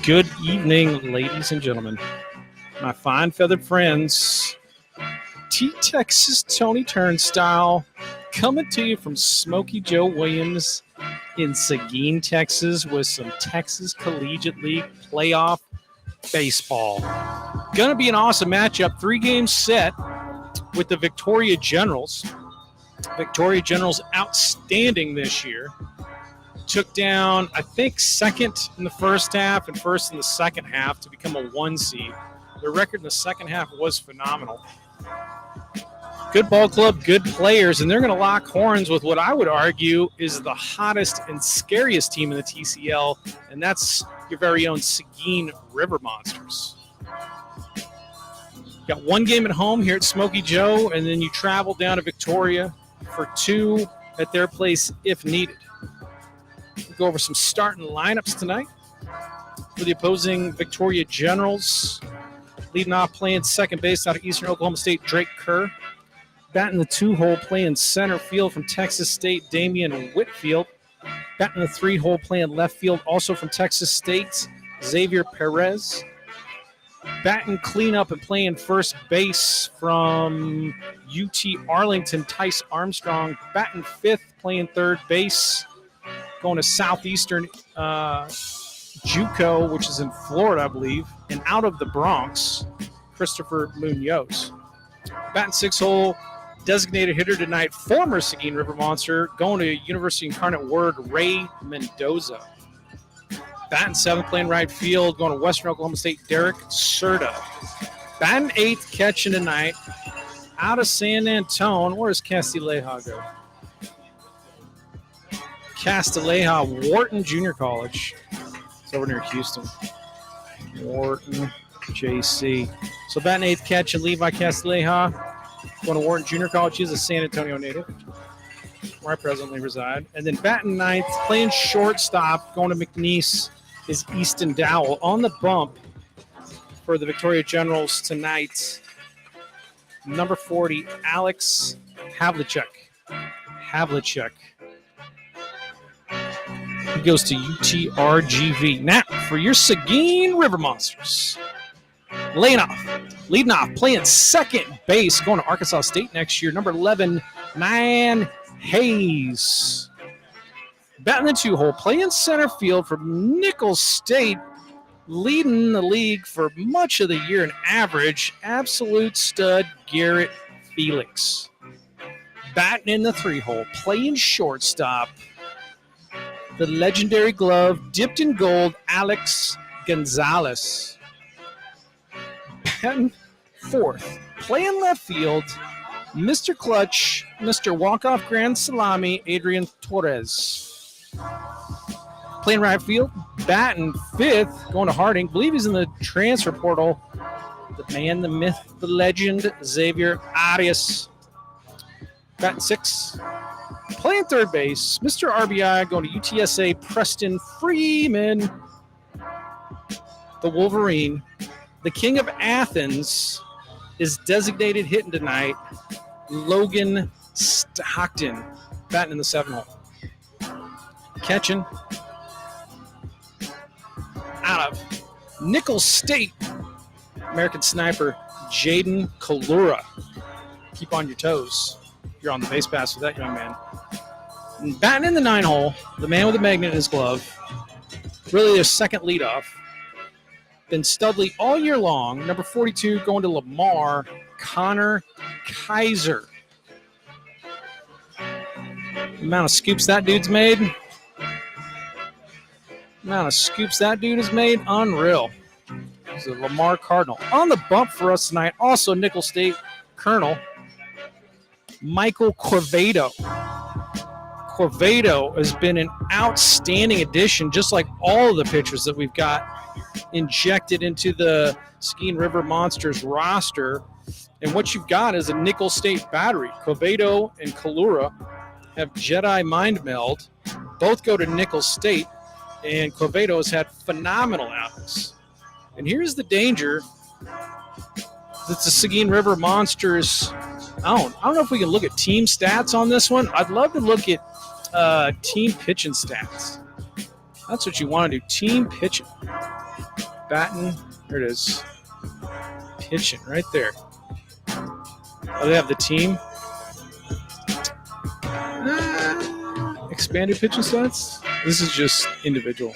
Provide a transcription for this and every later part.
Good evening, ladies and gentlemen. My fine feathered friends, Texas Tony Turnstile, coming to you from Smokey Joe Williams in Seguin, Texas, with some Texas Collegiate League playoff baseball. Gonna be an awesome matchup. 3-game set with the Victoria Generals. Victoria Generals outstanding this year. Took down, I think, second in the first half and first in the second half to become a 1 seed. Their record in the second half was phenomenal. Good ball club, good players, and they're going to lock horns with what I would argue is the hottest and scariest team in the TCL, and that's your very own Seguin River Monsters. Got 1 game at home here at Smokey Joe, and then you travel down to Victoria for 2 at their place if needed. We'll go over some starting lineups tonight for the opposing Victoria Generals. Leading off, playing second base out of Eastern Oklahoma State, Drake Kerr. Batting the 2-hole, playing center field from Texas State, Damian Whitfield. Batting the 3-hole, playing left field, also from Texas State, Xavier Perez. Batting cleanup and playing first base from UT Arlington, Tice Armstrong. Batting 5th, playing third base, going to Southeastern JUCO, which is in Florida, I believe, and out of the Bronx, Christopher Munoz. Batting 6-hole, designated hitter tonight, former Seguin River Monster, going to University Incarnate Word, Ray Mendoza. Batting 7th, playing right field, going to Western Oklahoma State, Derek Serta. Batting 8th, catching tonight, out of San Antone. Where does Castilleja go? Castilleja, Wharton Junior College. It's over near Houston. Wharton, JC. So batting 8th, catching Levi Castilleja, going to Wharton Junior College. He's a San Antonio native, where I presently reside. And then batting 9th, playing shortstop, going to McNeese, is Easton Dowell. On the bump for the Victoria Generals tonight, number 40, Alex Havlicek. He goes to UTRGV. Now, for your Seguin River Monsters, leading off, playing second base, going to Arkansas State next year, number 11, Nyan Hayes. Batting the 2-hole, playing center field for Nicholls State, leading the league for much of the year in average, absolute stud, Garrett Felix. Batting in the 3-hole, playing shortstop, the legendary glove, dipped in gold, Alex Gonzalez. Batting 4th, playing left field, Mr. Clutch, Mr. Walk-Off Grand Salami, Adrian Torres. Playing right field, batting 5th, going to Harding. Believe he's in the transfer portal. The man, the myth, the legend, Xavier Arias. Batting 6th. Playing third base, Mr. RBI, going to UTSA, Preston Freeman, the Wolverine. The king of Athens is designated hitting tonight, Logan Stockton, batting in the 7-hole. Catching out of Nicholls State, American sniper, Jaden Kalura. Keep on your toes. You're on the base pass with that young man. And batting in the 9-hole, the man with the magnet in his glove. Really their second leadoff. Been Studley all year long. Number 42 going to Lamar, Connor Kaiser. The amount of scoops that dude's made. Unreal. He's a Lamar Cardinal. On the bump for us tonight, also Nicholls State Colonel, Michael Corvado. Corvado has been an outstanding addition, just like all of the pitchers that we've got injected into the Seguin River Monsters roster. And what you've got is a Nicholls State battery. Corvado and Kalura have Jedi mind meld. Both go to Nicholls State, and Corvado has had phenomenal outings. And here's the danger that the Seguin River Monsters, I don't know if we can look at team stats on this one. I'd love to look at team pitching stats. That's what you want to do, team pitching. Batting. There it is. Pitching right there. Oh, they have the team. Expanded pitching stats. This is just individual.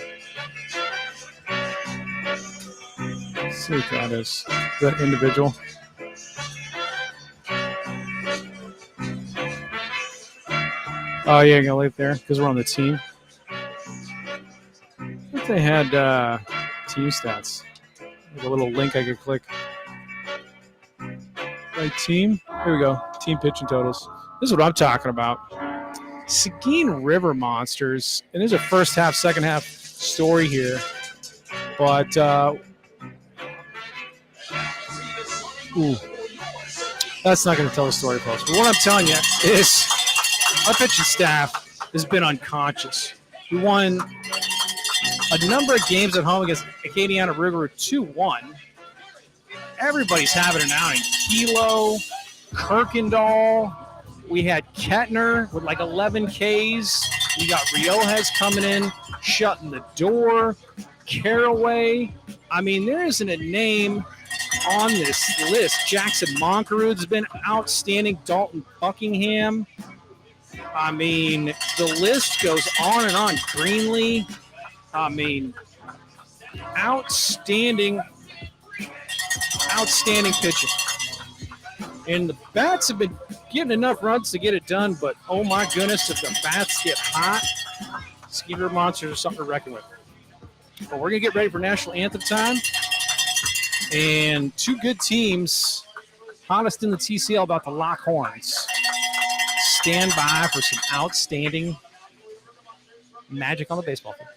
Let's see what that is. Is that individual? Oh, yeah, I'm going to leave there because we're on the team. I think they had team stats. There's a little link I could click. Right, team. Here we go. Team pitching totals. This is what I'm talking about. Seguin River Monsters. And there's a first half, second half story here. But, ooh. That's not going to tell the story, folks. But what I'm telling you is our pitching staff has been unconscious. We won a number of games at home against Acadiana Rougarou 2-1. Everybody's having an outing. Kilo, Kirkendall. We had Kettner with like 11 Ks. We got Riojas coming in, shutting the door. Caraway. I mean, there isn't a name on this list. Jackson Moncarude's been outstanding. Dalton Buckingham. I mean, the list goes on and on. Greenlee. I mean, outstanding pitching. And the bats have been getting enough runs to get it done, but oh my goodness, if the bats get hot, Seguin River Monsters are something to reckon with. But we're going to get ready for National Anthem time. And two good teams, hottest in the TCL, about to lock horns. Stand by for some outstanding magic on the baseball field.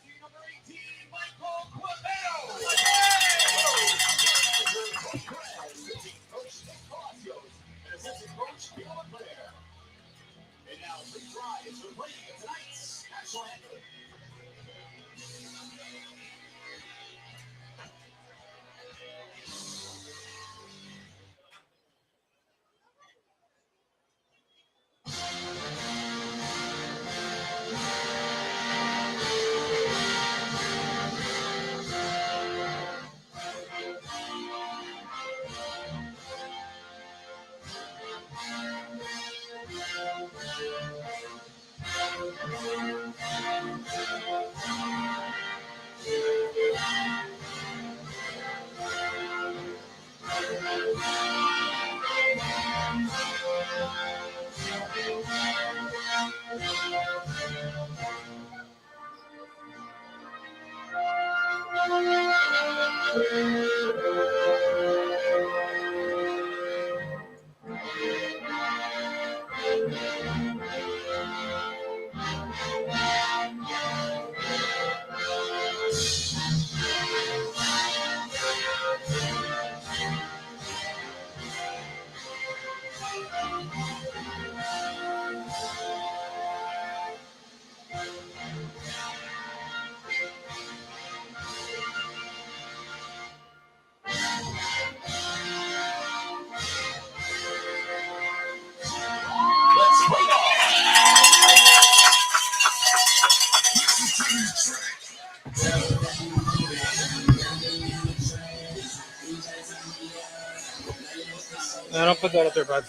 No, don't put that up there, bud.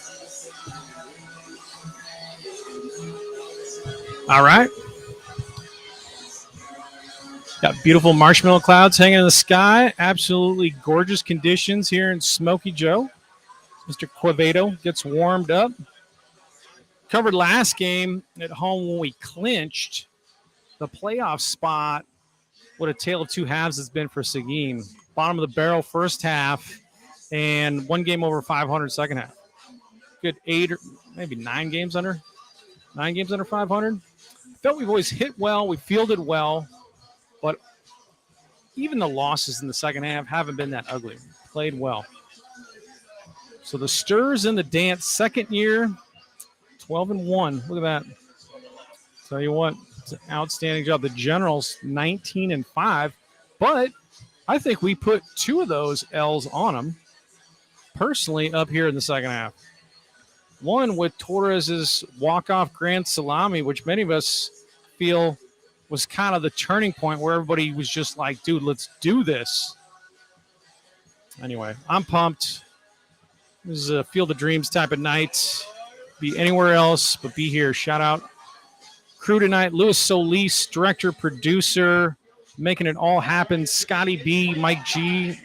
All right. Got beautiful marshmallow clouds hanging in the sky. Absolutely gorgeous conditions here in Smokey Joe. Mr. Quevedo gets warmed up. Covered last game at home when we clinched the playoff spot. What a tale of two halves it's been for Seguin. Bottom of the barrel first half and one game over 500 second half. Good 8 or maybe 9 games under 500. Felt we've always hit well. We fielded well. But even the losses in the second half haven't been that ugly. Played well. So the Stirs in the dance, second year, 12-1. Look at that. Tell you what, it's an outstanding job. The Generals, 19-5. But I think we put 2 of those L's on them personally up here in the second half. One with Torres's walk-off grand salami, which many of us feel was kind of the turning point where everybody was just like, dude, let's do this. Anyway, I'm pumped. This is a Field of Dreams type of night. Be anywhere else, but be here. Shout out crew tonight. Louis Solis, director, producer, making it all happen. Scotty B, Mike G,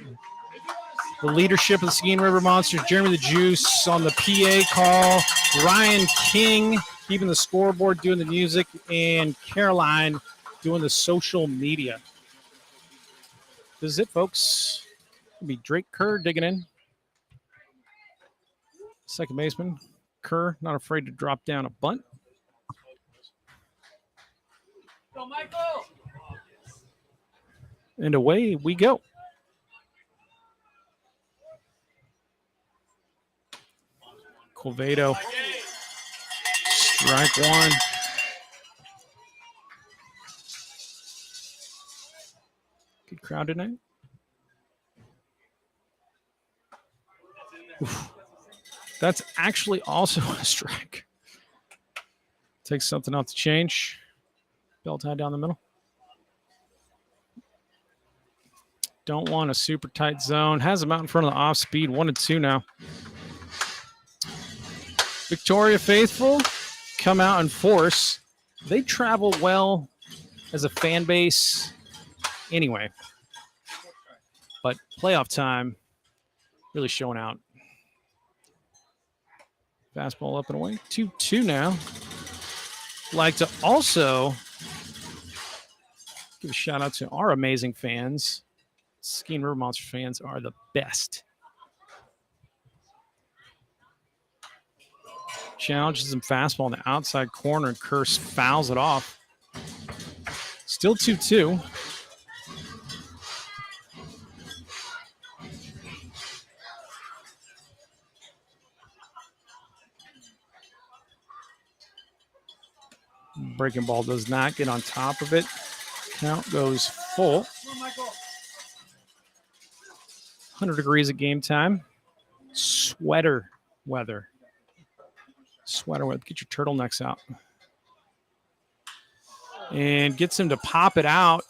the leadership of the Seguin River Monsters. Jeremy the Juice on the PA call. Ryan King keeping the scoreboard, doing the music, and Caroline doing the social media. This is it, folks. It'll be Drake Kerr digging in. Second baseman. Kerr, not afraid to drop down a bunt. Go, Michael! And away we go. Colvado. Strike one. Good crowd tonight. Oof. That's actually also a strike. Takes something off the change. Bell tied down the middle. Don't want a super tight zone. Has him out in front of the off speed. 1-2 now. Victoria faithful come out and force. They travel well as a fan base anyway. But playoff time really showing out. Fastball up and away. 2-2 now. Like to also give a shout out to our amazing fans. Seguin River Monsters fans are the best. Challenges him fastball in the outside corner and Kerr fouls it off. Still 2-2. Breaking ball does not get on top of it. Count goes full. 100 degrees at game time. Sweater weather. Sweater weather. Get your turtlenecks out. And gets him to pop it out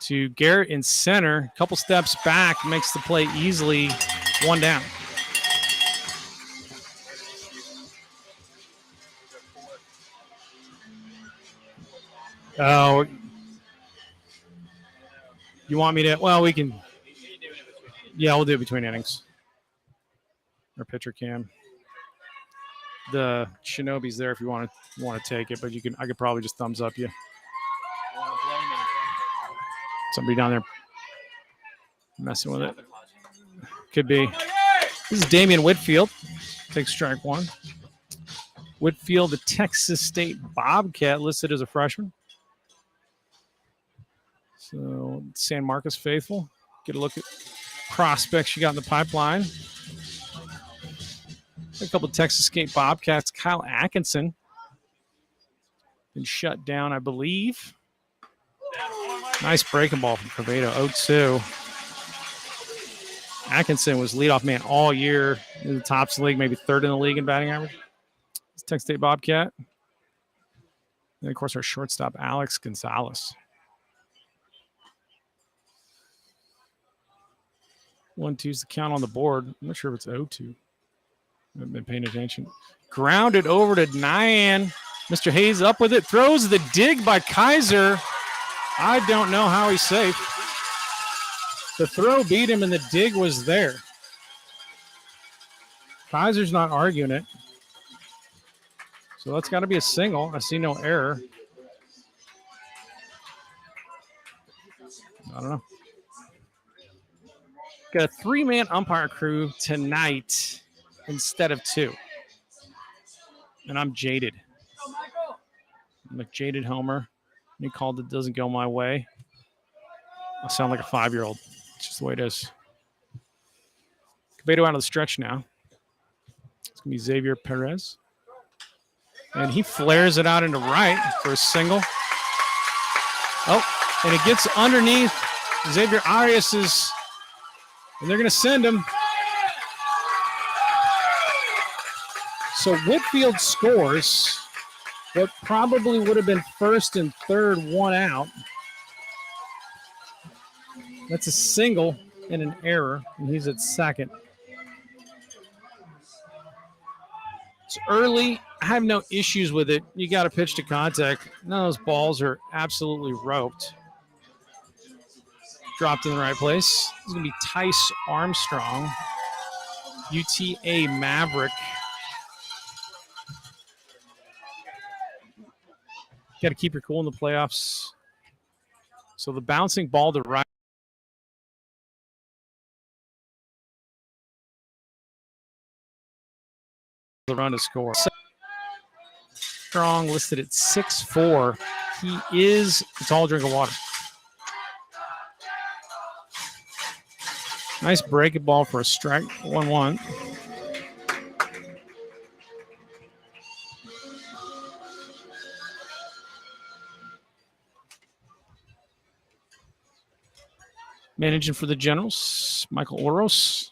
to Garrett in center. Couple steps back. Makes the play easily. One down. Oh, you want me to? Well, we can. Yeah, we'll do it between innings. Or pitcher cam. The Shinobi's there if you want to take it, but you can. I could probably just thumbs up you. Somebody down there messing with it. Could be. This is Damian Whitfield. Takes strike one. Whitfield, the Texas State Bobcat, listed as a freshman. So San Marcos faithful. Get a look at prospects you got in the pipeline. A couple of Texas State Bobcats. Kyle Atkinson been shut down, I believe. Nice breaking ball from Corvado. 0-2. Atkinson was leadoff man all year in the tops of the league, maybe third in the league in batting average. It's Texas State Bobcat. And, of course, our shortstop, Alex Gonzalez. 1-2's the count on the board. I'm not sure if it's 0-2. I haven't been paying attention. Grounded over to Nyan. Mr. Hayes up with it. Throws the dig by Kaiser. I don't know how he's safe. The throw beat him and the dig was there. Kaiser's not arguing it. So that's got to be a single. I see no error. I don't know. Got a three-man umpire crew tonight instead of two. And I'm jaded. I'm a jaded homer. Any call that doesn't go my way, I sound like a 5-year-old. It's just the way it is. Cabedo out of the stretch now. It's going to be Xavier Perez. And he flares it out into right for a single. Oh, and it gets underneath Xavier Arias's. And they're going to send him. So Whitfield scores. what probably would have been first and third, one out. That's a single and an error, and he's at second. It's early. I have no issues with it. You got to pitch to contact. None of those balls are absolutely roped. Dropped in the right place. It's going to be Tice Armstrong, UTA Maverick. Got to keep your cool in the playoffs. So the bouncing ball to right. The run to score. Strong listed at 6'4". He is a tall drink of water. Nice breaking ball for a strike. 1-1. Managing for the Generals, Michael Oros.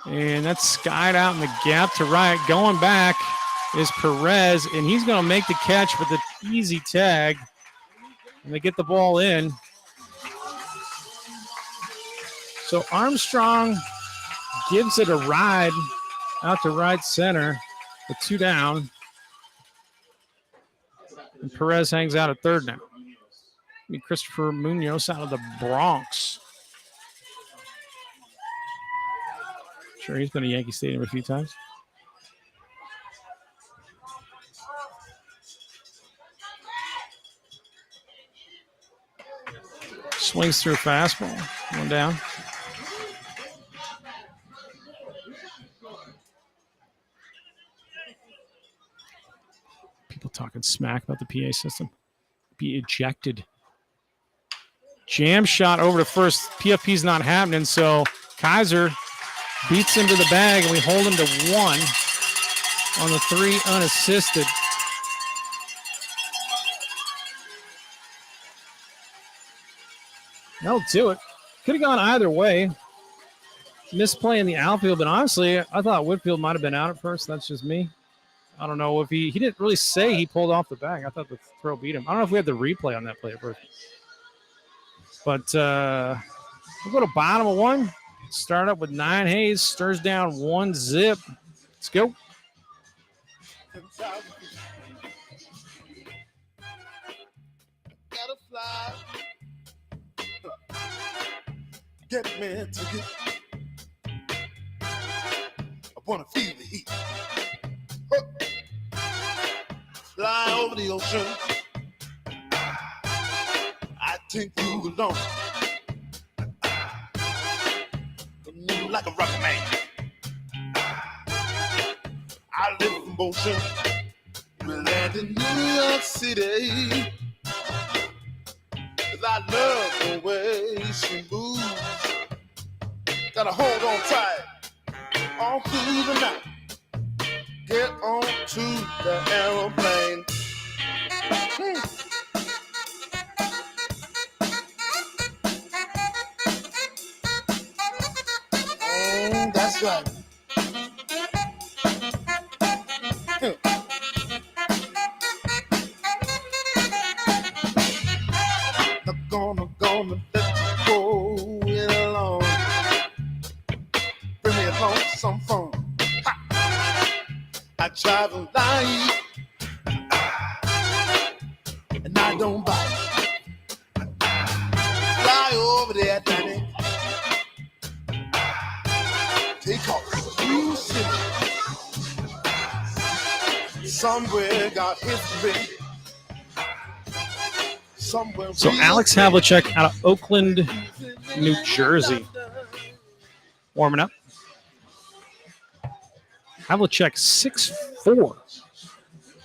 And that's skied out in the gap to right. Going back is Perez, and he's going to make the catch with an easy tag. And they get the ball in. So Armstrong gives it a ride out to right center with 2 down. And Perez hangs out at third now. Christopher Munoz out of the Bronx. Sure, he's been to Yankee Stadium a few times. Swings through a fastball. 1 down. People talking smack about the PA system. Be ejected. Jam shot over to first. PFP's not happening, so Kaiser beats him to the bag, and we hold him to 1 on the 3 unassisted. That'll do it. Could have gone either way. Misplay in the outfield, but honestly, I thought Whitfield might have been out at first. That's just me. I don't know if he didn't really say he pulled off the bag. I thought the throw beat him. I don't know if we had the replay on that play at first. But we'll go to bottom of 1. Start up with 9 Hayes. Stirs down 1 zip. Let's go. Gotta fly. Get me to get. I wanna feel the heat. Fly over the ocean. I take you along. Like a rocket man. I live in motion. We land in New York City. 'Cause I love the way she moves. Gotta hold on tight all through the night. Get on to the aeroplane. That's right. Not gonna let you go it alone. Bring me along some fun. Ha! I travel light and I don't bite. Fly over the Atlantic. Take off, you city. Somewhere got history. Somewhere. So Alex Havlicek out of Oakland, New Jersey. Warming up. Havlicek 6'4".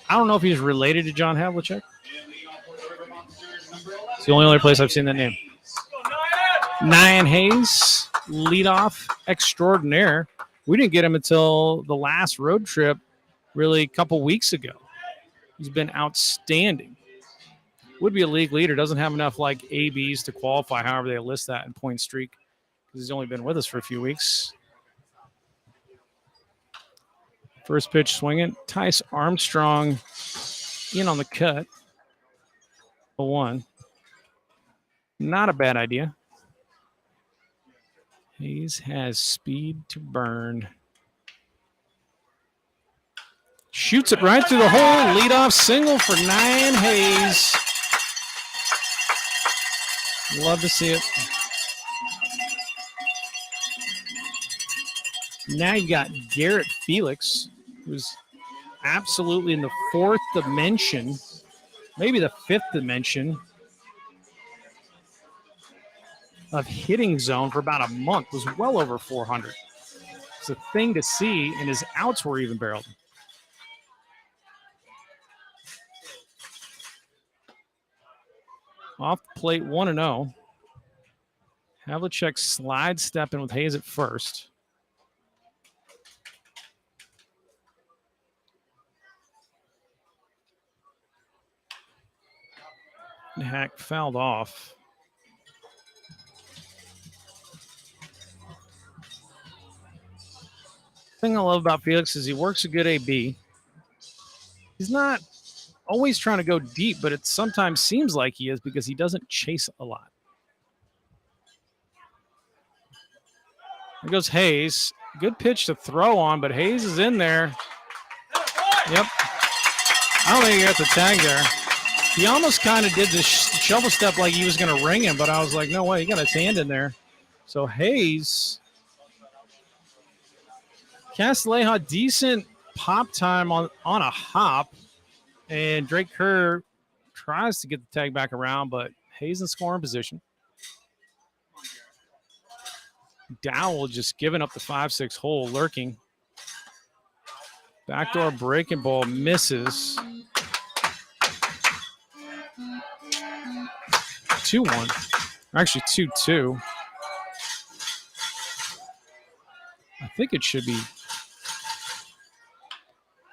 I don't know if he's related to John Havlicek. It's the only other place I've seen that name. Nyan Hayes, leadoff extraordinaire. We didn't get him until the last road trip, really a couple weeks ago. He's been outstanding. Would be a league leader. Doesn't have enough like ABs to qualify. However, they list that in point streak because he's only been with us for a few weeks. First pitch swinging. Tice Armstrong in on the cut. 0-1. Not a bad idea. Hayes has speed to burn. Shoots it right through the hole. Leadoff single for 9 Hayes. Love to see it. Now you got Garrett Felix, who's absolutely in the 4th dimension, maybe the 5th dimension of hitting zone for about a month. Was well over 400. It's a thing to see, and his outs were even barreled. Off the plate, 1-0. Havlicek slide stepping with Hayes at first. Hack fouled off. The thing I love about Felix is he works a good AB. He's not always trying to go deep, but it sometimes seems like he is because he doesn't chase a lot. There goes Hayes. Good pitch to throw on, but Hayes is in there. Yep. I don't think he got the tag there. He almost kind of did the shovel step like he was going to ring him, but I was like, no way, he got his hand in there. So Hayes, Castilleja, decent pop time on a hop, and Drake Kerr tries to get the tag back around, but Hayes in scoring position. Dowell just giving up the 5-6 hole, lurking. Backdoor breaking ball misses. 2-1. Actually, 2-2. I think it should be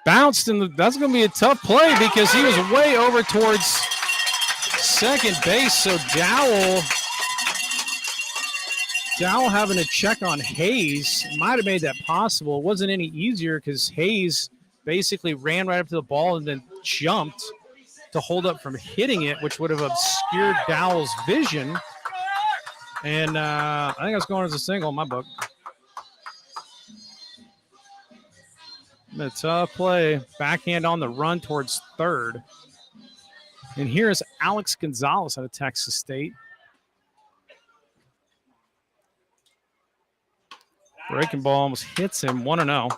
bounced, and that's going to be a tough play because he was way over towards second base. So Dowell having to check on Hayes might have made that possible. It wasn't any easier because Hayes basically ran right up to the ball and then jumped to hold up from hitting it, which would have obscured Dowell's vision. And I think it's going as a single in my book. A tough play. Backhand on the run towards third. And here's Alex Gonzalez out of Texas State. Breaking ball almost hits him. 1-0.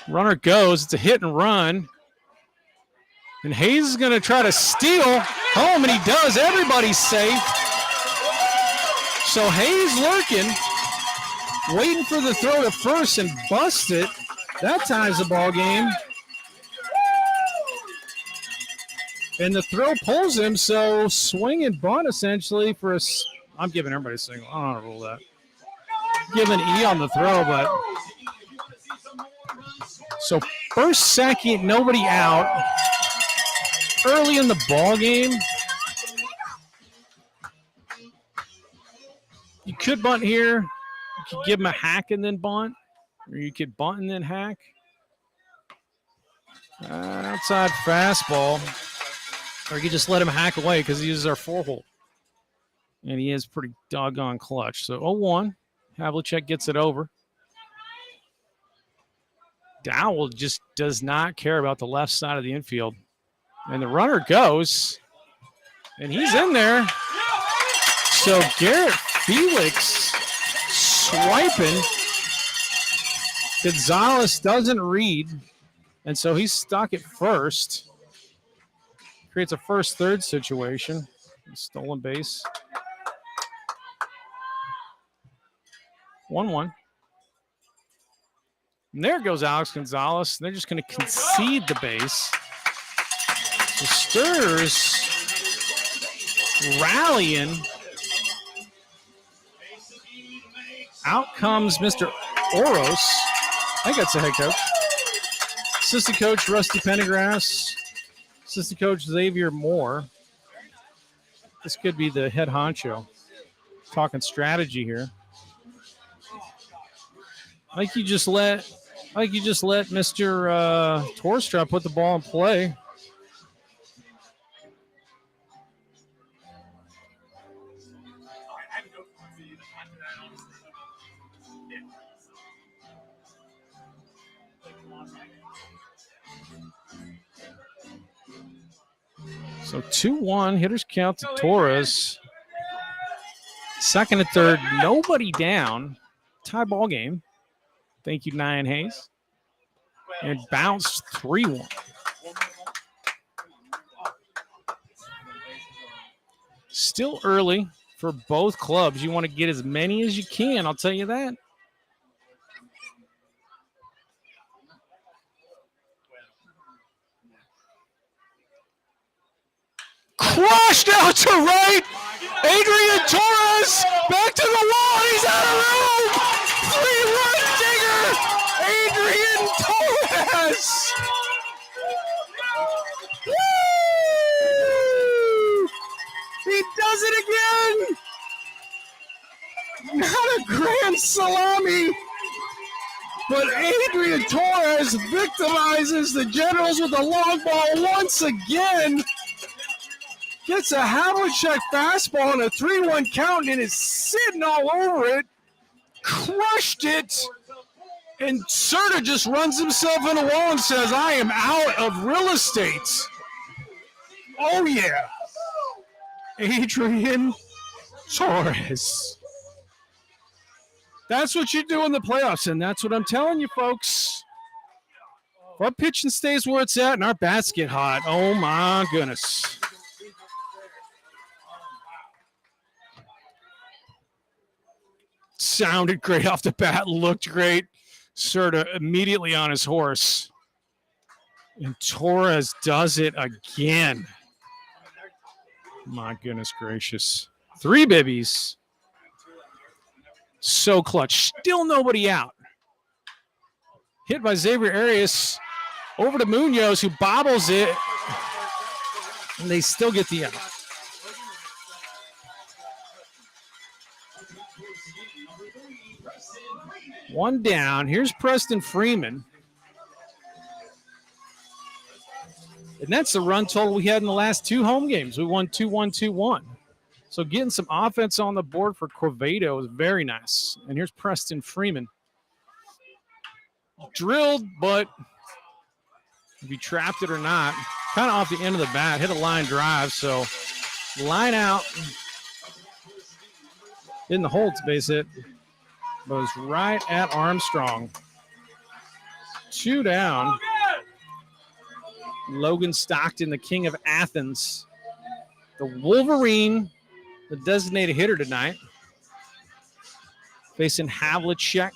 Runner goes. It's a hit and run. And Hayes is going to try to steal home, and he does. Everybody's safe. So Hayes lurking, waiting for the throw to first and bust it. That ties the ball game. And the throw pulls him, so swing and bunt essentially for I'm giving everybody a single. I don't know how to rule that. Giving E on the throw, but. So first, second, nobody out. Early in the ball game. You could bunt here. You could give him a hack and then bunt. Or you could bunt and then hack. Outside fastball. Or you could just let him hack away because he uses our 4-hole. And he is pretty doggone clutch. So 0-1. Havlicek gets it over. Dowell just does not care about the left side of the infield. And the runner goes. And he's in there. So Garrett Felix swiping. Gonzalez doesn't read, and so he's stuck at first. Creates a first-third situation. Stolen base. 1-1. And there goes Alex Gonzalez. They're just going to concede the base. So Sturz rallying. Out comes Mr. Oros. I think that's the head coach. Assistant coach, Rusty Pendergrass. Assistant coach Xavier Moore. This could be the head honcho. Talking strategy here. Like you just let Mr. Torstra put the ball in play. So 2-1, hitters count to Torres. Second and third, nobody down. Tie ball game. Thank you, Nyan Hayes. And bounced 3-1. Still early for both clubs. You want to get as many as you can, I'll tell you that. Crushed out to right. Adrian Torres back to the wall. He's out of room. 3-1 digger. Adrian Torres. Woo! He does it again. Not a grand salami, but Adrian Torres victimizes the Generals with a long ball once again. Gets a Havlicek fastball and a 3-1 count and is sitting all over it. Crushed it. And Serta just runs himself in a wall and says, I am out of real estate. Oh, yeah. Adrian Torres. That's what you do in the playoffs, and that's what I'm telling you, folks. If our pitching stays where it's at and our bats get hot, oh, my goodness. Sounded great off the bat, looked great. Serta immediately on his horse. And Torres does it again. My goodness gracious. 3 bibbies. So clutch. Still nobody out. Hit by Xavier Arias over to Munoz, who bobbles it. And they still get the out. One down. Here's Preston Freeman. And that's the run total we had in the last 2 home games. We won 2-1, 2-1. So getting some offense on the board for Corvedo is very nice. And here's Preston Freeman. Drilled, but if he trapped it or not, kind of off the end of the bat, hit a line drive. So line out. In the Holtz base hit. Goes right at Armstrong. 2 down. Logan Stockton, the king of Athens. The Wolverine, the designated hitter tonight. Facing Havlicek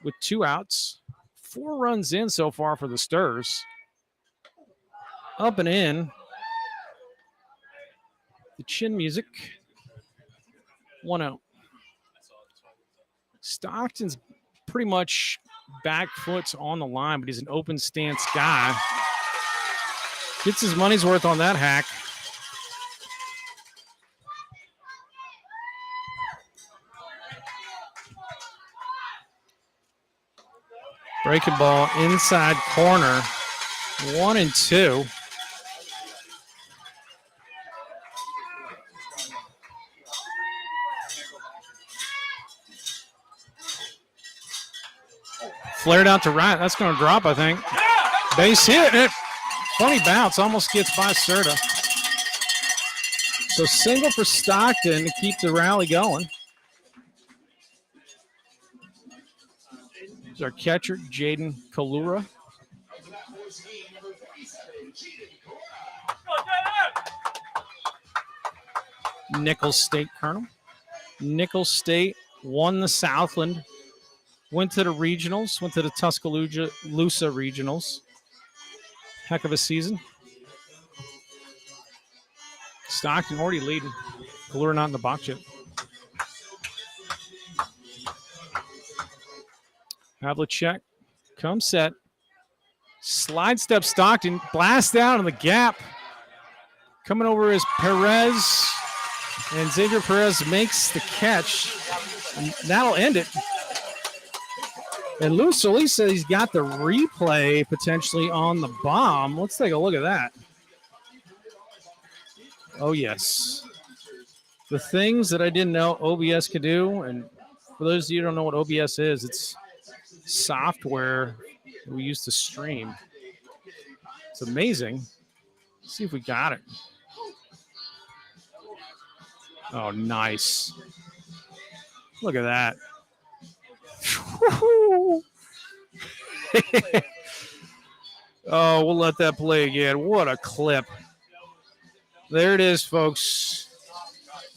with 2 outs. 4 runs in so far for the Sturs. Up and in. The chin music. 1 out. Stockton's pretty much back foot's on the line, but he's an open stance guy. Gets his money's worth on that hack. Breaking ball inside corner. 1-2. Flared out to right. That's going to drop, I think. Base hit. It. Funny bounce. Almost gets by Serta. So single for Stockton to keep the rally going. Here's our catcher, Jaden Kalura. Nicholls State Colonel. Nicholls State won the Southland. Went to the regionals, went to the Tuscaloosa regionals. Heck of a season. Stockton already leading. Kalura not in the box yet. Havlicek comes set. Slide step Stockton. Blast down in the gap. Coming over is Perez. And Xavier Perez makes the catch. And that'll end it. And Luis Solis says he's got the replay potentially on the bomb. Let's take a look at that. Oh, yes. The things that I didn't know OBS could do. And for those of you who don't know what OBS is, it's software we use to stream. It's amazing. Let's see if we got it. Oh, nice. Look at that. Oh, we'll let that play again. What a clip. There it is, folks.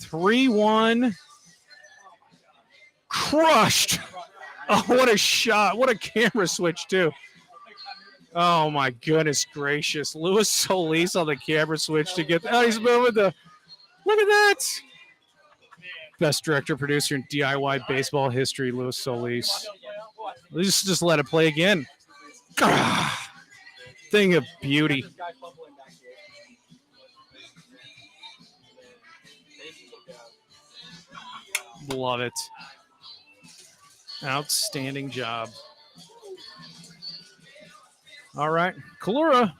3-1. Crushed. Oh, what a shot. What a camera switch, too. Oh, my goodness gracious. Luis Solis on the camera switch to get... Oh, he's moving the... Look at that. Best director, producer in DIY baseball history, Luis Solis. Let's just let it play again. Ah, thing of beauty. Love it. Outstanding job. All right. Kalura,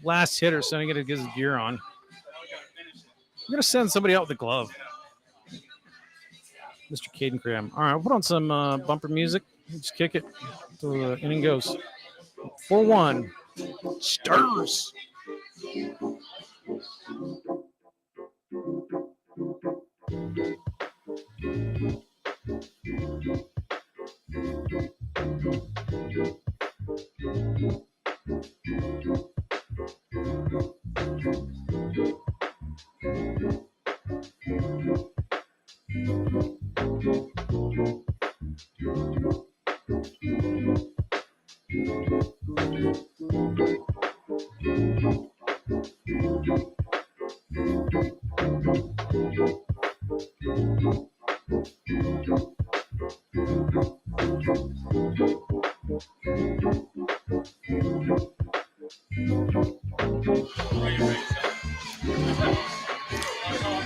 last hitter, so I'm going to get his gear on. I'm going to send somebody out with the glove. Mr. Caden Cram. All right, we'll put on some bumper music. Just kick it till the inning goes. 4-1. Stars.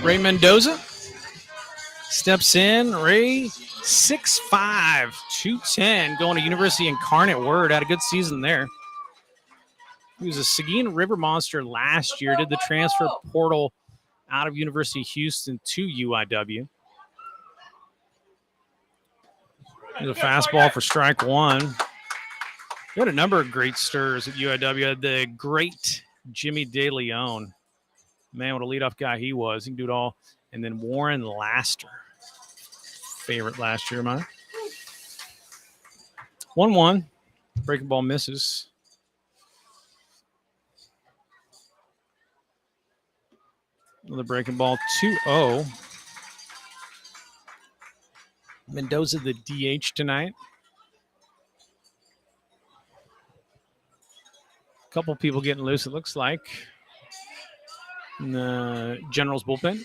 Ray Mendoza steps in. Ray, 6'5", 210, going to University Incarnate Word. Had a good season there. He was a Seguin River Monster last year. Did the transfer portal out of University of Houston to UIW. There's a fastball for strike one. We had a number of great stirs at UIW. Had the great Jimmy De Leon. Man, what a leadoff guy he was. He can do it all. And then Warren Laster. Favorite last year of mine. 1-1. Breaking ball misses. Another breaking ball. 2-0. Mendoza, the DH tonight. A couple people getting loose, it looks like. In the Generals bullpen.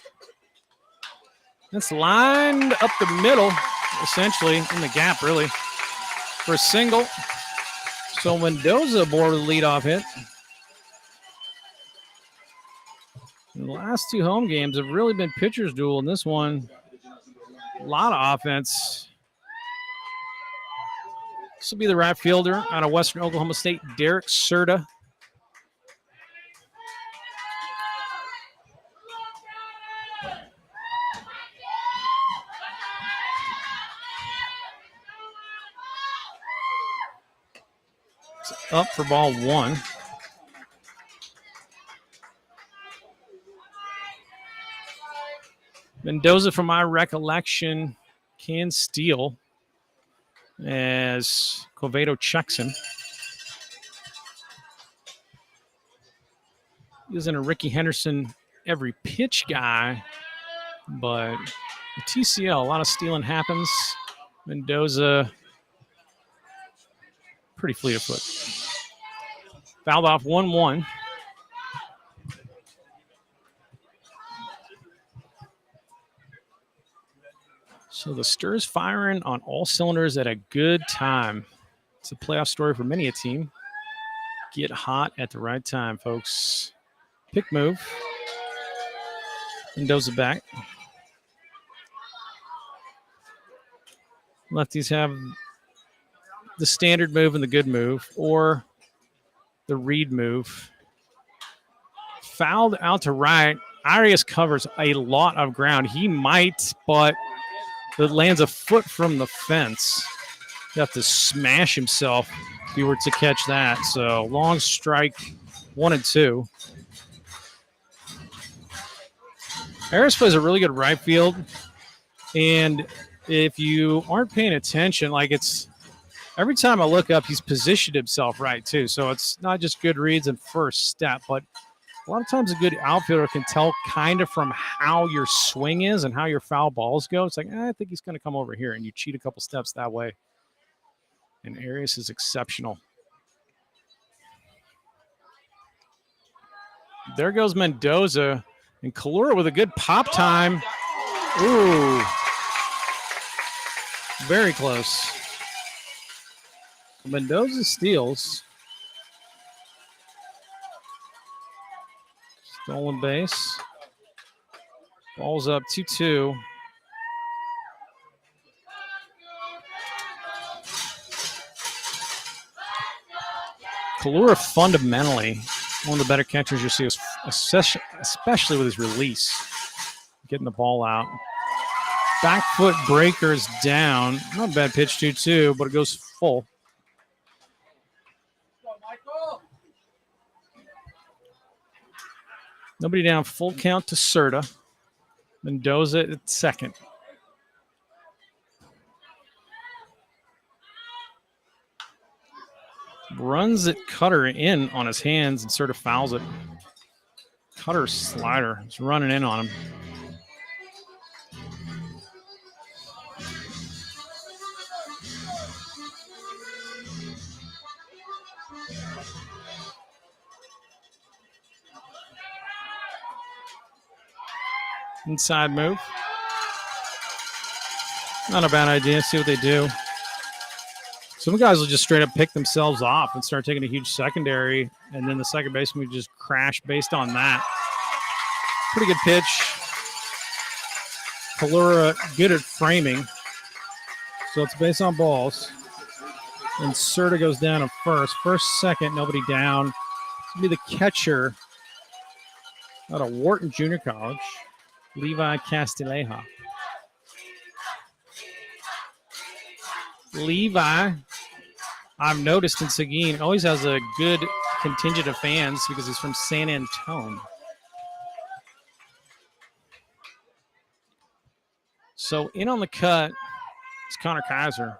It's lined up the middle, essentially, in the gap, really, for a single. So Mendoza aboard with a leadoff hit. And the last two home games have really been pitcher's duel. In this one, a lot of offense. This will be the right fielder out of Western Oklahoma State, Derek Serta. Up for ball one. Mendoza, from my recollection, can steal as Covedo checks him. He isn't a Ricky Henderson every pitch guy, but the TCL, a lot of stealing happens. Mendoza, pretty fleet of foot. Fouled off 1-1. So the Stir's firing on all cylinders at a good time. It's a playoff story for many a team. Get hot at the right time, folks. Pick move. Mendoza back. Lefties have the standard move and the good move, or the read move. Fouled out to right. Arias covers a lot of ground. He might, but it lands a foot from the fence. You have to smash himself if you were to catch that. So long strike, 1-2. Arias plays a really good right field. And if you aren't paying attention, like it's every time I look up, he's positioned himself right too. So it's not just good reads and first step, but a lot of times a good outfielder can tell kind of from how your swing is and how your foul balls go. It's like, I think he's going to come over here, and you cheat a couple steps that way. And Arias is exceptional. There goes Mendoza, and Kalura with a good pop time. Ooh. Very close. Mendoza steals. Stolen base. Ball's up 2-2. Kalura fundamentally one of the better catchers you see, especially with his release. Getting the ball out. Back foot breakers down. Not a bad pitch 2-2, but it goes full. Nobody down, full count to Serta. Mendoza at second. Runs it Cutter in on his hands and Serta fouls it. Cutter's slider is running in on him. Inside move. Not a bad idea. See what they do. Some guys will just straight up pick themselves off and start taking a huge secondary, and then the second baseman would just crash based on that. Pretty good pitch. Kalura good at framing. So it's based on balls. And Serta goes down at first. First, second, nobody down. It's going to be the catcher out of Wharton Junior College, Levi Castilleja. Levi, I've noticed in Seguin, always has a good contingent of fans because he's from San Antone. So in on the cut is Connor Kaiser,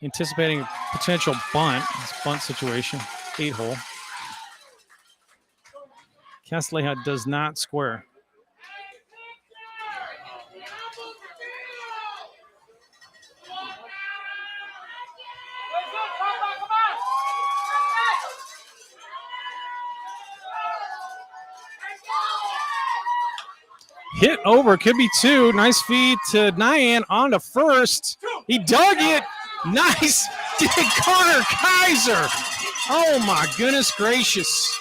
anticipating a potential bunt, this bunt situation, 8-hole. Castilleja does not square. Hit over, could be two. Nice feed to Nyan on to first. He dug it. Nice. Connor Kaiser. Oh, my goodness gracious.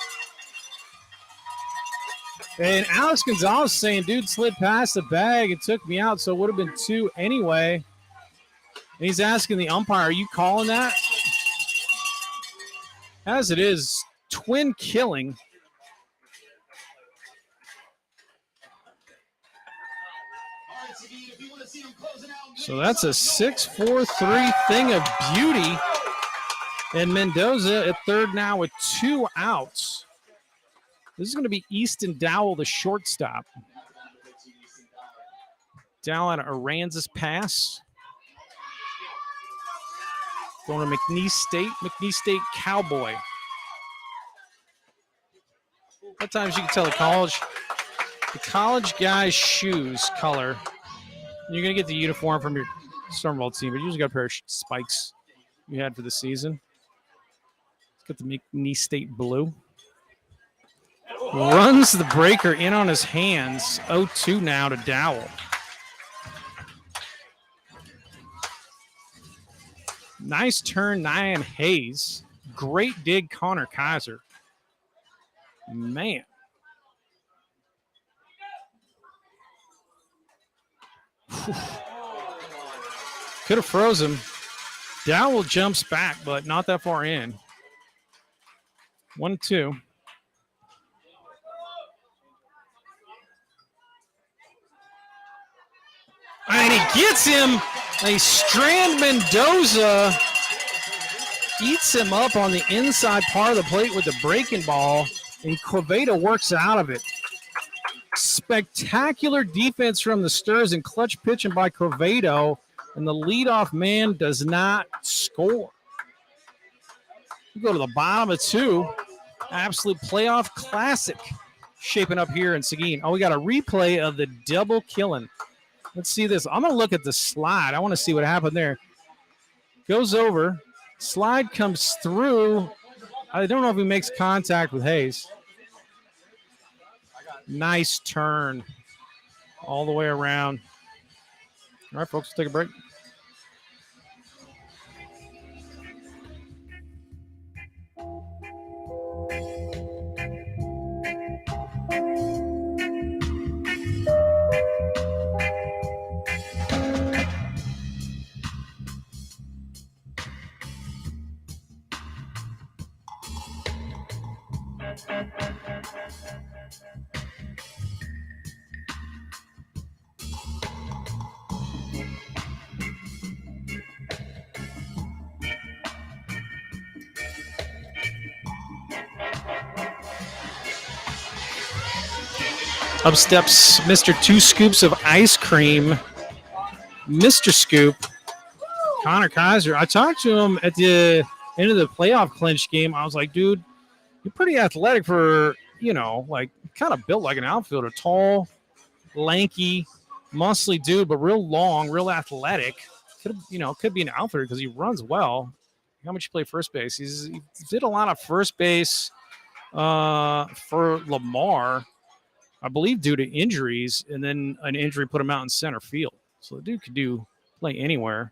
And Alex Gonzalez saying, dude slid past the bag and took me out, so it would have been two anyway. And he's asking the umpire, are you calling that? As it is, twin killing. So that's a 6-4-3 thing of beauty. And Mendoza at third now with 2 outs. This is going to be Easton Dowell, the shortstop. Dowell on Aranza's pass. Going to McNeese State Cowboy. Sometimes you can tell the college guy's shoes color. You're going to get the uniform from your Stormwald team, but you usually got a pair of spikes you had for the season. Let's get the McNeese State blue. Runs the breaker in on his hands. 0-2 now to Dowell. Nice turn, Nyan Hayes. great dig, Connor Kaiser. Man. Could have froze him. Dowell jumps back, but not that far in. 1-2. And he gets him. A Strand Mendoza eats him up on the inside part of the plate with the breaking ball, and Quevedo works out of it. Spectacular defense from the Sturs and clutch pitching by Quevedo, and the leadoff man does not score. We go to the bottom of 2. Absolute playoff classic shaping up here in Seguin. Oh, we got a replay of the double killing. Let's see this. I'm going to look at the slide. I want to see what happened there. Goes over. Slide comes through. I don't know if he makes contact with Hayes. Nice turn all the way around. All right, folks, we'll take a break. Up steps Mr. 2 Scoops of Ice Cream. Mr. Scoop, Connor Kaiser. I talked to him at the end of the playoff clinch game. I was like, dude, you're pretty athletic for, like kind of built like an outfielder. Tall, lanky, muscly dude, but real long, real athletic. Could be an outfielder because he runs well. How much you play first base? He did a lot of first base for Lamar, I believe, due to injuries, and then an injury put him out in center field. So the dude could play anywhere.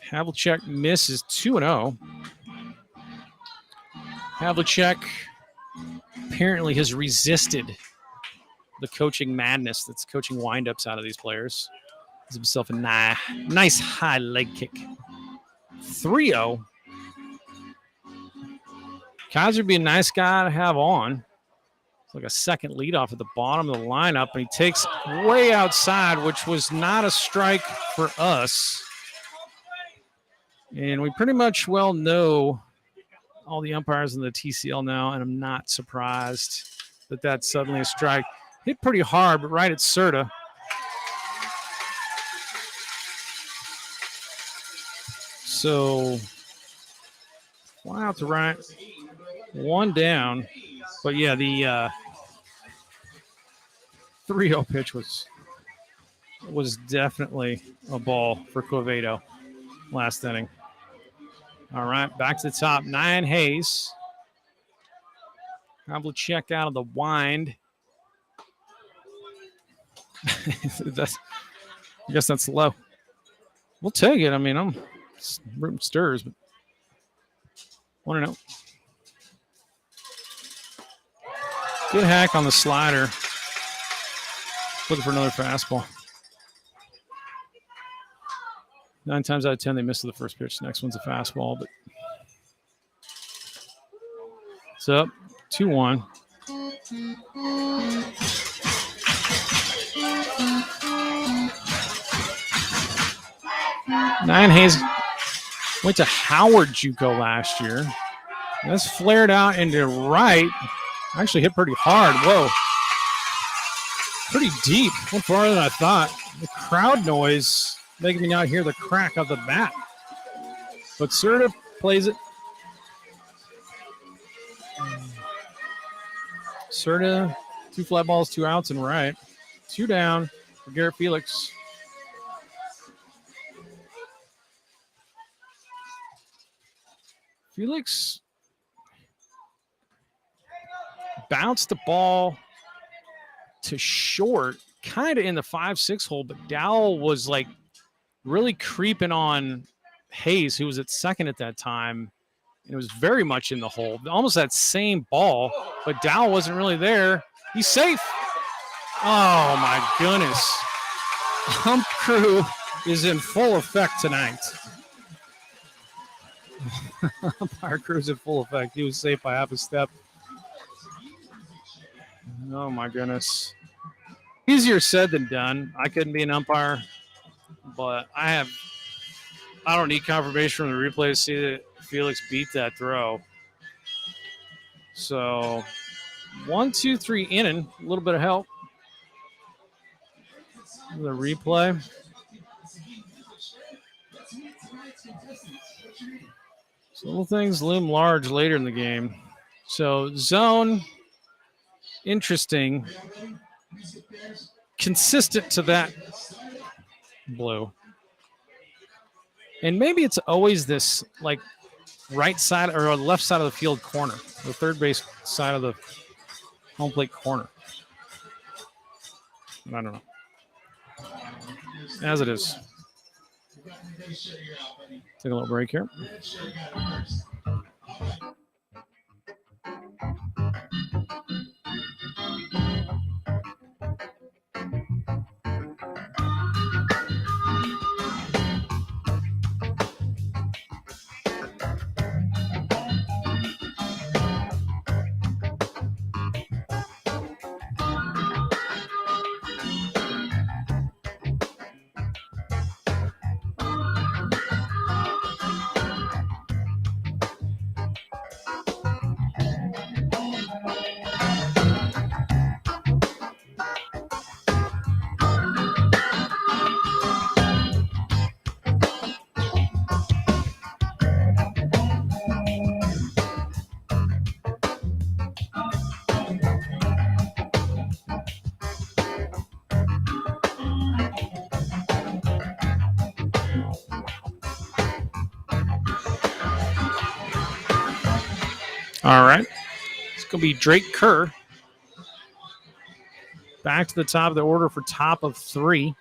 Havlicek misses 2-0. Havlicek apparently has resisted the coaching madness that's coaching windups out of these players. Gives himself a nice high leg kick. 3-0. Kaiser be a nice guy to have on. It's like a second leadoff at the bottom of the lineup, and he takes way outside, which was not a strike for us. And we pretty much well know all the umpires in the TCL now, and I'm not surprised that that's suddenly a strike. Hit pretty hard, but right at Serta. So, one out to right, one down. But yeah, the 3-0 pitch was definitely a ball for Quevedo last inning. All right, back to the top. 9 Hayes. Havlicek out of the wind. I guess that's low. We'll take it. I mean, I'm rooting Sturs, but 1-0. Good hack on the slider. Looking for another fastball. 9 times out of 10, they miss the first pitch. Next one's a fastball, but it's up 2-1. Nine Hayes went to Howard JUCO last year. That's flared out into right. Actually hit pretty hard. Whoa. Pretty deep. Went farther than I thought. The crowd noise making me not hear the crack of the bat. But Serta plays it. Serta, 2 fly balls, 2 outs, and right. 2 down for Garrett Felix. Felix bounced the ball to short, kind of in the 5-6 hole, but Dowell was like really creeping on Hayes, who was at second at that time, and it was very much in the hole. Almost that same ball, but Dow wasn't really there. He's safe. Oh, my goodness. Hump crew is in full effect tonight. Umpire crew's in full effect. He was safe by half a step. Oh, my goodness. Easier said than done. I couldn't be an umpire, but I don't need confirmation from the replay to see that Felix beat that throw. So 1, 2, 3 inning, a little bit of help. The replay. So little things loom large later in the game. So zone, interesting, consistent to that blue. And maybe it's always this like right side or left side of the field corner, the third base side of the home plate corner. I don't know. As it is. Take a little break here. All right. It's going to be Drake Kerr. Back to the top of the order for top of 3.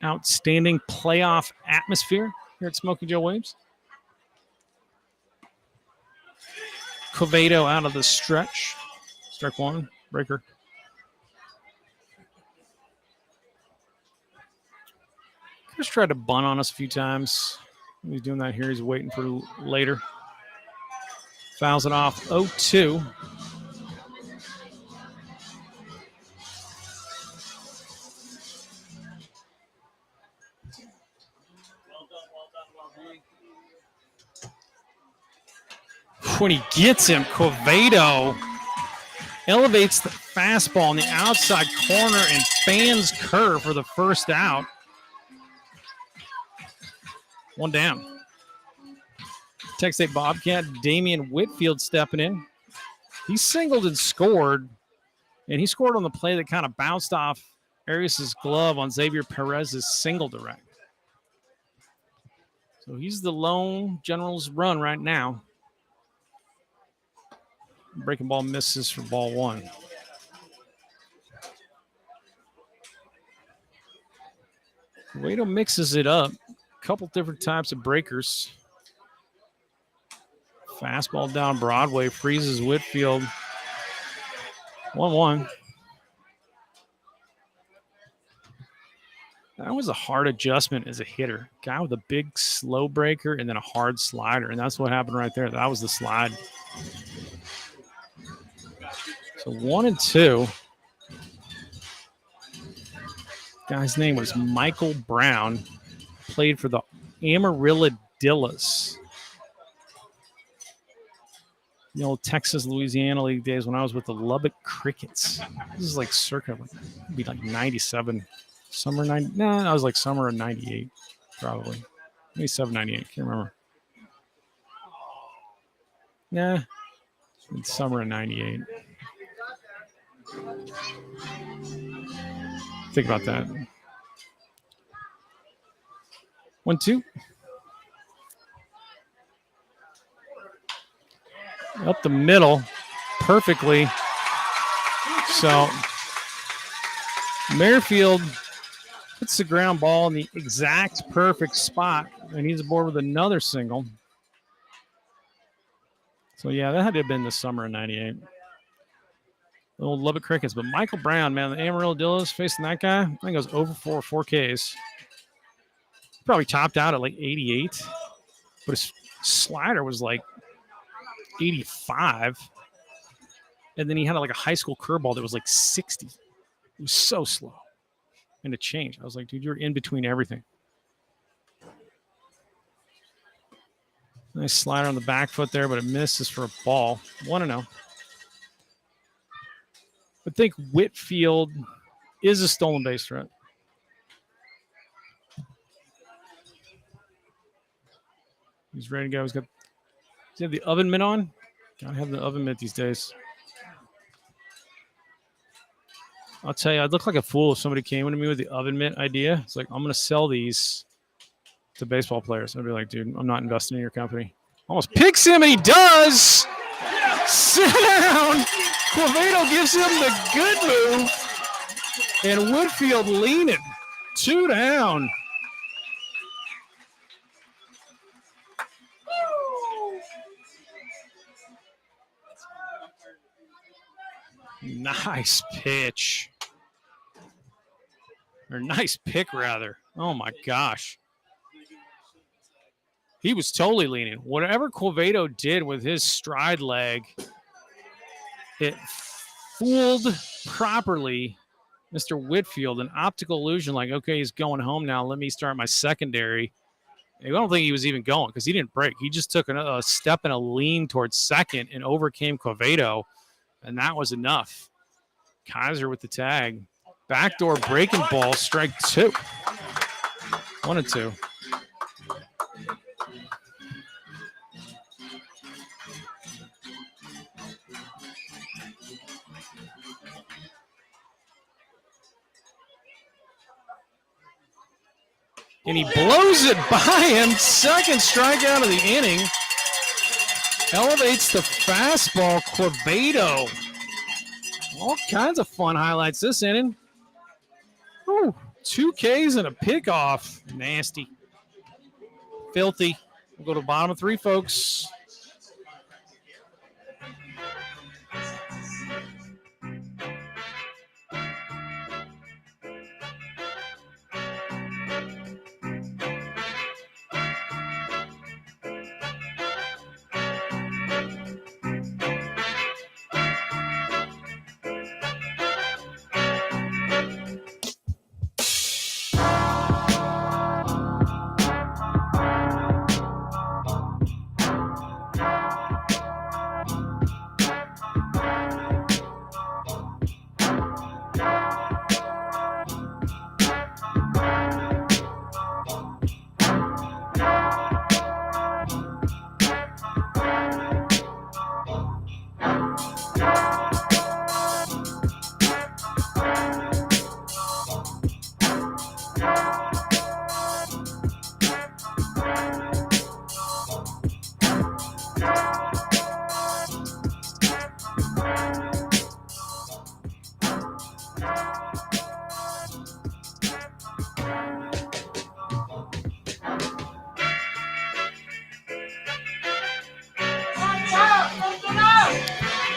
Outstanding playoff atmosphere here at Smokey Joe Williams. Covedo out of the stretch. Strike 1, breaker. Chris tried to bunt on us a few times. He's doing that here. He's waiting for later. Fouls it off 0-2. When he gets him, Covedo elevates the fastball on the outside corner and fans Kerr for the first out. 1 down. Texas State Bobcat, Damian Whitfield stepping in. He singled and scored, and he scored on the play that kind of bounced off Arias' glove on Xavier Perez's single direct. So he's the lone Generals run right now. Breaking ball misses for ball 1. Covedo mixes it up. Couple different types of breakers. Fastball down Broadway, freezes Whitfield. 1-1. That was a hard adjustment as a hitter. Guy with a big slow breaker and then a hard slider, and that's what happened right there. That was the slide. So 1-2. Guy's name was Michael Brown. Played for the Amarilladillas. The old Texas, Louisiana League days when I was with the Lubbock Crickets. This is like circa, be like 97. Summer 90. No, I was like summer of 98, probably. 97, 98. Can't remember. Nah, it's summer of 98. Think about that. 1-2. Up the middle perfectly. So Merrifield Puts the ground ball in the exact perfect spot, and he's aboard with another single. So, yeah, that had to have been the summer of 98. The old Lubbock Crickets. But Michael Brown, man, the Amarillo Dillos facing that guy, I think it was over 4 Ks. Probably topped out at like 88, but his slider was like 85. And then he had like a high school curveball that was like 60. It was so slow. And to change, I was like, dude, you're in between everything. Nice slider on the back foot there, but it misses for a ball. 1-0. I think Whitfield is a stolen base threat. He's ready to go. Does he have the oven mitt on? Gotta have the oven mitt these days. I'll tell you, I'd look like a fool if somebody came to me with the oven mitt idea. It's like, I'm going to sell these to baseball players. I'd be like, dude, I'm not investing in your company. Almost picks him, and he does. Sit down. Quevedo gives him the good move. And Whitfield leaning. 2 down. Nice pitch. Or nice pick, rather. Oh, my gosh. He was totally leaning. Whatever Quevedo did with his stride leg, it fooled properly Mr. Whitfield. An optical illusion, like, okay, he's going home now. Let me start my secondary. I don't think he was even going because he didn't break. He just took a step and a lean towards second and overcame Quevedo, and that was enough. Kaiser with the tag. Backdoor breaking ball, strike 2. 1-2. And he blows it by him. Second strikeout of the inning. Elevates the fastball. Quevedo. All kinds of fun highlights this inning. Ooh, 2 Ks and a pickoff. Nasty. Filthy. We'll go to the bottom of 3, folks.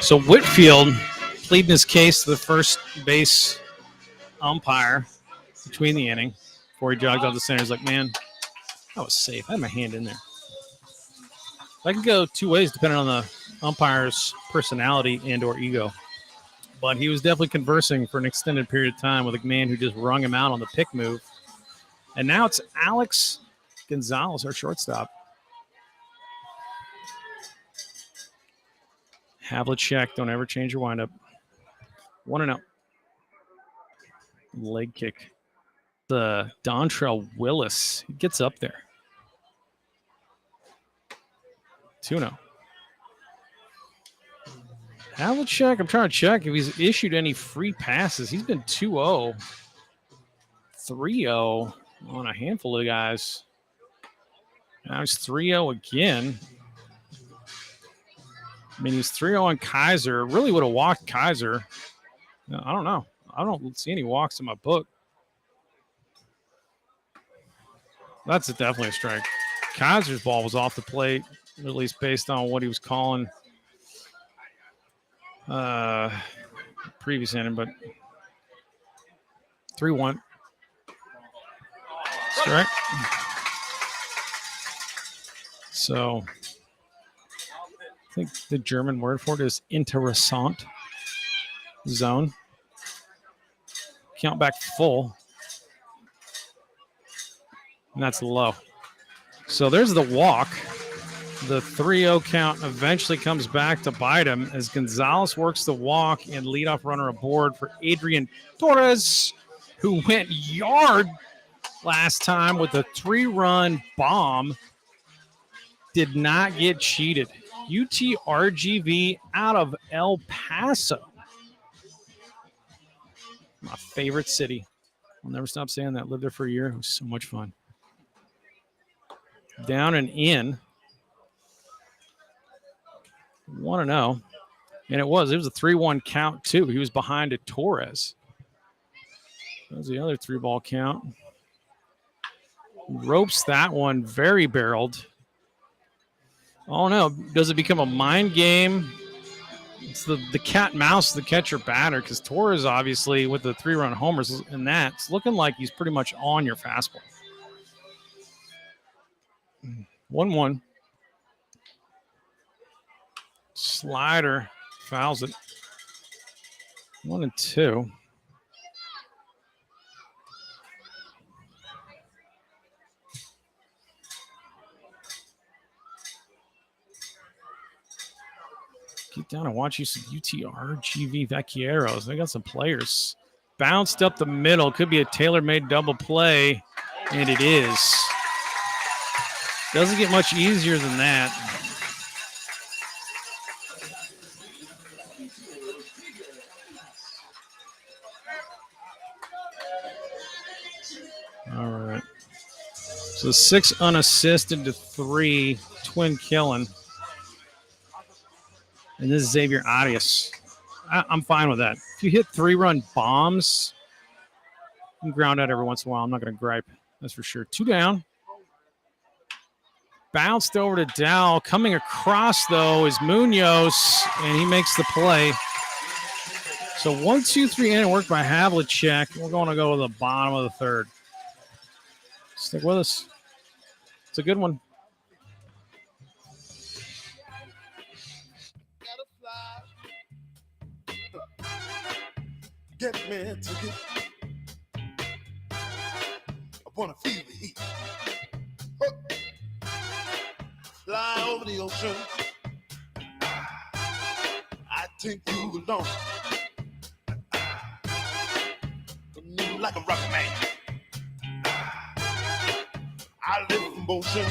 So Whitfield pleading his case to the first base umpire between the inning before he jogged off the center. He's like, man, that was safe. I had my hand in there. I could go 2 ways depending on the umpire's personality and or ego. But he was definitely conversing for an extended period of time with a man who just wrung him out on the pick move. And now it's Alex Gonzalez, our shortstop. Havlicek, don't ever change your windup. 1-0. Leg kick. The Dontrell Willis. He gets up there. 2-0. Havlicek, I'm trying to check if he's issued any free passes. He's been 2-0. 3-0 on a handful of guys. Now he's 3-0 again. I mean, he's 3-0 on Kaiser. Really would have walked Kaiser. I don't know. I don't see any walks in my book. That's definitely a strike. Kaiser's ball was off the plate, at least based on what he was calling previous inning, but 3-1. Strike. So I think the German word for it is interessant zone. Count back full. And that's low. So there's the walk. The 3-0 count eventually comes back to bite him as Gonzalez works the walk and leadoff runner aboard for Adrian Torres, who went yard last time with a 3-run bomb. Did not get cheated. UTRGV out of El Paso. My favorite city. I'll never stop saying that. Lived there for a year. It was so much fun. Down and in. 1-0. And it was a 3-1 count, too. He was behind a Torres. That was the other 3-ball count. Ropes that one, very barreled. Oh, no. Does it become a mind game? It's the cat and mouse, the catcher batter, because Torres, obviously, with the 3-run homers and that, it's looking like he's pretty much on your fastball. 1-1. Slider fouls it. 1-2. Get down and watch you some UTRGV Vaqueros. They got some players. Bounced up the middle. Could be a tailor-made double play, and it is. Doesn't get much easier than that. All right. So 6 unassisted to 3, twin killing. And this is Xavier Arias. I'm fine with that. If you hit 3-run bombs, you can ground out every once in a while. I'm not going to gripe. That's for sure. 2 down. Bounced over to Dow. Coming across, though, is Munoz, and he makes the play. So 1-2-3 inning work by Havlicek. We're going to go to the bottom of the third. Stick with us. It's a good one. Get me a ticket. I wanna feel the heat. Fly over the ocean. I take you along. Move like a rocket man. I live in motion.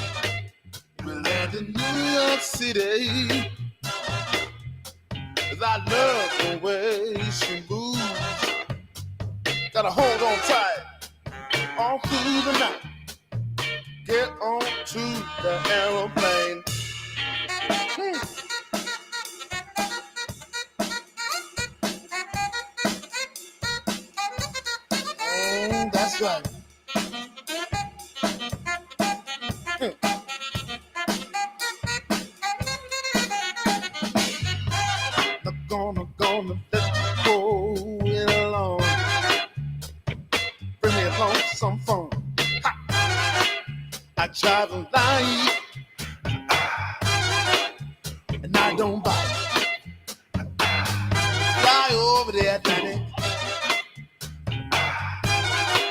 We land in New York City. 'Cause I love the way she moves. Gotta hold on tight all through the night. Get on to the aeroplane. Oh, that's right. Gonna let you go it along. Bring me along for some fun. Ha! I try to lie, and I don't bite. Fly over the Atlantic.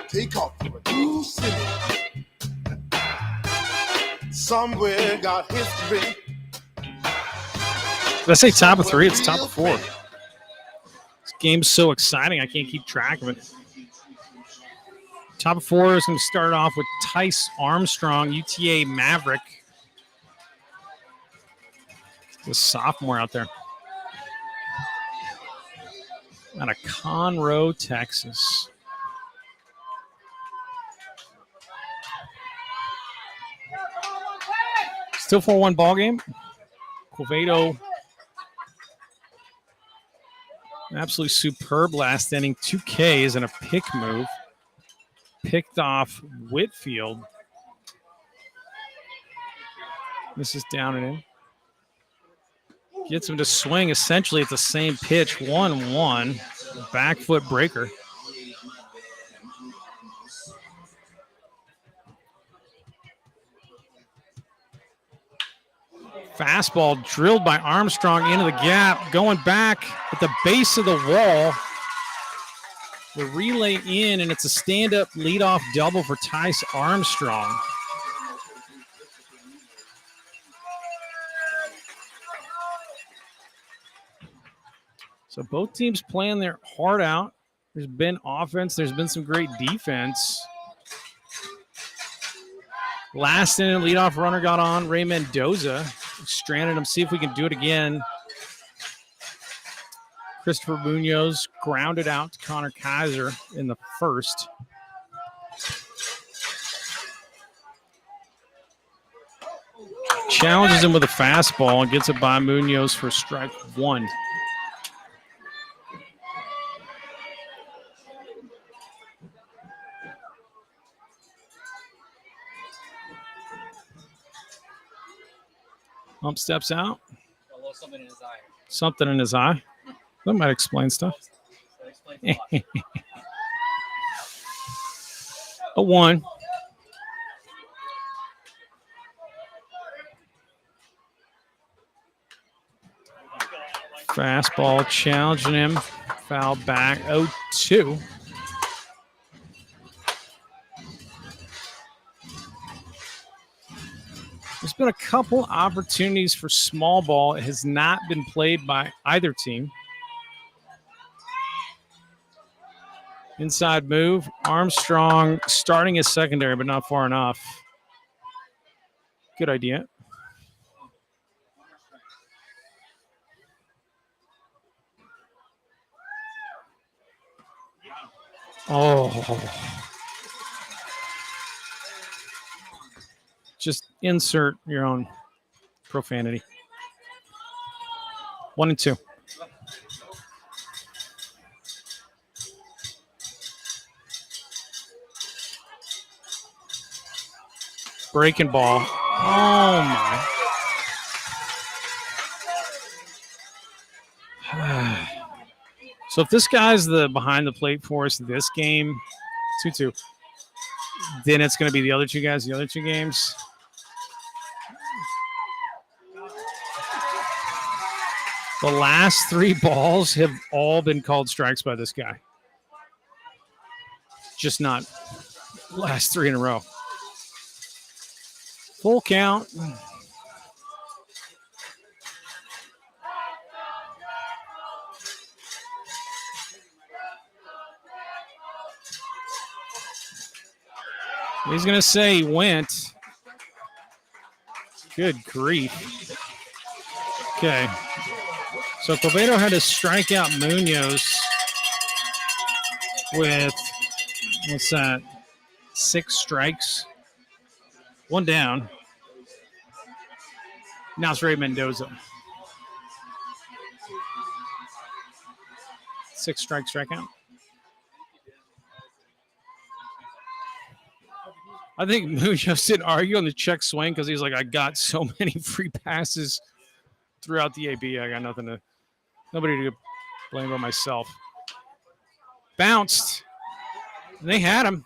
Take off for a new city. Somewhere got history. Did I say top of 3? It's top of 4. This game's so exciting, I can't keep track of it. Top of 4 is going to start off with Tice Armstrong, UTA Maverick. The sophomore out there. Out of Conroe, Texas. Still 4-1 ball game. Quevedo. Absolutely superb last inning. 2 Ks and a pick move. Picked off Whitfield. This is down and in. Gets him to swing essentially at the same pitch. 1-1. Back foot breaker. Fastball drilled by Armstrong into the gap. Going back at the base of the wall. The relay in, and it's a stand-up leadoff double for Tice Armstrong. So both teams playing their heart out. There's been offense. There's been some great defense. Last inning, leadoff runner got on. Ray Mendoza stranded him. See if we can do it again. Christopher Munoz grounded out to Connor Kaiser in the first. Challenges him with a fastball and gets it by Munoz for strike one. Ump steps out. Something in his eye. Something in his eye. That might explain stuff. That explains a lot. A 1. Fastball challenging him. Foul back. 0-2. There's been a couple opportunities for small ball. It has not been played by either team. Inside move. Armstrong starting his secondary, but not far enough. Good idea. Oh. Just insert your own profanity. 1-2. Breaking ball. Oh, my. So if this guy's the behind the plate for us this game, 2-2, then it's going to be the other two guys, the other two games. The last 3 balls have all been called strikes by this guy. Just not last 3 in a row. Full count. He's going to say he went. Good grief. Okay. So Quevedo had to strike out Munoz with, what's that, 6 strikes. 1 down. Now it's Ray Mendoza. 6 strike strikeout. I think Munoz did argue on the check swing because he's like, I got so many free passes throughout the AB. I got nobody to blame but myself. Bounced. And they had him.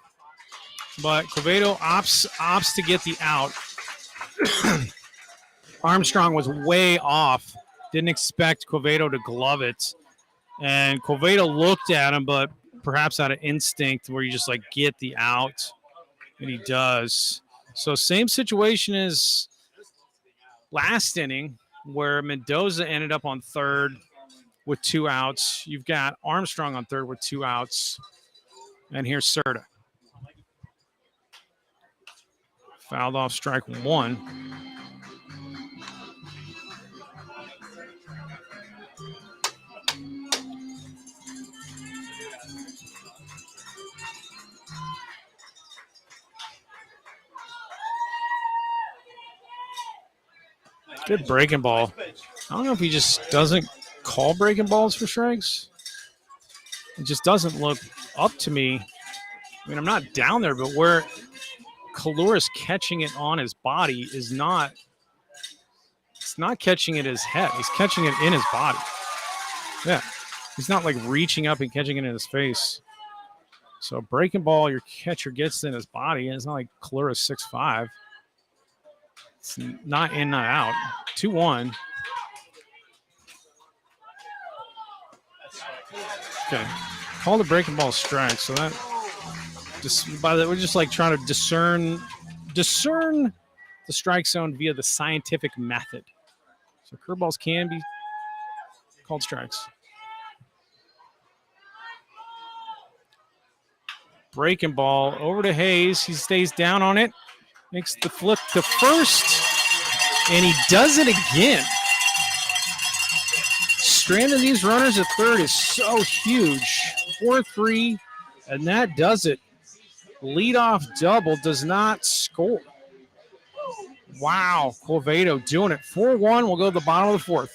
But Quevedo opts to get the out. Armstrong was way off. Didn't expect Quevedo to glove it. And Quevedo looked at him, but perhaps out of instinct where you just like get the out. And he does. So same situation as last inning where Mendoza ended up on third with 2 outs. You've got Armstrong on third with 2 outs. And here's Serta. Fouled off strike 1. Good breaking ball. I don't know if he just doesn't call breaking balls for strikes. It just doesn't look up to me. I mean, I'm not down there, but where Kaluris catching it on his body is not He's not catching it in his head. He's catching it in his body. Yeah. He's not like reaching up and catching it in his face. So breaking ball, your catcher gets in his body, and it's not like Kalura's 6'5". It's not in, not out. 2-1. Okay. Call the breaking ball strike. So that just by the we're just like trying to discern the strike zone via the scientific method. So curveballs can be called strikes. Breaking ball over to Hayes. He stays down on it. Makes the flip to first. And he does it again. Stranding these runners at third is so huge. 4-3. And that does it. Leadoff double does not score. Wow. Quevedo doing it. 4-1. We'll go to the bottom of the fourth.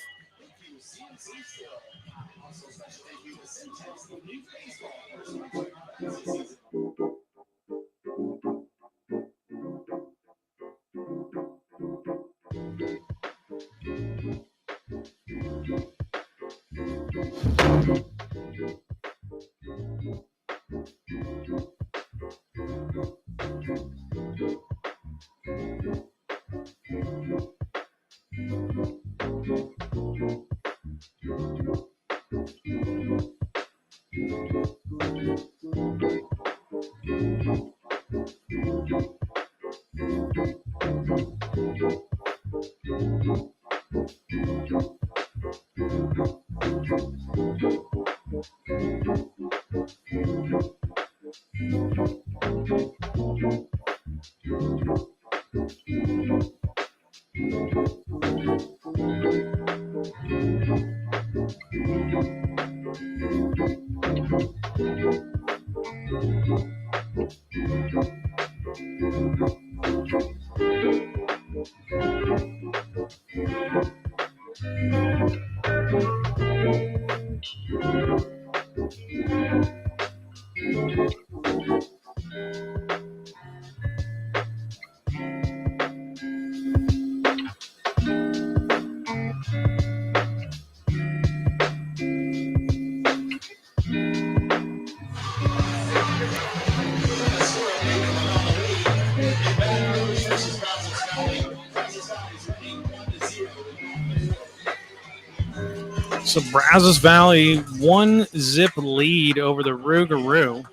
So Brazos Valley, 1-zip lead over the Rougarou.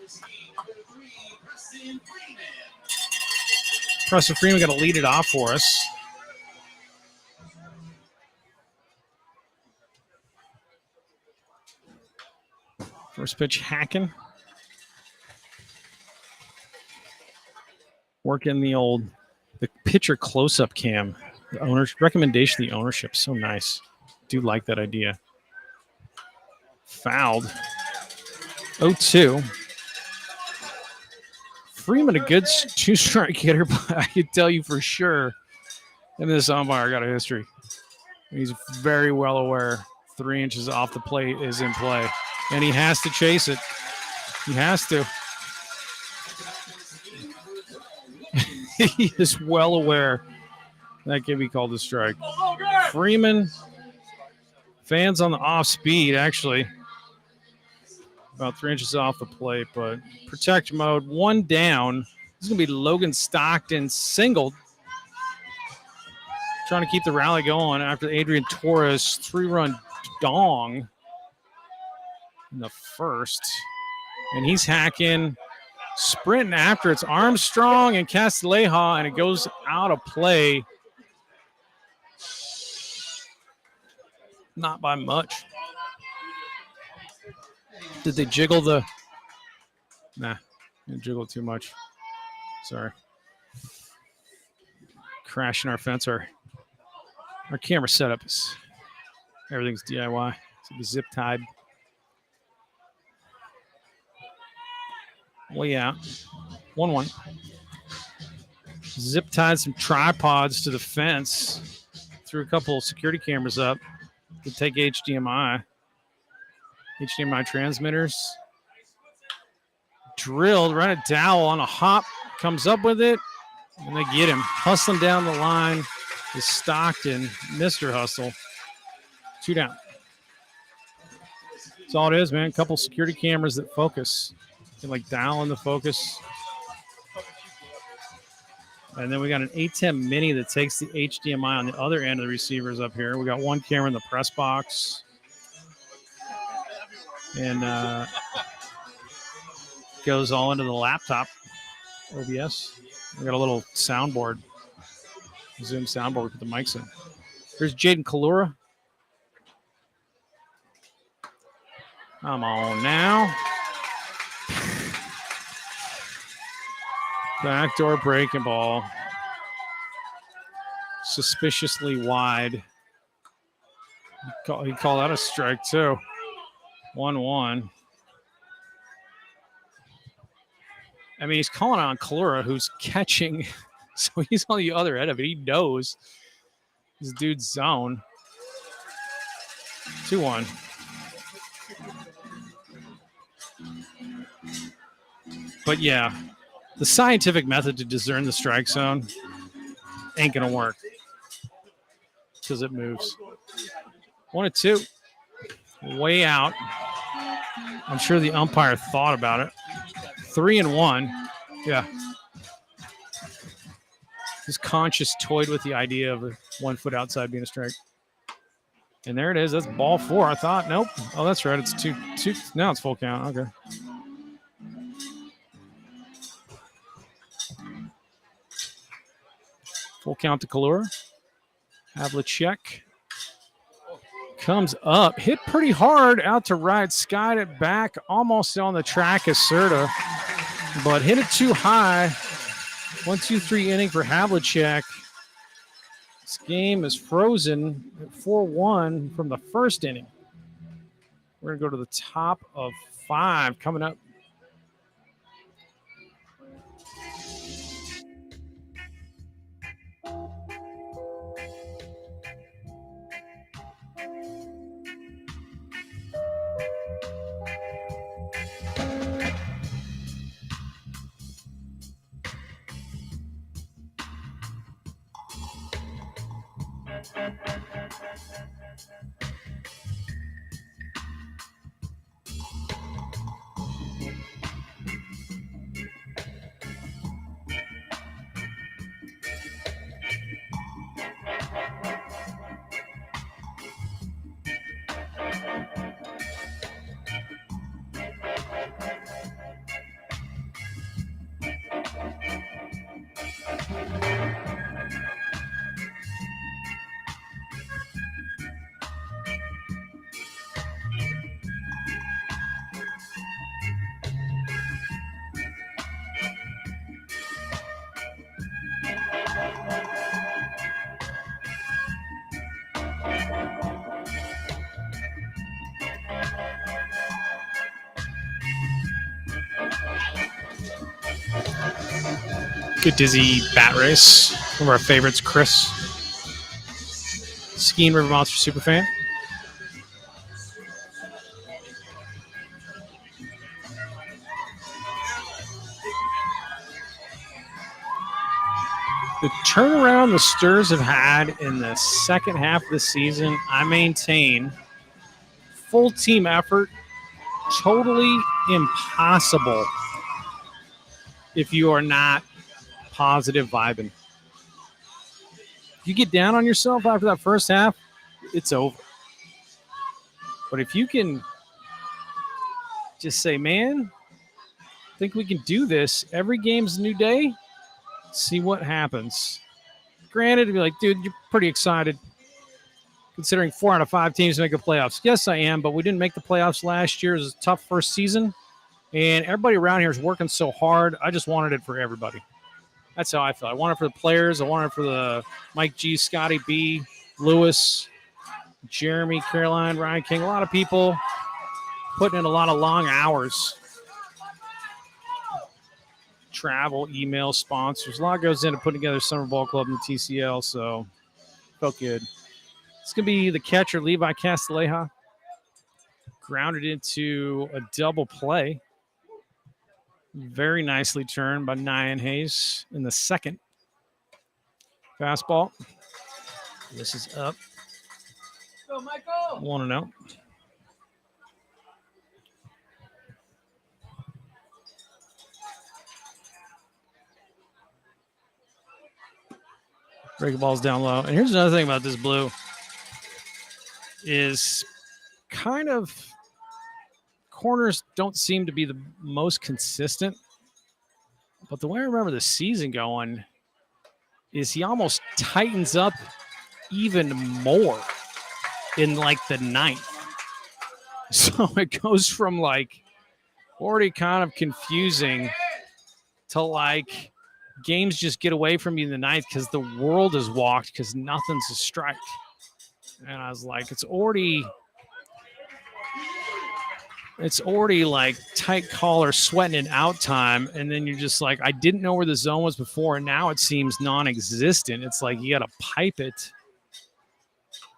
Preston Freeman got to lead it off for us. First pitch, hacking. Working the pitcher close-up cam. The owner's recommendation, the ownership, so nice. Do like that idea. Fouled. 0-2. Freeman, a good two-strike hitter, but I can tell you for sure, and this umpire got a history. He's very well aware 3 inches off the plate is in play, and he has to chase it. He has to. He is well aware that can be called a strike. Freeman, fans on the off speed, actually. About 3 inches off the plate, but protect mode, 1 down. This is going to be Logan Stockton singled. Trying to keep the rally going after Adrian Torres 3-run dong in the first. And he's hacking, sprinting after it's Armstrong and Castilleja, and it goes out of play. Not by much. Did they jiggle the? Nah, didn't jiggle too much. Sorry. Crashing our fence. Our camera setup is, everything's DIY. It's like zip tied. Well, yeah. 1-1. Zip tied some tripods to the fence. Threw a couple security cameras up to take HDMI transmitters. Drilled right at Dowell on a hop. Comes up with it. And they get him. Hustling down the line is Stockton, Mr. Hustle. 2 down. That's all it is, man. A couple security cameras that focus. You can like dial in the focus. And then we got an ATEM Mini that takes the HDMI on the other end of the receivers up here. We got one camera in the press box. And goes all into the laptop OBS. We got a little soundboard, Zoom soundboard. We put the mics in. There's Jaden Kalura. Come on now. Backdoor breaking ball. Suspiciously wide. He called that a strike too. 1-1. I mean, he's calling on Kalura, who's catching. So he's on the other end of it. He knows this dude's zone. 2-1. But yeah, the scientific method to discern the strike zone ain't going to work because it moves. 1-2. Way out. I'm sure the umpire thought about it. 3-1. Yeah. His conscious toyed with the idea of 1 foot outside being a strike. And there it is. That's ball 4. I thought, nope. Oh, that's right. It's 2. Now it's full count. Okay. Full count to Kalura. Havlicek comes up. Hit pretty hard out to right. Skied it back. Almost on the track as Serta. But hit it too high. 1-2-3 inning for Havlicek. This game is frozen at 4-1 from the first inning. We're going to go to the top of 5 coming up. Good dizzy bat race. One of our favorites, Chris. Seguin River Monster superfan. The turnaround the Sturs have had in the second half of the season, I maintain, full team effort, totally impossible if you are not positive vibing. If you get down on yourself after that first half, it's over. But if you can just say, man, I think we can do this. Every game's a new day. See what happens. Granted, to be like, dude, you're pretty excited considering 4 out of 5 teams make the playoffs. Yes, I am, but we didn't make the playoffs last year. It was a tough first season, and everybody around here is working so hard. I just wanted it for everybody. That's how I feel. I want it for the players. I want it for the Mike G, Scotty B, Lewis, Jeremy, Caroline, Ryan King. A lot of people putting in a lot of long hours. Travel, email, sponsors. A lot goes into putting together Summer Ball Club and the TCL, so felt good. It's going to be the catcher, Levi Castilleja. Grounded into a double play. Very nicely turned by Nyan Hayes in the second. Fastball. This is up. Go, Michael. 1-0. Breaking balls down low. And here's another thing about this blue is kind of corners don't seem to be the most consistent. But the way I remember the season going is he almost tightens up even more in like the ninth. So it goes from like already kind of confusing to like games just get away from you in the ninth because the world is walked because nothing's a strike. And I was like, it's already like tight collar, sweating in out time. And then you're just like, I didn't know where the zone was before. And now it seems non-existent. It's like you got to pipe it.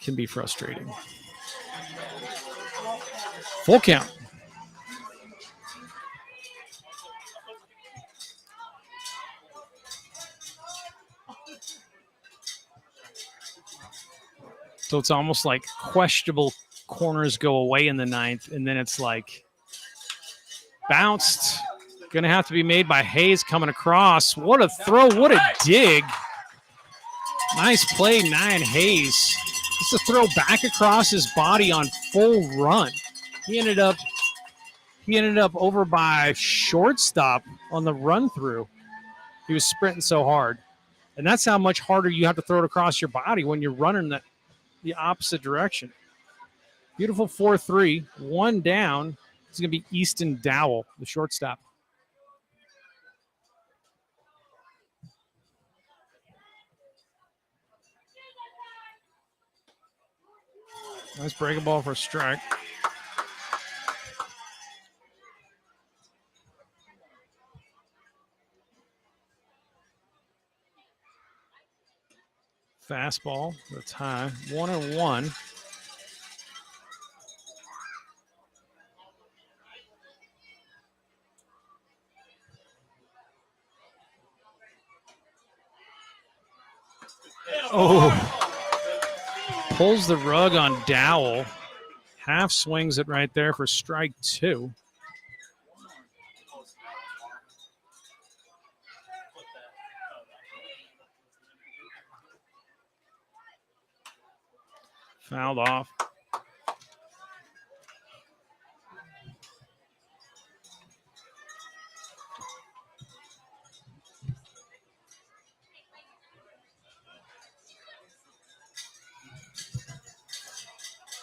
Can be frustrating. Full count. So it's almost like questionable corners go away in the ninth, and then it's like bounced. Going to have to be made by Hayes coming across. What a throw. What a dig. Nice play, Nyan Hayes. Just a throw back across his body on full run. He ended up over by shortstop on the run through. He was sprinting so hard. And that's how much harder you have to throw it across your body when you're running the opposite direction. Beautiful 4-3, one down. It's going to be Easton Dowell, the shortstop. Nice breaking ball for a strike. Fastball, that's high. 1-1. Oh, pulls the rug on Dowell. Half swings it right there for strike 2. Fouled off.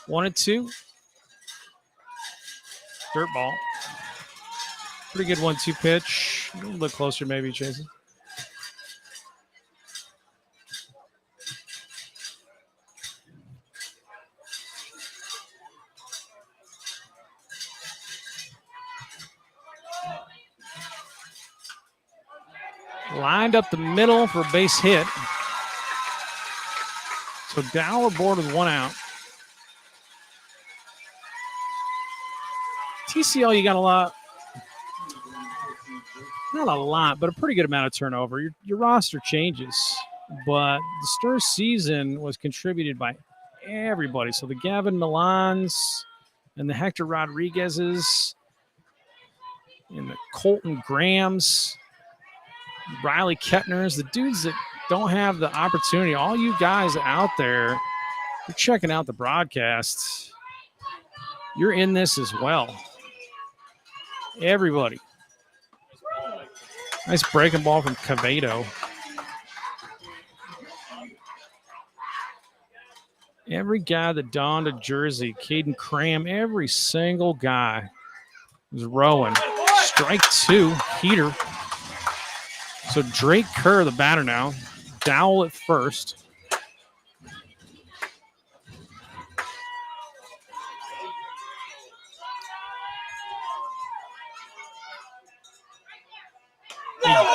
One and two. Dirt ball. Pretty good 1-2 pitch. A little bit closer, maybe, Jason. Lined up the middle for a base hit. So Dow aboard with 1 out. TCL, you got a lot. Not a lot, but a pretty good amount of turnover. Your roster changes, but the Stir season was contributed by everybody. So the Gavin Milans and the Hector Rodriguez's and the Colton Grahams, Riley Kettners, the dudes that don't have the opportunity. All you guys out there, you're checking out the broadcast. You're in this as well. Everybody. Nice breaking ball from Cavedo. Every guy that donned a jersey, Caden Cram, every single guy was rowing. Strike 2, heater. So Drake Kerr, the batter now. Dowell at first.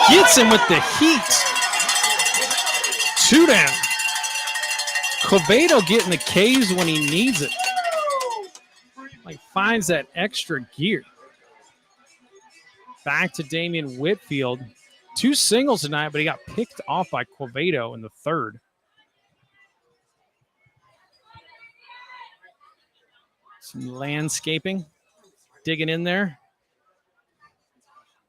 He gets him with the heat. 2 down. Cavedo getting the K's when he needs it. Like finds that extra gear. Back to Damian Whitfield. 2 singles tonight, but he got picked off by Cavedo in the 3rd. Some landscaping, digging in there.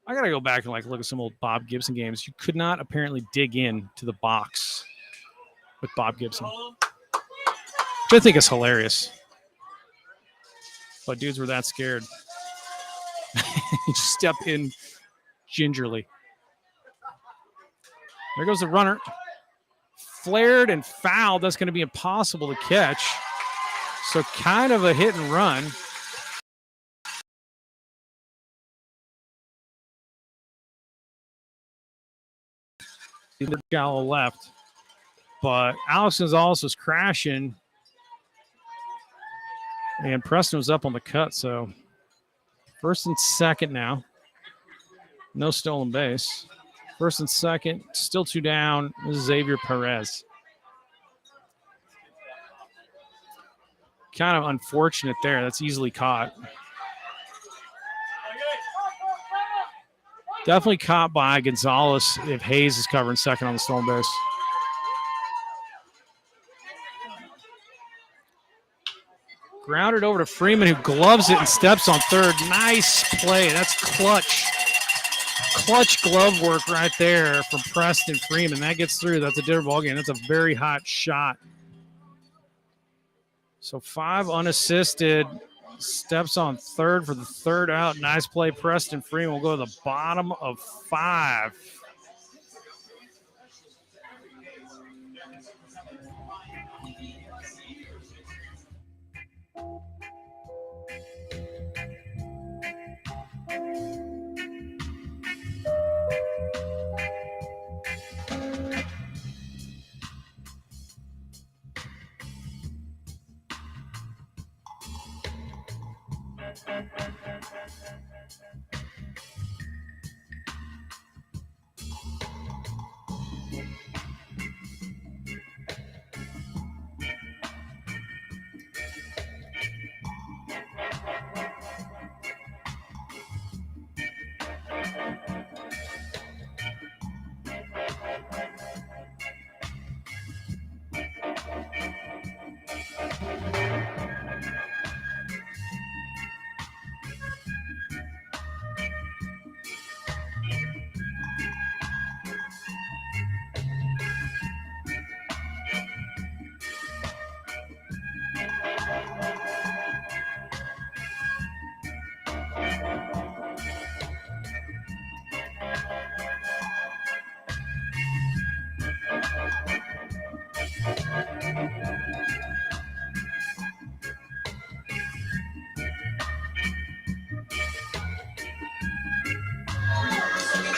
I got to go back and look at some old Bob Gibson games. You could not apparently dig in to the box with Bob Gibson, which I think is hilarious. But dudes were that scared. You just step in gingerly. There goes the runner. Flared and fouled. That's going to be impossible to catch. So kind of a hit and run. The shallow left. But Allison Gonzalez was crashing. And Preston was up on the cut. So first and second now. No stolen base. First and second. Still 2 down. This is Xavier Perez. Kind of unfortunate there. That's easily caught. Definitely caught by Gonzalez if Hayes is covering second on the stolen base. Grounded over to Freeman, who gloves it and steps on third. Nice play. That's clutch. Clutch glove work right there from Preston Freeman. That gets through. That's a different ballgame. That's a very hot shot. So 5 unassisted. Steps on third for the third out. Nice play. Preston Freeman will go to the bottom of 5.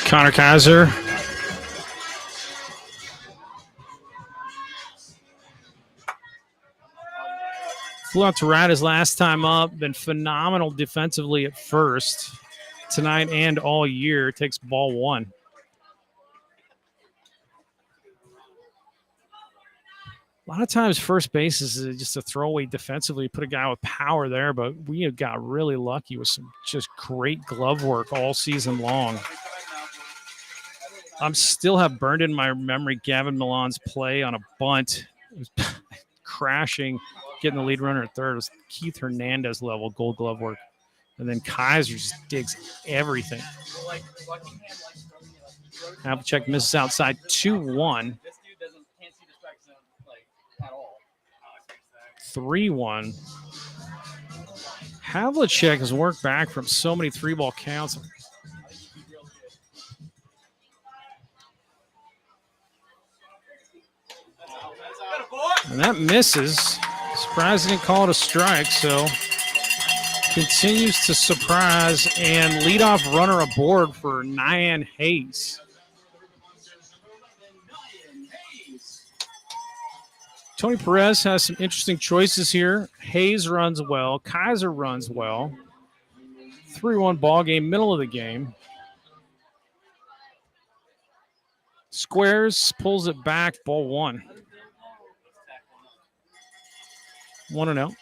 Connor Kaiser. Flew out to right his last time up. Been phenomenal defensively at first tonight and all year. Takes ball 1. A lot of times first base is just a throwaway defensively. Put a guy with power there, but we have got really lucky with some just great glove work all season long. I still have burned in my memory Gavin Milan's play on a bunt. It was crashing, getting the lead runner at third. It was Keith Hernandez level gold glove work. And then Kaiser just digs everything. Havlicek misses outside 2-1. 3-1. Havlicek has worked back from so many 3-ball counts. And that misses. Surprised he didn't call it a strike, so continues to surprise and leadoff runner aboard for Nyan Hayes. Tony Perez has some interesting choices here. Hayes runs well. Kaiser runs well. 3-1 ball game, middle of the game. Squares pulls it back, ball 1. 1-0.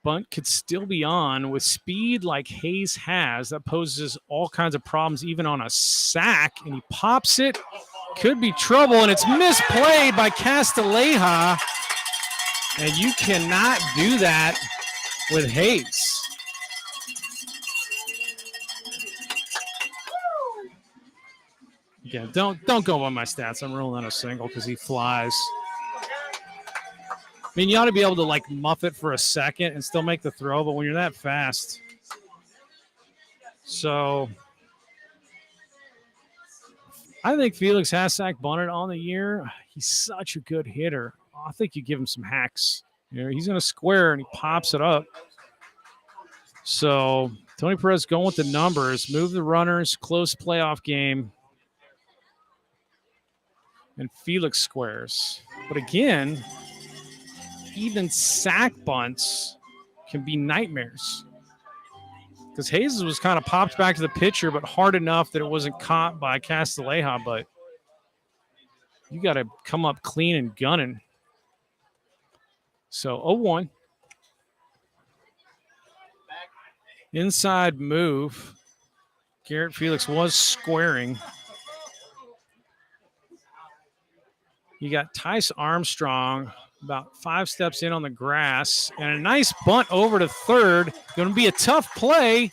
Bunt could still be on with speed like Hayes has. That poses all kinds of problems, even on a sack. And he pops it. Could be trouble, and it's misplayed by Castilleja. And you cannot do that with Hayes. Yeah, don't go by my stats. I'm rolling on a single because he flies. I mean, you ought to be able to like muff it for a second and still make the throw, but when you're that fast. So I think Felix has sack bunted on the year. He's such a good hitter. I think you give him some hacks. You know, he's going to square and he pops it up. So Tony Perez going with the numbers, move the runners, close playoff game. And Felix squares. But again, even sack bunts can be nightmares. Because Hayes was kind of popped back to the pitcher, but hard enough that it wasn't caught by Castilleja. But you got to come up clean and gunning. So 0-1. Inside move. Garrett Felix was squaring. You got Tice Armstrong about 5 steps in on the grass, and a nice bunt over to third. Going to be a tough play,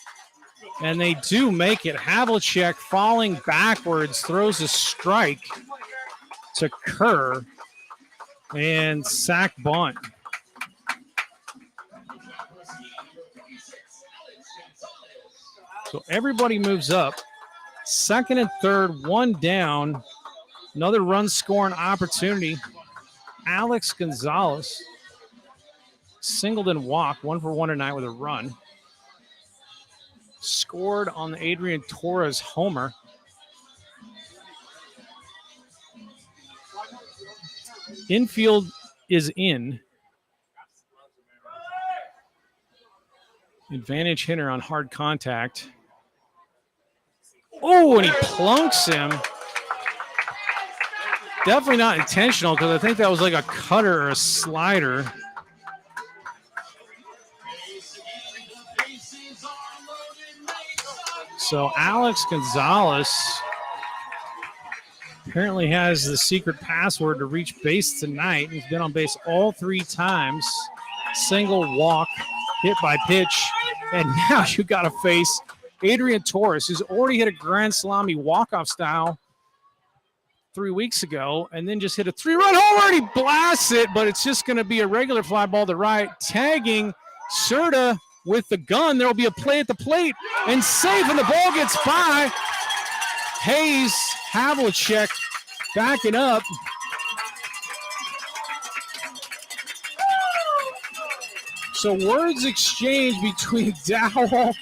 and they do make it. Havlicek falling backwards, throws a strike to Kerr, and sack bunt. So everybody moves up. Second and third, one down. Another run scoring opportunity. Alex Gonzalez singled and walked, 1 for 1 tonight with a run. Scored on the Adrian Torres homer. Infield is in. Advantage hitter on hard contact. Oh, and he plunks him. Definitely not intentional because I think that was like a cutter or a slider. So Alex Gonzalez apparently has the secret password to reach base tonight. He's been on base all 3 times. Single, walk, hit by pitch. And now you got to face Adrian Torres, who's already hit a grand salami walk-off style 3 weeks ago, and then just hit a 3-run homer, and he blasts it, but it's just going to be a regular fly ball to right. Tagging Serta with the gun. There will be a play at the plate, and safe, and the ball gets by. Hayes, Havlicek backing up. So words exchanged between Dowell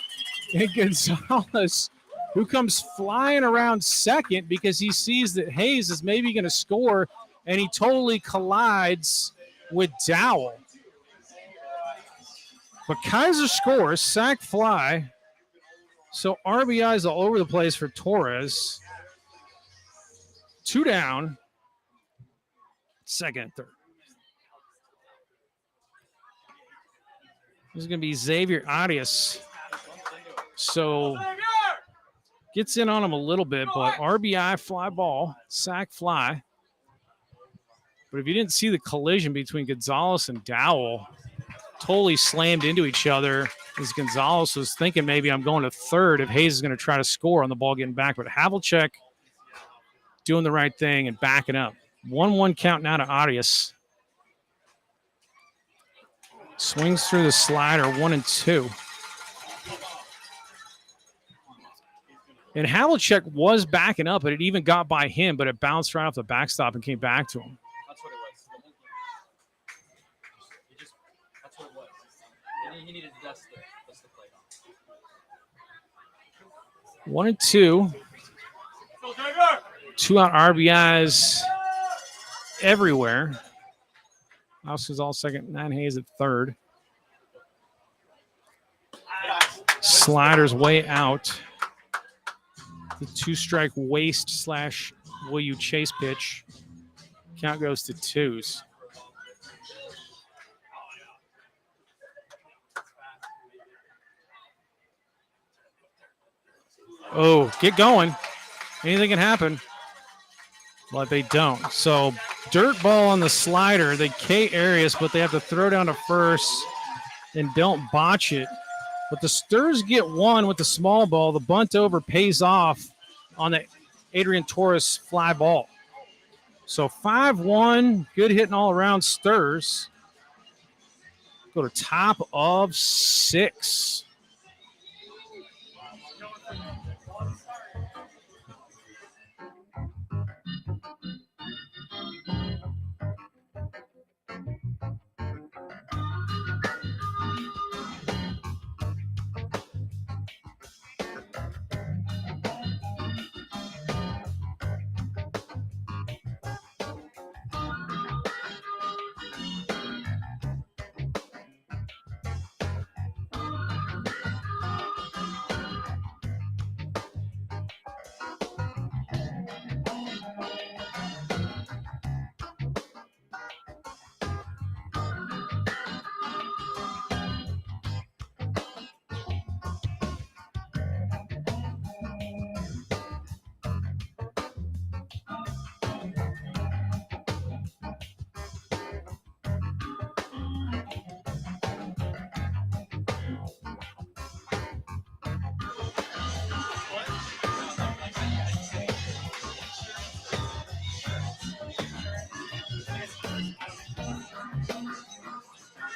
and Gonzalez, who comes flying around second because he sees that Hayes is maybe going to score, and he totally collides with Dowell. But Kaiser scores, sac fly. So RBIs all over the place for Torres. 2 down. Second and third. This is going to be Xavier Arias. So gets in on him a little bit, but RBI fly ball, sac fly. But if you didn't see the collision between Gonzalez and Dowell, totally slammed into each other as Gonzalez was thinking maybe I'm going to third if Hayes is going to try to score on the ball getting back. But Havlicek doing the right thing and backing up. 1-1 count now to Arias. Swings through the slider, 1-2. And Havlicek was backing up, and it even got by him, but it bounced right off the backstop and came back to him. That's what it was. That's what it was. He needed to dust the plate off. 1-2. 2 out RBIs everywhere. House is all second, 9 Hayes at third. Sliders way out. The 2-strike waste / will you chase pitch. Count goes to 2s. Oh, get going. Anything can happen. But they don't. So dirt ball on the slider. They K Arias, but they have to throw down to first and don't botch it. But the Sturs get one with the small ball. The bunt over pays off on the Adrian Torres fly ball. So 5-1, good hitting all around Sturs. Go to top of 6.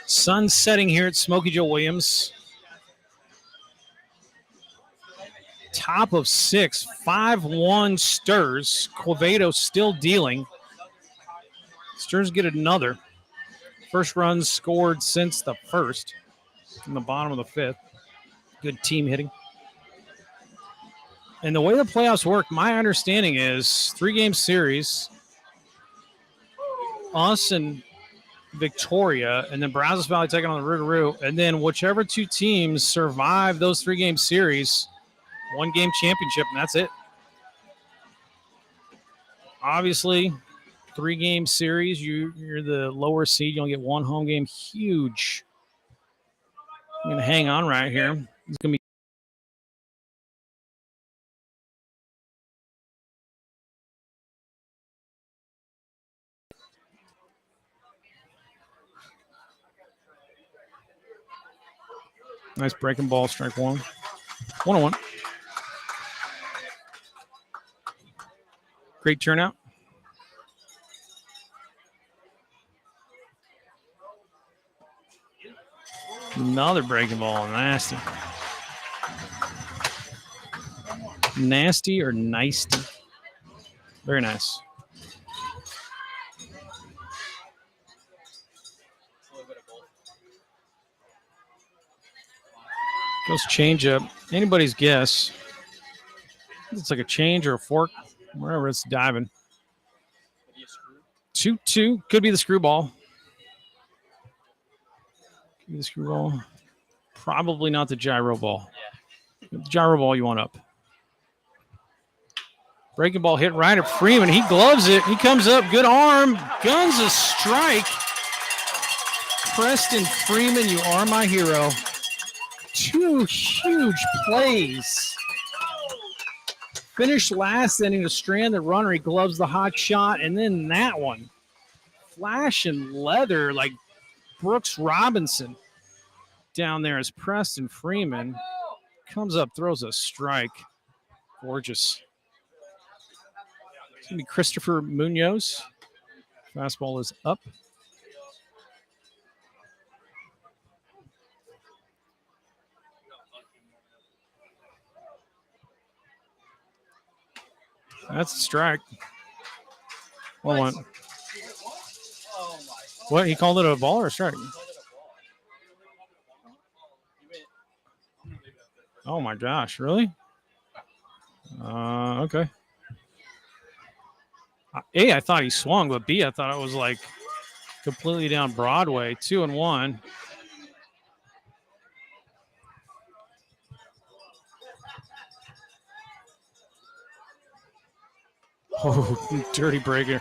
Sun setting here at Smokey Joe Williams. Top of 6, 5-1 Sturs. Quevedo still dealing. Sturs get another. First run scored since the first in the bottom of the 5th. Good team hitting. And the way the playoffs work, my understanding is 3-game series. Us and Victoria, and then Brazos Valley taking on the Rougarou, and then whichever 2 teams survive those 3-game series, 1-game championship, and that's it. Obviously, 3-game series, you're the lower seed, you only get 1 home game. Huge. I'm going to hang on right here. It's going to be nice breaking ball, strike 1. 1-1. Great turnout. Another breaking ball, nasty. Nasty or nicety? Very nice. Goes change up. Anybody's guess. It's like a change or a fork, wherever it's diving. 2-2. Could be the screwball. Could be the screwball. Probably not the gyro ball. The gyro ball you want up. Breaking ball hit right at Freeman. He gloves it. He comes up. Good arm. Guns a strike. Preston Freeman, you are my hero. 2 huge plays. Finished last inning to strand the runner. He gloves the hot shot. And then that one. Flash and leather like Brooks Robinson down there as Preston Freeman comes up, throws a strike. Gorgeous. It's going to be Christopher Munoz. Fastball is up. That's a strike. 1-1. What? He called it a ball or a strike? Oh my gosh! Really? Okay. A, I thought he swung, but B, I thought it was like completely down Broadway. 2-1. Oh, dirty breaker.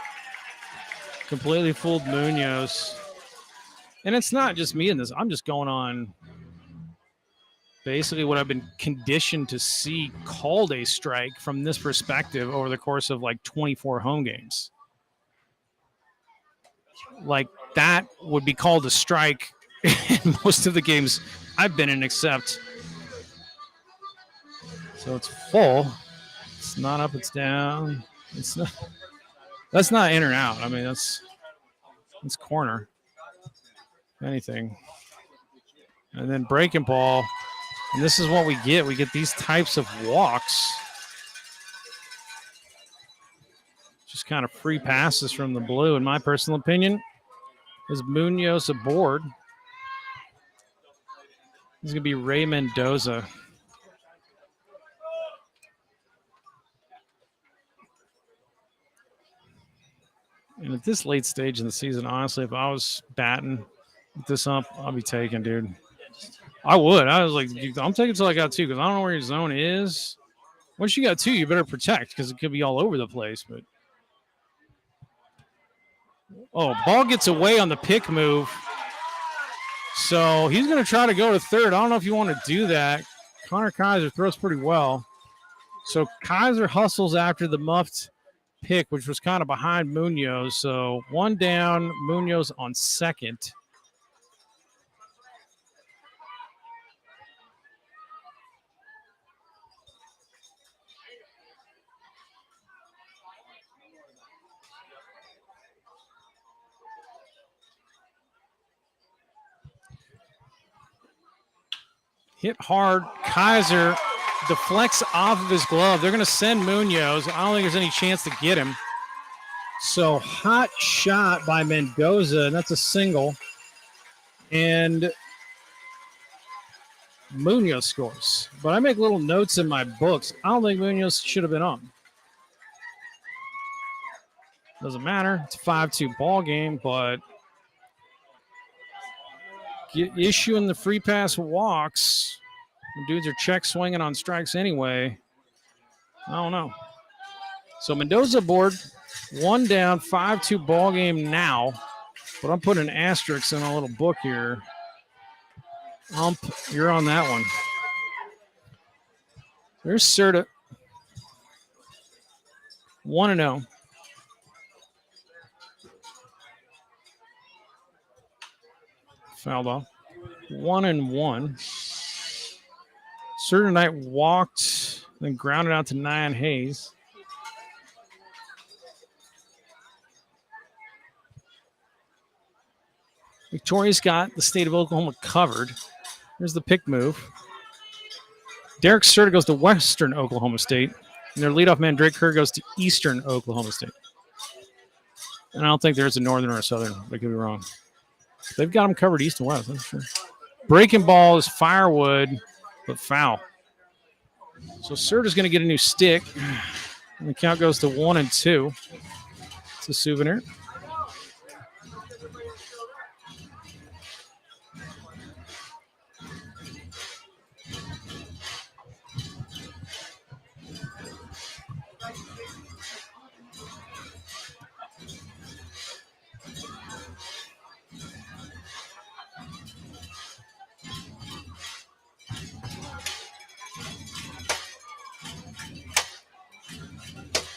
Completely fooled Munoz. And it's not just me in this. I'm just going on basically what I've been conditioned to see called a strike from this perspective over the course of like 24 home games. like that would be called a strike in most of the games I've been in, except. So it's full. It's not up, it's down. It's not. That's not in or out. I mean, that's corner. If anything. And then breaking ball. And this is what we get. We get these types of walks. Just kind of free passes from the blue, in my personal opinion. Is Munoz aboard? This is going to be Ray Mendoza. And at this late stage in the season, honestly, if I was batting this up, I'll be taking, dude. I would. I was like, dude, I'm taking until I got 2 because I don't know where your zone is. Once you got 2, you better protect because it could be all over the place. But ball gets away on the pick move. So he's going to try to go to third. I don't know if you want to do that. Connor Kaiser throws pretty well. So Kaiser hustles after the muffed pick, which was kind of behind Munoz. So 1 down, Munoz on second. Hit hard. Kaiser deflects off of his glove. They're going to send Munoz. I don't think there's any chance to get him. So hot shot by Mendoza, and that's a single. And Munoz scores. But I make little notes in my books. I don't think Munoz should have been on. Doesn't matter. It's a 5-2 ball game, but issuing the free pass walks. The dudes are check swinging on strikes anyway. I don't know. So Mendoza aboard, 1 down, 5-2 ball game now. But I'm putting an asterisk in a little book here. You're on that one. There's Serta. 1-0. Fouled off. 1-1. Serta Knight walked, then grounded out to Nyan Hayes. Victoria's got the state of Oklahoma covered. Here's the pick move. Derek Serta goes to Western Oklahoma State, and their leadoff man, Drake Kerr, goes to Eastern Oklahoma State. And I don't think there's a northern or a southern. They could be wrong. They've got them covered east and west, that's sure. Breaking ball is Firewood, but foul. So Serta's going to get a new stick. And the count goes to 1-2. It's a souvenir.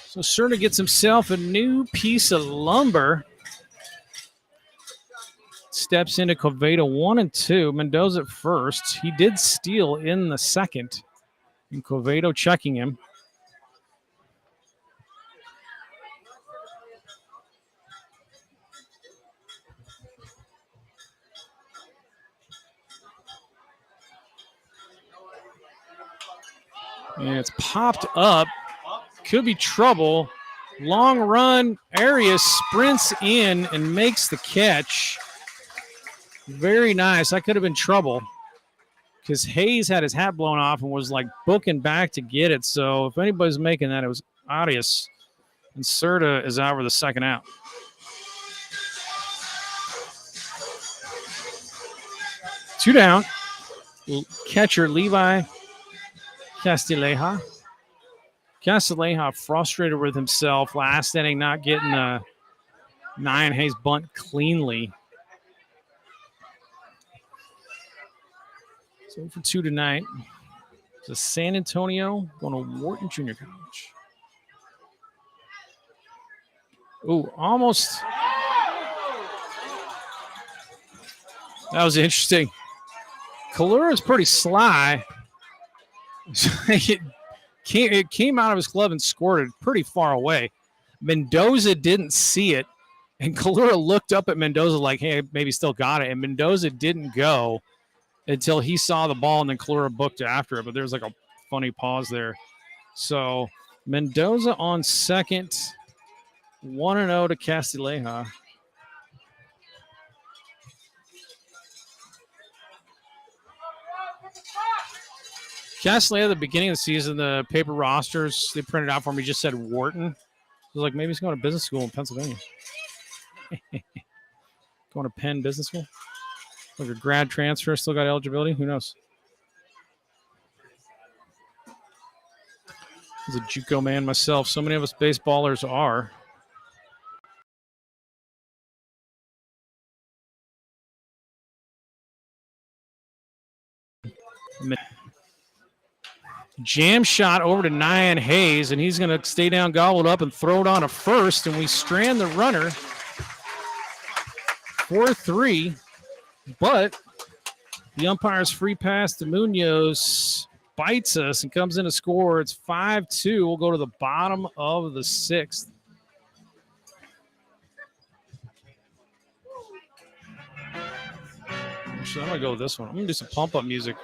So Serta gets himself a new piece of lumber. Steps into Covado 1-2. Mendoza at first. He did steal in the second. And Covado checking him. And it's popped up. Could be trouble. Long run. Arias sprints in and makes the catch. Very nice. That could have been trouble because Hayes had his hat blown off and was like booking back to get it. So if anybody's making that, it was Arias. And Serta is out for the second out. Two down. Catcher Levi Castilleja. Castilleja frustrated with himself last inning, not getting the Nyan Hayes bunt cleanly. So for 2 tonight. It's San Antonio going to Wharton Junior College. Ooh, almost That was interesting. Kalura is pretty sly. It came out of his glove and scored it pretty far away. Mendoza didn't see it, and Kalura looked up at Mendoza like, hey, maybe still got it. And Mendoza didn't go until he saw the ball, and then Kalura booked after it. But there was like a funny pause there. So Mendoza on second, 1-0 to Castilleja. Castilleja, at the beginning of the season, the paper rosters they printed out for me just said Wharton. I was like, maybe he's going to business school in Pennsylvania. Going to Penn Business School? Like a grad transfer, still got eligibility? Who knows? As a JUCO man myself, so many of us baseballers are. Jam shot over to Nyan Hayes, and he's going to stay down, gobbled up, and throw it on a first, and we strand the runner 4-3, but the umpire's free pass to Munoz bites us and comes in to score. It's 5-2. We'll go to the bottom of the sixth. Actually, I'm going to go with this one. I'm going to do some pump-up music.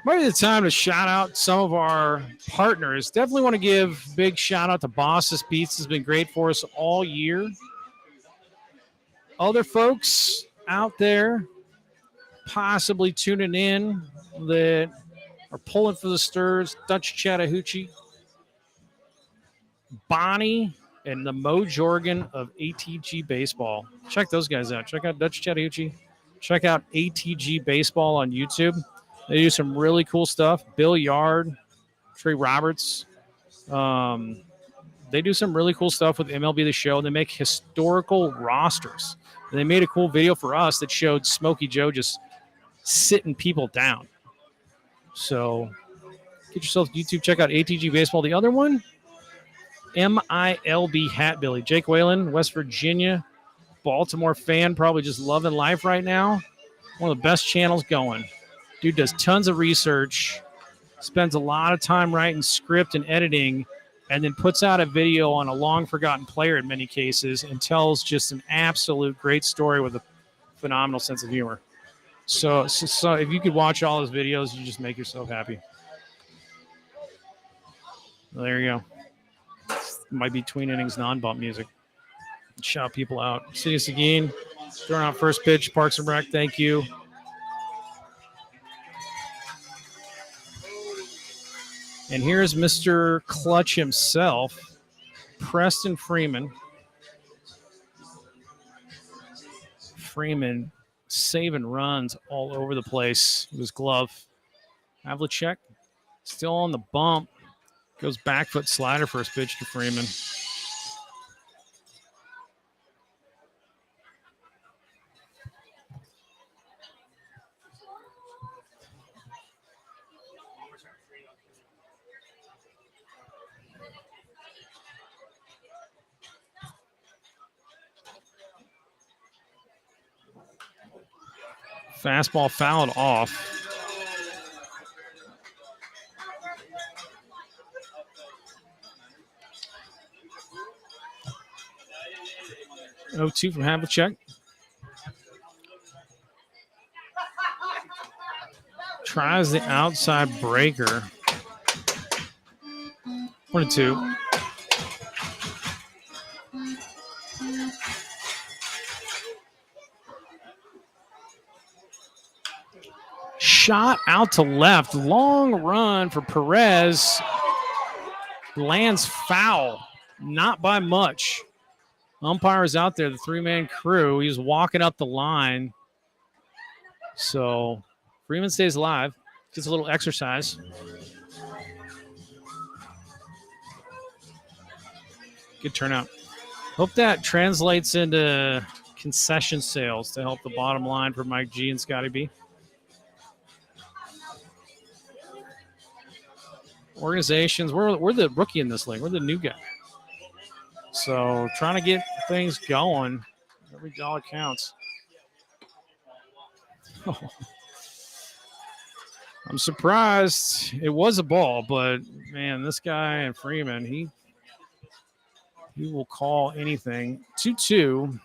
Maybe the time to shout out some of our partners. Definitely want to give big shout out to Boss's Pizza. Has been great for us all year. Other folks out there possibly tuning in that are pulling for the stirs, Dutch Chattahoochee, Bonnie, and the Mo Jorgen of ATG Baseball. Check those guys out. Check out Dutch Chattahoochee. Check out ATG Baseball on YouTube. They do some really cool stuff. Bill Yard, Trey Roberts. They do some really cool stuff with MLB The Show. They make historical rosters. And they made a cool video for us that showed Smokey Joe just sitting people down. So get yourself to YouTube. Check out ATG Baseball. The other one, MILB Hat Billy. Jake Whalen, West Virginia, Baltimore fan, probably just loving life right now. One of the best channels going. Dude does tons of research, spends a lot of time writing script and editing, and then puts out a video on a long-forgotten player in many cases and tells just an absolute great story with a phenomenal sense of humor. So if you could watch all his videos, you just make yourself happy. Well, there you go. Might be tween innings non-bump music. Shout people out. City of Seguin, throwing out first pitch. Parks and Rec, thank you. And here's Mr. Clutch himself, Preston Freeman. Freeman saving runs all over the place with his glove. Havlicek still on the bump. Goes back foot slider first pitch to Freeman. Fastball fouled off. (0-2) from Havlicek. Tries the outside breaker. 1-2. Shot out to left. Long run for Perez. Lands foul. Not by much. Umpire is out there, the three-man crew. He's walking up the line. So Freeman stays alive. Gets a little exercise. Good turnout. Hope that translates into concession sales to help the bottom line for Mike G and Scotty B. Organizations, we're the rookie in this league. We're the new guy. So trying to get things going. Every dollar counts. I'm surprised it was a ball, but man, this guy and Freeman, he will call anything. 2-2.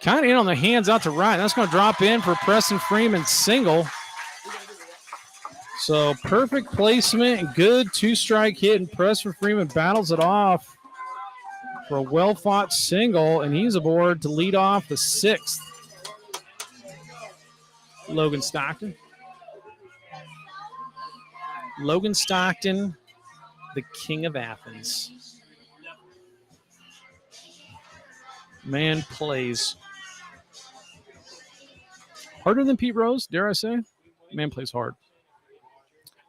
Kind of in on the hands out to right. That's going to drop in for Preston Freeman single. So perfect placement and good 2-strike hit, and Preston Freeman battles it off for a well-fought single, and he's aboard to lead off the 6th. Logan Stockton. Logan Stockton, the king of Athens. Man plays harder than Pete Rose, dare I say. Man plays hard.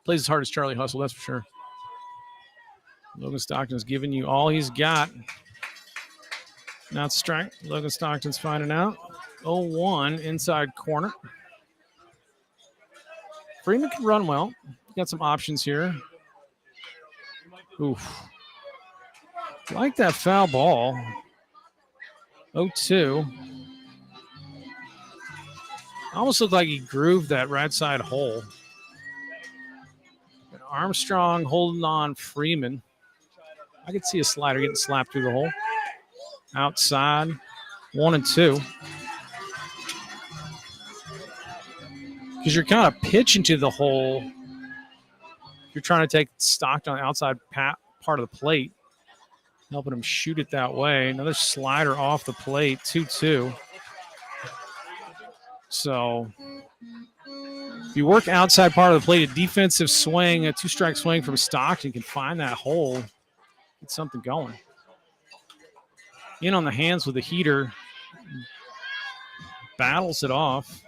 Plays as hard as Charlie Hustle, that's for sure. Logan Stockton's giving you all he's got. Now it's strike. Logan Stockton's finding out. 0-1 inside corner. Freeman can run well. Got some options here. Oof. Like that foul ball. 0-2. Almost looked like he grooved that right side hole. And Armstrong holding on Freeman. I could see a slider getting slapped through the hole. Outside. 1-2. Because you're kind of pitching to the hole. You're trying to take Stockton on the outside part of the plate, helping him shoot it that way. Another slider off the plate, 2-2. So if you work outside part of the plate, a defensive swing, a 2-strike swing from Stockton can find that hole, get something going. In on the hands with the heater, battles it off.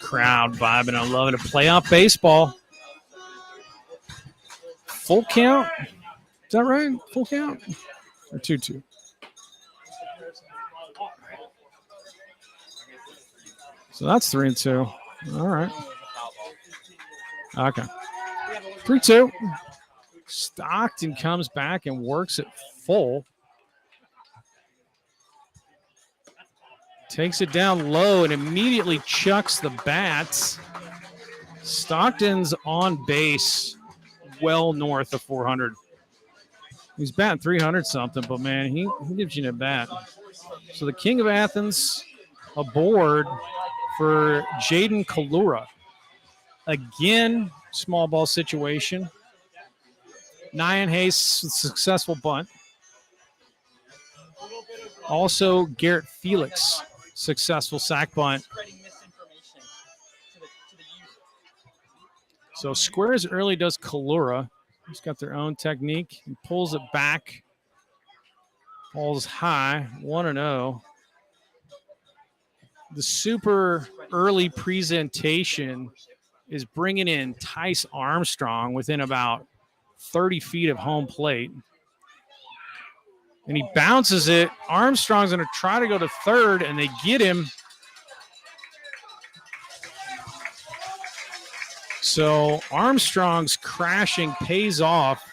Crowd vibing. I'm loving it. Playoff baseball. Full count. Is that right? Full count? Or 2-2? So that's 3-2. All right. Okay. 3-2. Stockton comes back and works it full. Takes it down low and immediately chucks the bats. Stockton's on base well north of 400. He's batting 300 something, but man, he gives you a bat. So the king of Athens aboard for Jaden Kalura. Again, small ball situation. Nyan Hayes, successful bunt. Also, Garrett Felix, successful sac bunt. So squares early does Kalura. He's got their own technique. He pulls it back. Falls high, 1-0. The super early presentation is bringing in Tice Armstrong within about 30 feet of home plate. And he bounces it. Armstrong's going to try to go to third, and they get him. So Armstrong's crashing pays off.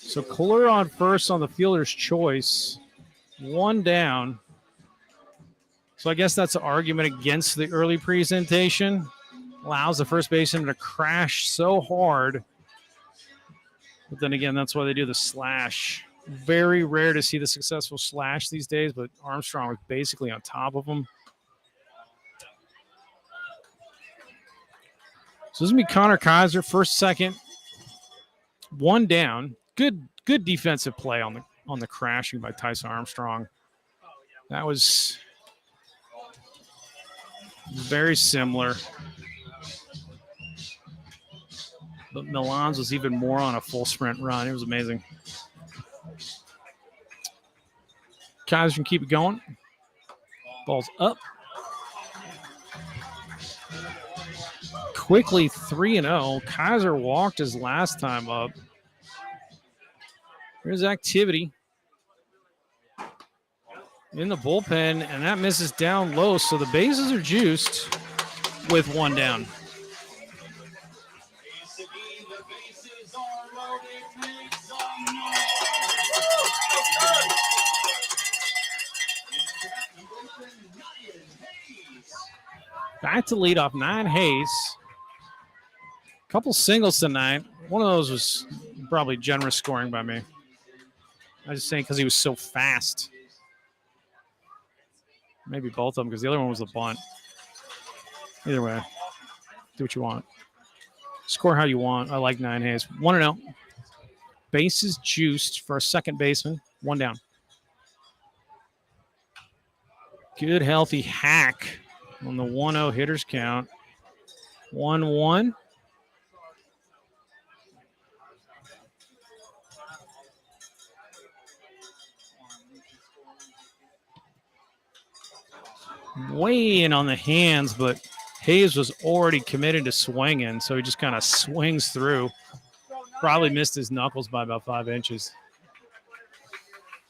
So Kalura on first on the fielder's choice. One down. So I guess that's an argument against the early presentation. Allows the first baseman to crash so hard. But then again, that's why they do the slash. Very rare to see the successful slash these days, but Armstrong was basically on top of him. So this is going to be Connor Kaiser, first, second. One down. Good defensive play on the crashing by Tyson Armstrong. That was very similar. But Milan's was even more on a full sprint run. It was amazing. Kaiser can keep it going. Ball's up. Quickly 3-0. Kaiser walked his last time up. Here's activity in the bullpen, and that misses down low. So the bases are juiced with one down. Back to lead off 9 Hayes. Couple singles tonight. One of those was probably generous scoring by me. I was just saying because he was so fast. Maybe both of them because the other one was a bunt. Either way, do what you want. Score how you want. I like 9 Hayes. 1-0. Bases juiced for a second baseman. 1 down. Good, healthy hack on the 1-0 hitters count. 1-1. Way in on the hands, but Hayes was already committed to swinging, so he just kind of swings through. Probably missed his knuckles by about 5 inches.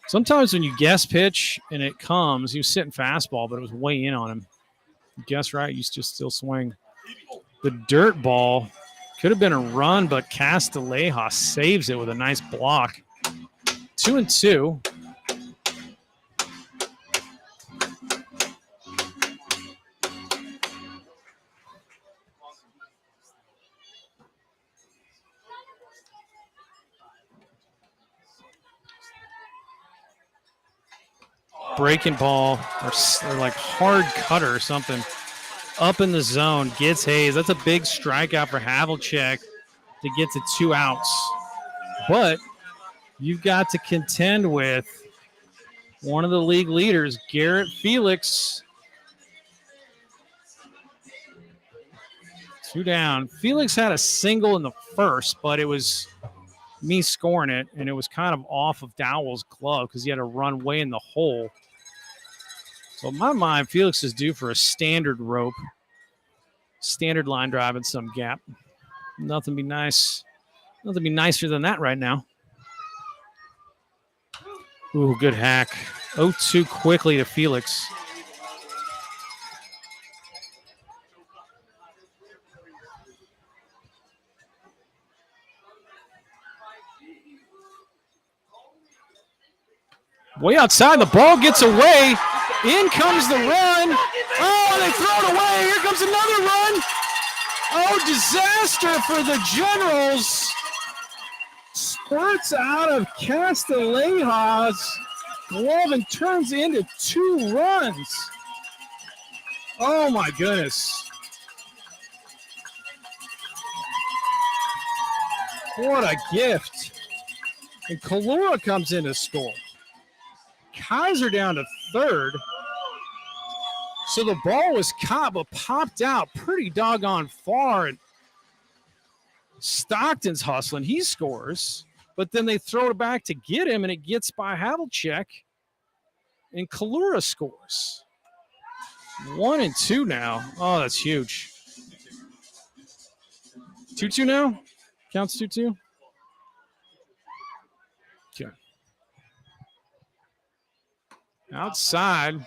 Sometimes when you guess pitch and it comes, he was sitting fastball, but it was way in on him. You guess right, you just still swing. The dirt ball could have been a run, but Castilleja saves it with a nice block. 2-2. Breaking ball or like hard cutter or something up in the zone gets Hayes. That's a big strikeout for Havlicek to get to 2 outs. But you've got to contend with one of the league leaders, Garrett Felix. 2 down. Felix had a single in the first, but it was me scoring it, and it was kind of off of Dowell's glove because he had to run way in the hole. So in my mind, Felix is due for a standard rope, standard line drive and some gap. Nothing be nice. Nothing be nicer than that right now. Ooh, good hack. 0-2 quickly to Felix. Way outside, the ball gets away. In comes the run. Oh, they throw it away. Here comes another run. Oh, disaster for the Generals. Squirts out of Castilleja's glove and turns into 2 runs. Oh, my goodness. What a gift. And Kalura comes in to score. Kaiser down to third. So the ball was caught but popped out pretty doggone far. And Stockton's hustling. He scores. But then they throw it back to get him, and it gets by Havlicek. And Kalura scores. 1-2 now. Oh, that's huge. 2-2 now? Counts 2-2? Okay. Outside.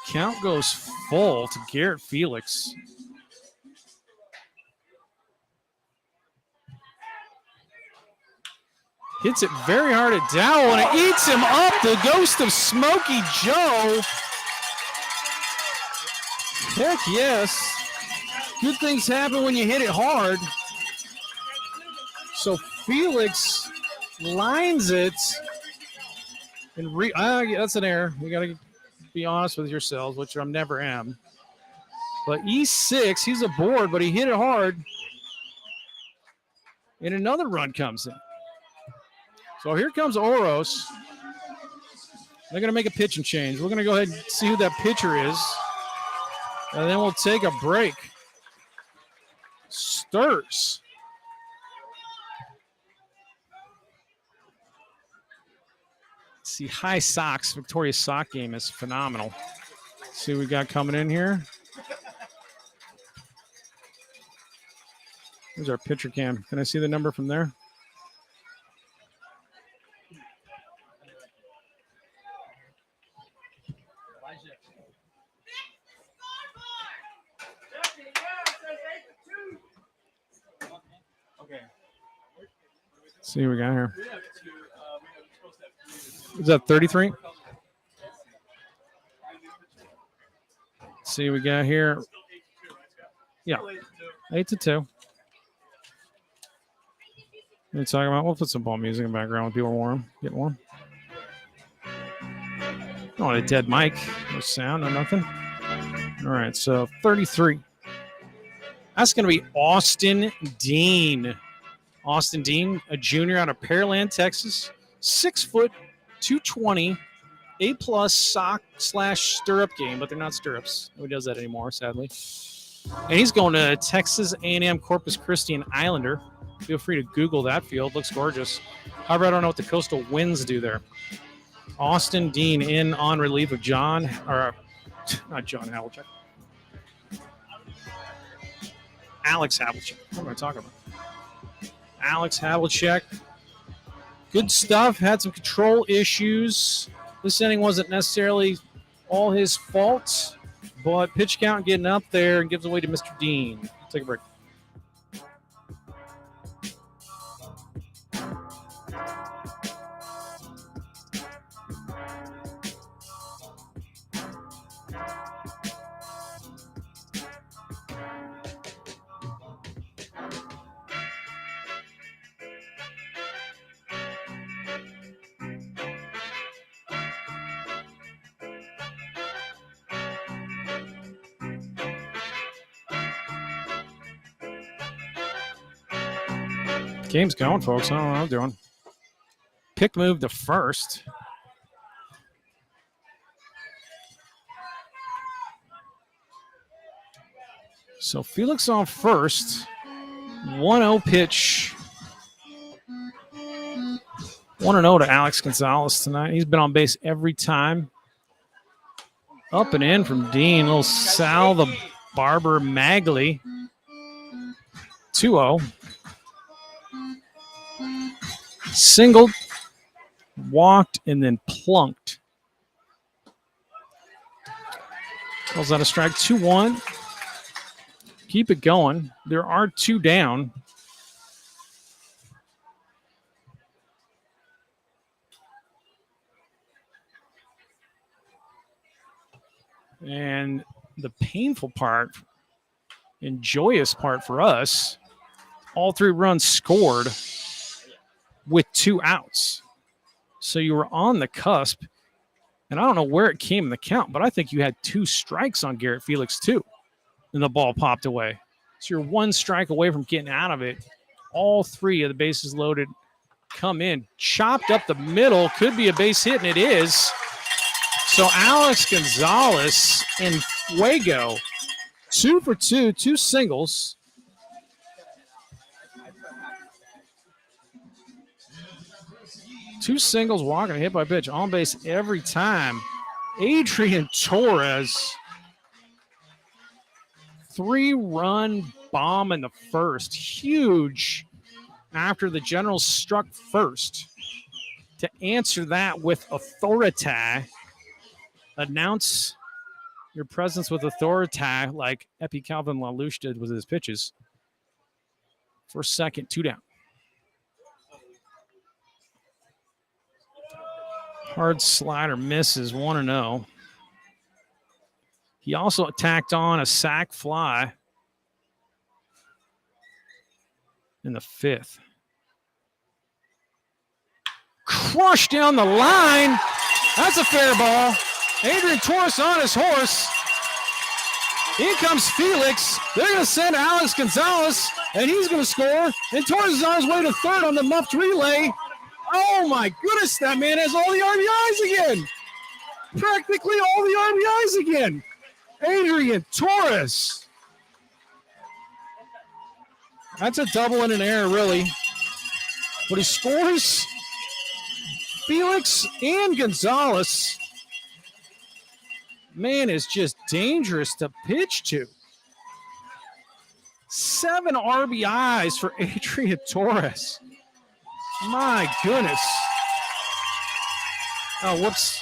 Count goes full to Garrett Felix. Hits it very hard at Dowell, and it eats him up. The ghost of Smokey Joe. Heck yes. Good things happen when you hit it hard. So Felix lines it. And that's an error. We got to be honest with yourselves, which I never am. But E6, he's aboard, but he hit it hard. And another run comes in. So here comes Oros. They're going to make a pitching change. We're going to go ahead and see who that pitcher is. And then we'll take a break. Stirs. See, High Sox, Victoria's sock game is phenomenal. See what we got coming in here. Here's our pitcher cam. Can I see the number from there? Okay. See what we got here. Is that 33? See what we got here. Yeah, 8-2. What are you talking about? We'll put some ball music in the background when people are warm. Get warm. Oh, a dead mic. No sound, no nothing. All right, so 33. That's going to be Austin Dean. Austin Dean, a junior out of Pearland, Texas. 6 foot, 220, A+ sock/stirrup game, but they're not stirrups. Nobody does that anymore, sadly. And he's going to Texas A&M Corpus Christi Islander. Feel free to Google that field. Looks gorgeous. However, I don't know what the coastal winds do there. Austin Dean in on relief of not John Havlicek. Alex Havlicek. What am I talking about? Alex Havlicek. Good stuff. Had some control issues. This inning wasn't necessarily all his fault, but pitch count getting up there and gives away to Mr. Dean. Take a break. Game's going, folks. I don't know what I'm doing. Pick move to first. So Felix on first. 1-0 pitch. 1-0 to Alex Gonzalez tonight. He's been on base every time. Up and in from Dean. Little Sal the Barber Magley. 2-0. Singled, walked, and then plunked. Calls out a strike. 2-1. Keep it going. There are 2 down. And the painful part and joyous part for us, all 3 runs scored with 2 outs. So you were on the cusp. And I don't know where it came in the count, but I think you had 2 strikes on Garrett Felix too. And the ball popped away. So you're 1 strike away from getting out of it. All 3 of the bases loaded come in. Chopped up the middle. Could be a base hit, and it is. So Alex Gonzalez and Fuego, 2 for 2, 2 singles. Two singles, walking, hit by pitch, on base every time. Adrian Torres, 3-run bomb in the first. Huge after the Generals struck first. To answer that with authority, announce your presence with authority like Epi Calvin LaLouche did with his pitches. First, second, 2 down. Hard slider misses, 1-0. He also tacked on a sac fly in the 5th. Crushed down the line. That's a fair ball. Adrian Torres on his horse. In comes Felix. They're going to send Alex Gonzalez, and he's going to score. And Torres is on his way to third on the muffed relay. Oh, my goodness, that man has all the RBIs again. Practically all the RBIs again. Adrian Torres. That's a double and an error, really. But he scores. Felix and Gonzalez. Man is just dangerous to pitch to. 7 RBIs for Adrian Torres. My goodness. Oh, whoops.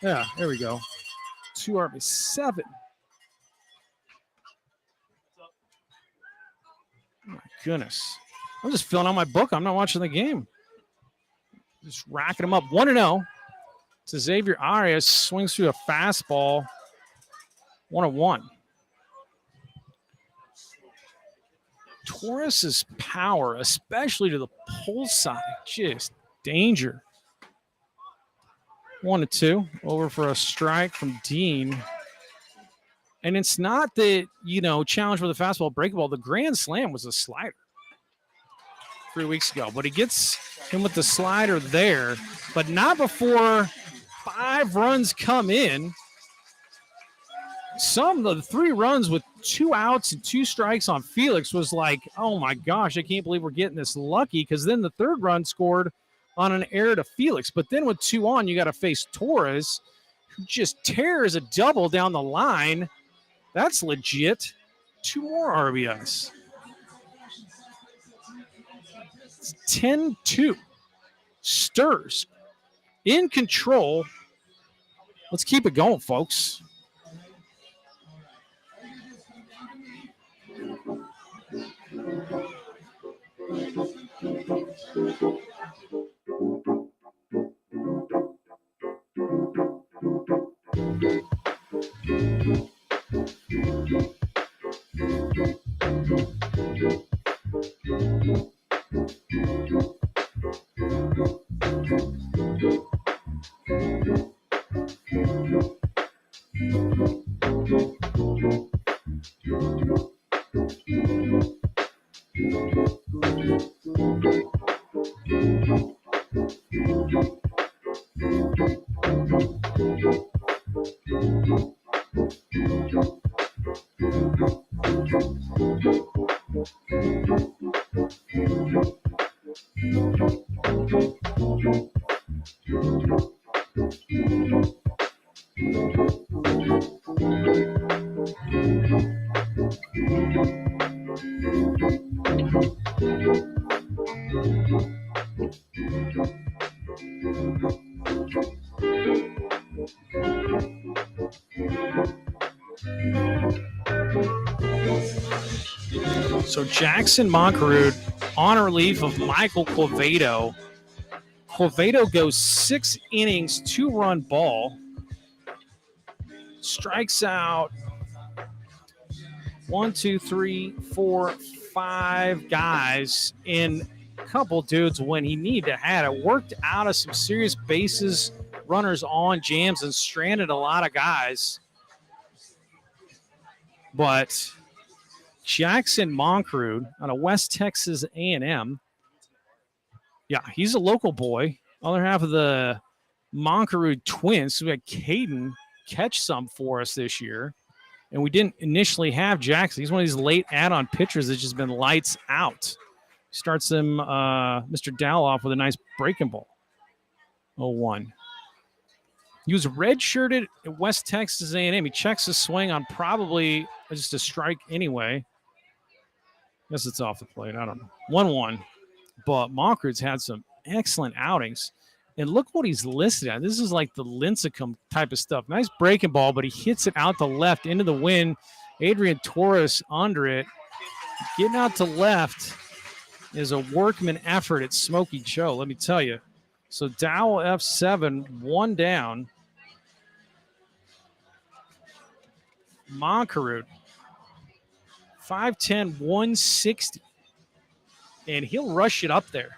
Yeah, there we go. 2 RBIs. 7. My goodness. I'm just filling out my book. I'm not watching the game. Just racking them up. 1-0. to Xavier Arias. Swings through a fastball. 1-1. Torres's power, especially to the pull side, just danger. 1-2. Over for a strike from Dean. And it's not that, challenge with a fastball, breakable. The grand slam was a slider 3 weeks ago. But he gets him with the slider there, but not before 5 runs come in. Some of the 3 runs with 2 outs and 2 strikes on Felix was like, oh my gosh, I can't believe we're getting this lucky, because then the 3rd run scored on an error to Felix. But then with 2 on, you got to face Torres, who just tears a double down the line. That's legit. 2 more RBIs. It's 10-2. Sturs in control. Let's keep it going, folks. So Jackson Moncarud on relief of Michael Quevedo. Quevedo goes 6 innings, 2-run ball. Strikes out 1, 2, 3, 4, 5 guys in a couple dudes when he needed to have it. Worked out of some serious bases, runners on, jams, and stranded a lot of guys. But Jackson Moncarud out of West Texas A&M. Yeah, he's a local boy. Other half of the Moncarud twins. So we had Caden catch some for us this year. And we didn't initially have Jackson. He's one of these late add-on pitchers that's just been lights out. Starts him, Mr. Dow, off with a nice breaking ball. 0-1. He was redshirted at West Texas A&M. He checks his swing on probably just a strike anyway. Guess it's off the plate. I don't know. 1-1. But Moncarud's had some excellent outings. And look what he's listed at. This is like the Lincecum type of stuff. Nice breaking ball, but he hits it out to left into the wind. Adrian Torres under it. Getting out to left is a workman effort at Smokey Joe, let me tell you. So Dowell F7, 1 down. Moncarud, 5'10", 160. And he'll rush it up there.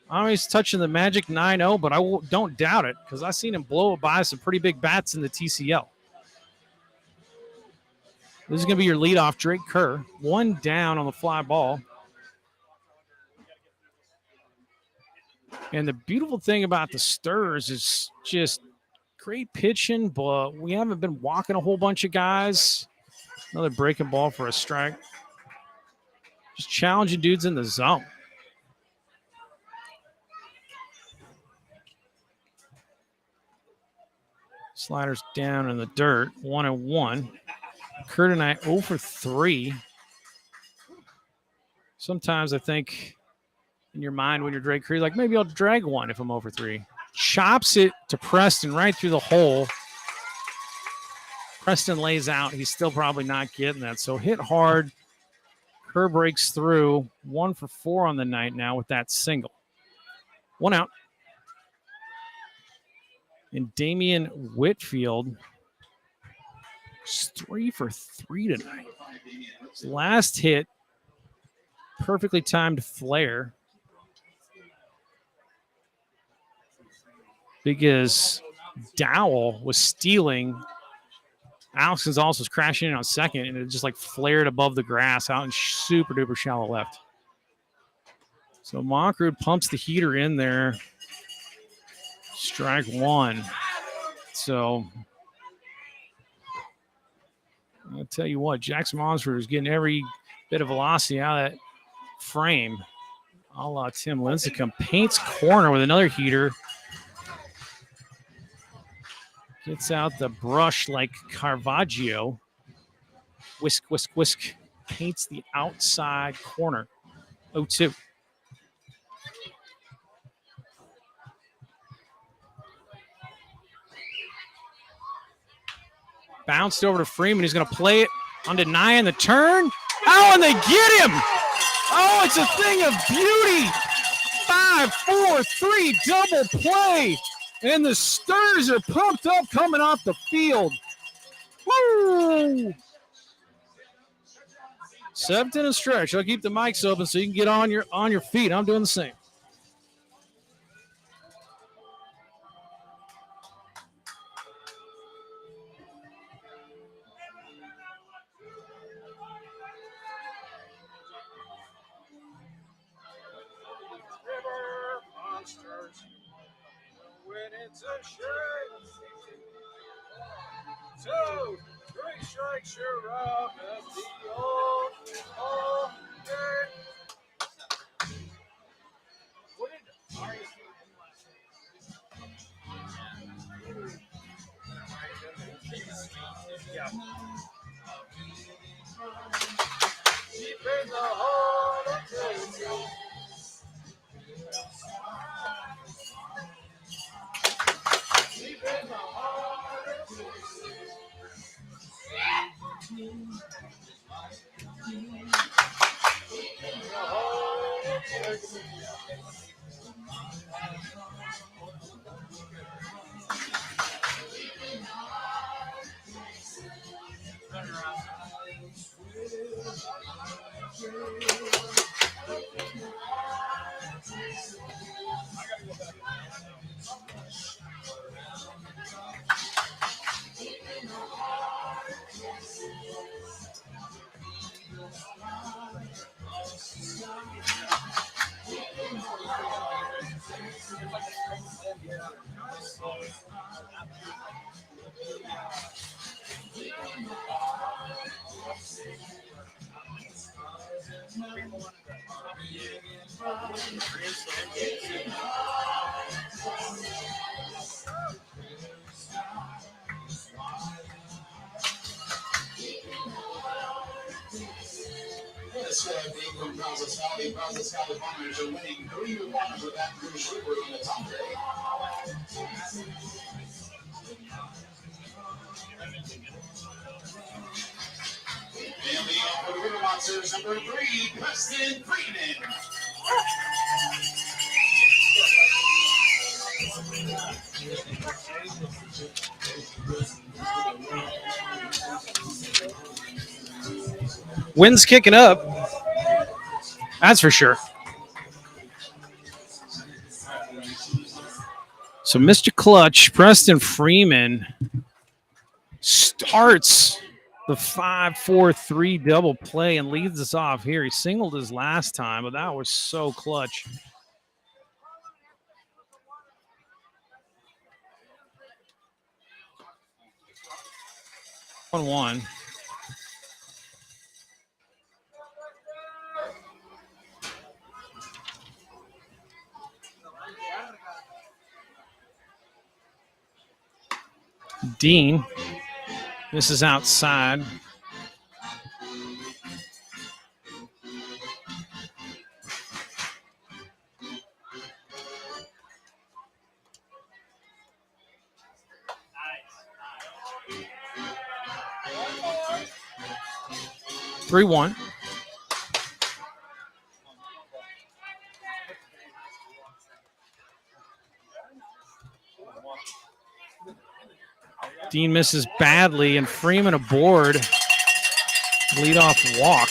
I know he's touching the magic 9-0, but I don't doubt it because I've seen him blow it by some pretty big bats in the TCL. This is going to be your leadoff, Drake Kerr. 1 down on the fly ball. And the beautiful thing about the Sturs is just great pitching, but we haven't been walking a whole bunch of guys. Another breaking ball for a strike. Just challenging dudes in the zone. Sliders down in the dirt, 1-1. Kurt and I 0 for 3. Sometimes I think in your mind when you're Drake Kerr, like maybe I'll drag one if I'm 0 for 3. Chops it to Preston right through the hole. Preston lays out. He's still probably not getting that. So hit hard. Kerr breaks through. 1 for 4 on the night now with that single. 1 out. And Damian Whitfield is 3 for 3 tonight. His last hit, perfectly timed flare. Because Dowell was stealing. Alex Gonzalez was crashing in on second, and it just like flared above the grass out in super duper shallow left. So Monkrud pumps the heater in there. Strike one. So I'll tell you what, Jackson Monsford is getting every bit of velocity out of that frame. A la Tim Lincecum. Paints corner with another heater. Gets out the brush like Caravaggio. Whisk, whisk, whisk. Paints the outside corner. 0-2. Bounced over to Freeman. He's going to play it on denying the turn. Oh, and they get him. Oh, it's a thing of beauty. 5-4-3 double play. And the Sturs are pumped up coming off the field. Woo! 7th inning stretch. I'll keep the mics open so you can get on your feet. I'm doing the same. When it's a shame. 2, 3 strikes, you're out of the old game. What did Ari Yeah. Deep in the heart of Texas. Deep in the heart of Texas. Bombers are winning 3-1 with that Cruz River in the top day. And the Upper River Monsters, number 3, Preston Freeman. Wind's kicking up. That's for sure. So Mr. Clutch, Preston Freeman, starts the 5-4-3 double play and leads us off here. He singled his last time, but that was so clutch. One. Dean, this is outside. Three one. Dean misses badly, and Freeman aboard. Leadoff walk.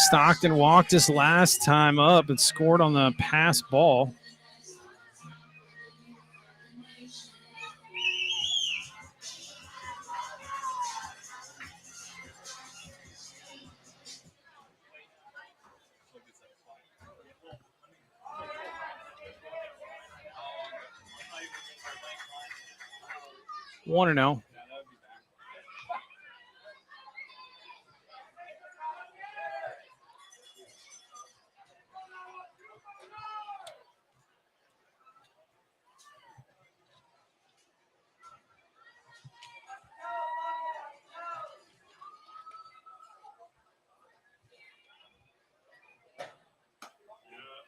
Stockton walked his last time up and scored on the pass ball. Want to know?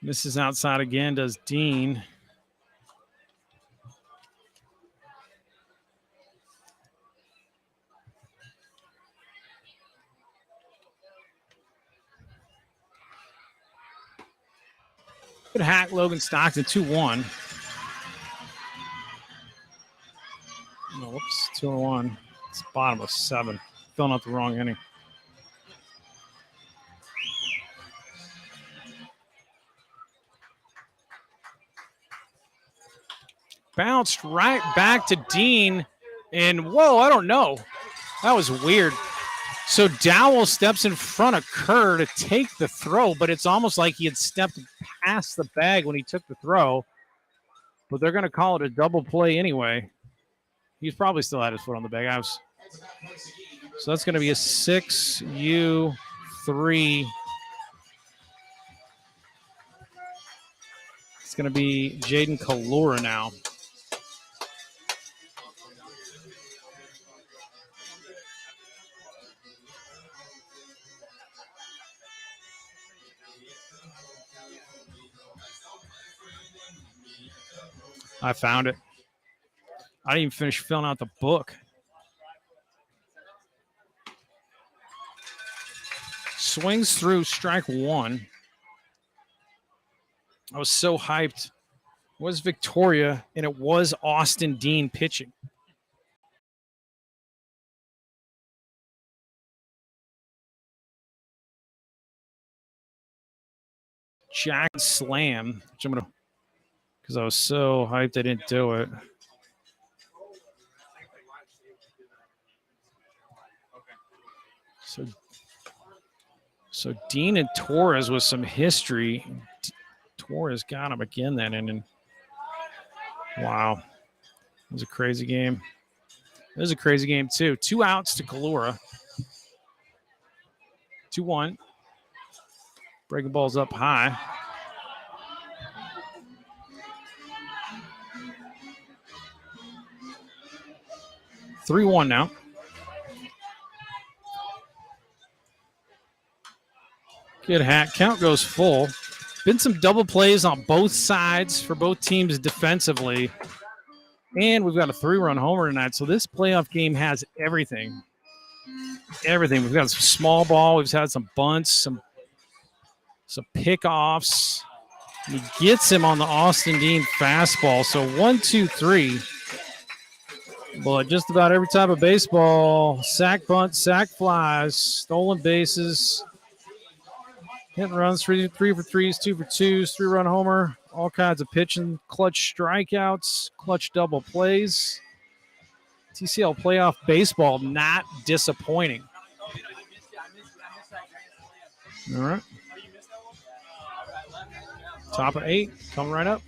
Misses outside again, does Dean. Good hack, Logan Stockton, 2-1. Oh, whoops, 2-1. It's bottom of 7. Filling out the wrong inning. Bounced right back to Dean. And, whoa, I don't know. That was weird. So Dowell steps in front of Kerr to take the throw, but it's almost like he had stepped past the bag when he took the throw. But they're going to call it a double play anyway. He's probably still had his foot on the baghouse. So that's going to be a 6U3. It's going to be Jaden Kalura now. I found it. I didn't even finish filling out the book. Swings through strike 1. I was so hyped. It was Victoria, and it was Austin Dean pitching. Jack slam, which I'm going to, because I was so hyped I didn't do it. So Dean and Torres with some history. Torres got him again that inning. Wow. It was a crazy game. It was a crazy game, too. 2 outs to Kalura. 2-1. Breaking balls up high. (3-1) now. Good hack. Count goes full. Been some double plays on both sides for both teams defensively. And we've got a 3-run homer tonight. So this playoff game has everything. Everything. We've got some small ball. We've had some bunts, some pickoffs. He gets him on the Austin Dean fastball. So 1, 2, 3. But just about every type of baseball, sack bunt, sack flies, stolen bases, hit and runs, 3 for 3s, 2 for 2s, 3-run homer, all kinds of pitching, clutch strikeouts, clutch double plays. TCL playoff baseball, not disappointing. All right. Top of 8, coming right up.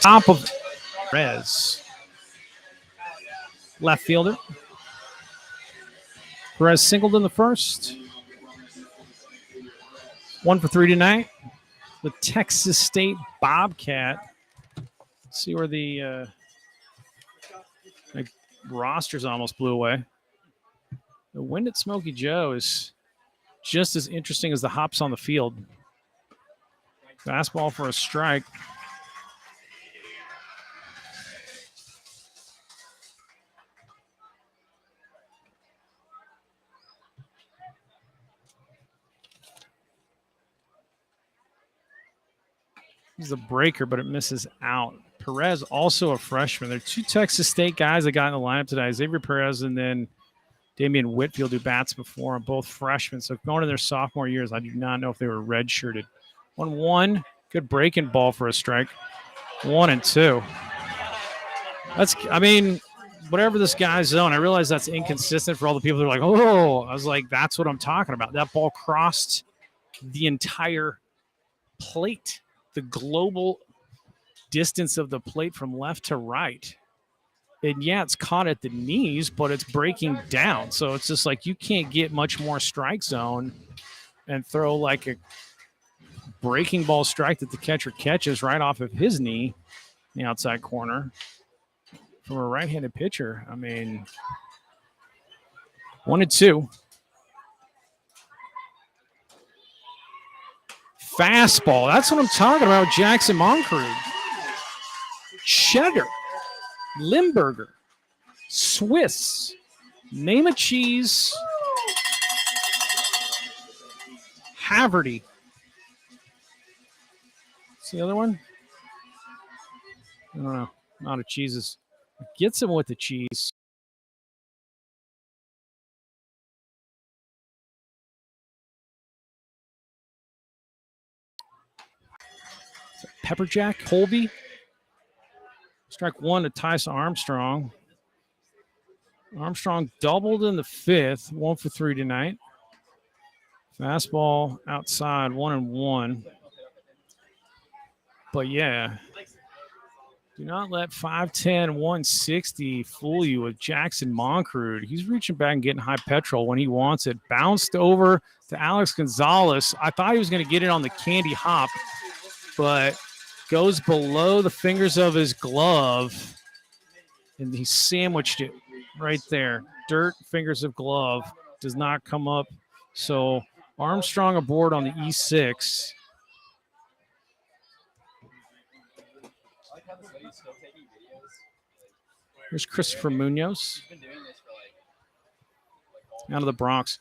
Top of Perez. Left fielder. Perez singled in the first. 1 for 3 tonight. The Texas State Bobcat. Let's see where the rosters almost blew away. The wind at Smokey Joe is just as interesting as the hops on the field. Fastball for a strike. This is a breaker, but it misses out. Perez, also a freshman. There are 2 Texas State guys that got in the lineup today. Xavier Perez and then Damian Whitfield, who bats before him, both freshmen. So going to their sophomore years, I do not know if they were redshirted. 1-1. Good breaking ball for a strike. 1-2. Whatever this guy's zone, I realize that's inconsistent for all the people that are like, oh, I was like, that's what I'm talking about. That ball crossed the entire plate, the global distance of the plate from left to right. And yeah, it's caught at the knees, but it's breaking down. So it's just like you can't get much more strike zone and throw like a breaking ball strike that the catcher catches right off of his knee in the outside corner from a right-handed pitcher. 1-2. Fastball. That's what I'm talking about with Jackson Moncrief. Cheddar. Limburger. Swiss. Name a cheese. Haverty. What's the other one? I don't know. Not a cheeses. Gets him with the cheese. Pepper Jack, Colby. Strike 1 to Tyson Armstrong. Armstrong doubled in the 5th. 1 for 3 tonight. Fastball outside, 1-1. But yeah, do not let 5'10", 160 fool you with Jackson Moncrief. He's reaching back and getting high petrol when he wants it. Bounced over to Alex Gonzalez. I thought he was going to get it on the candy hop, but goes below the fingers of his glove, and he sandwiched it right there. Dirt, fingers of glove, does not come up. So Armstrong aboard on the E6. Here's Christopher Munoz out of the Bronx.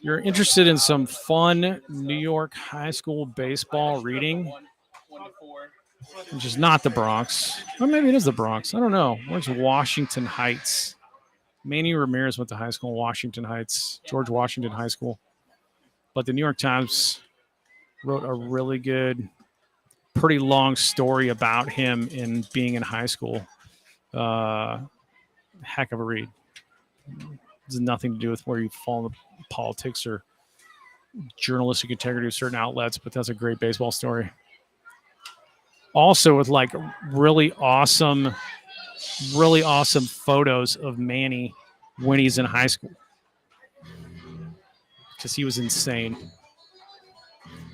You're interested in some fun New York high school baseball reading, which is not the Bronx. Or maybe it is the Bronx. I don't know. Where's Washington Heights? Manny Ramirez went to high school in Washington Heights, George Washington High School. But the New York Times wrote a really good, pretty long story about him in being in high school. Heck of a read. has nothing to do with where you fall in politics or journalistic integrity of certain outlets, but that's a great baseball story. Also with like really awesome photos of Manny when he's in high school. Because he was insane.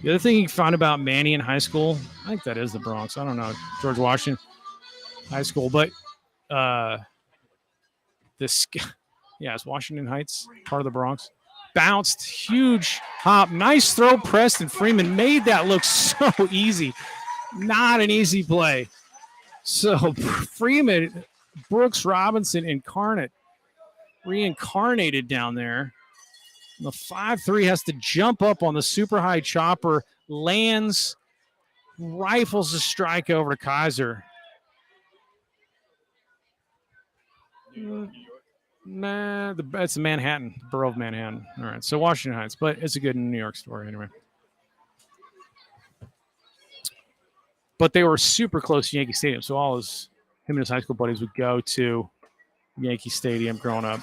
The other thing you can find about Manny in high school, I think that is the Bronx. I don't know, George Washington High School, but it's Washington Heights, part of the Bronx. Bounced, huge hop, nice throw. Preston Freeman made that look so easy. Not an easy play. So Freeman, Brooks Robinson reincarnated down there. And the 5-3 has to jump up on the super high chopper, lands, rifles a strike over to Kaiser. Nah, it's Manhattan, borough of Manhattan. All right, so Washington Heights, but it's a good New York story anyway. But they were super close to Yankee Stadium, so him and his high school buddies would go to Yankee Stadium growing up.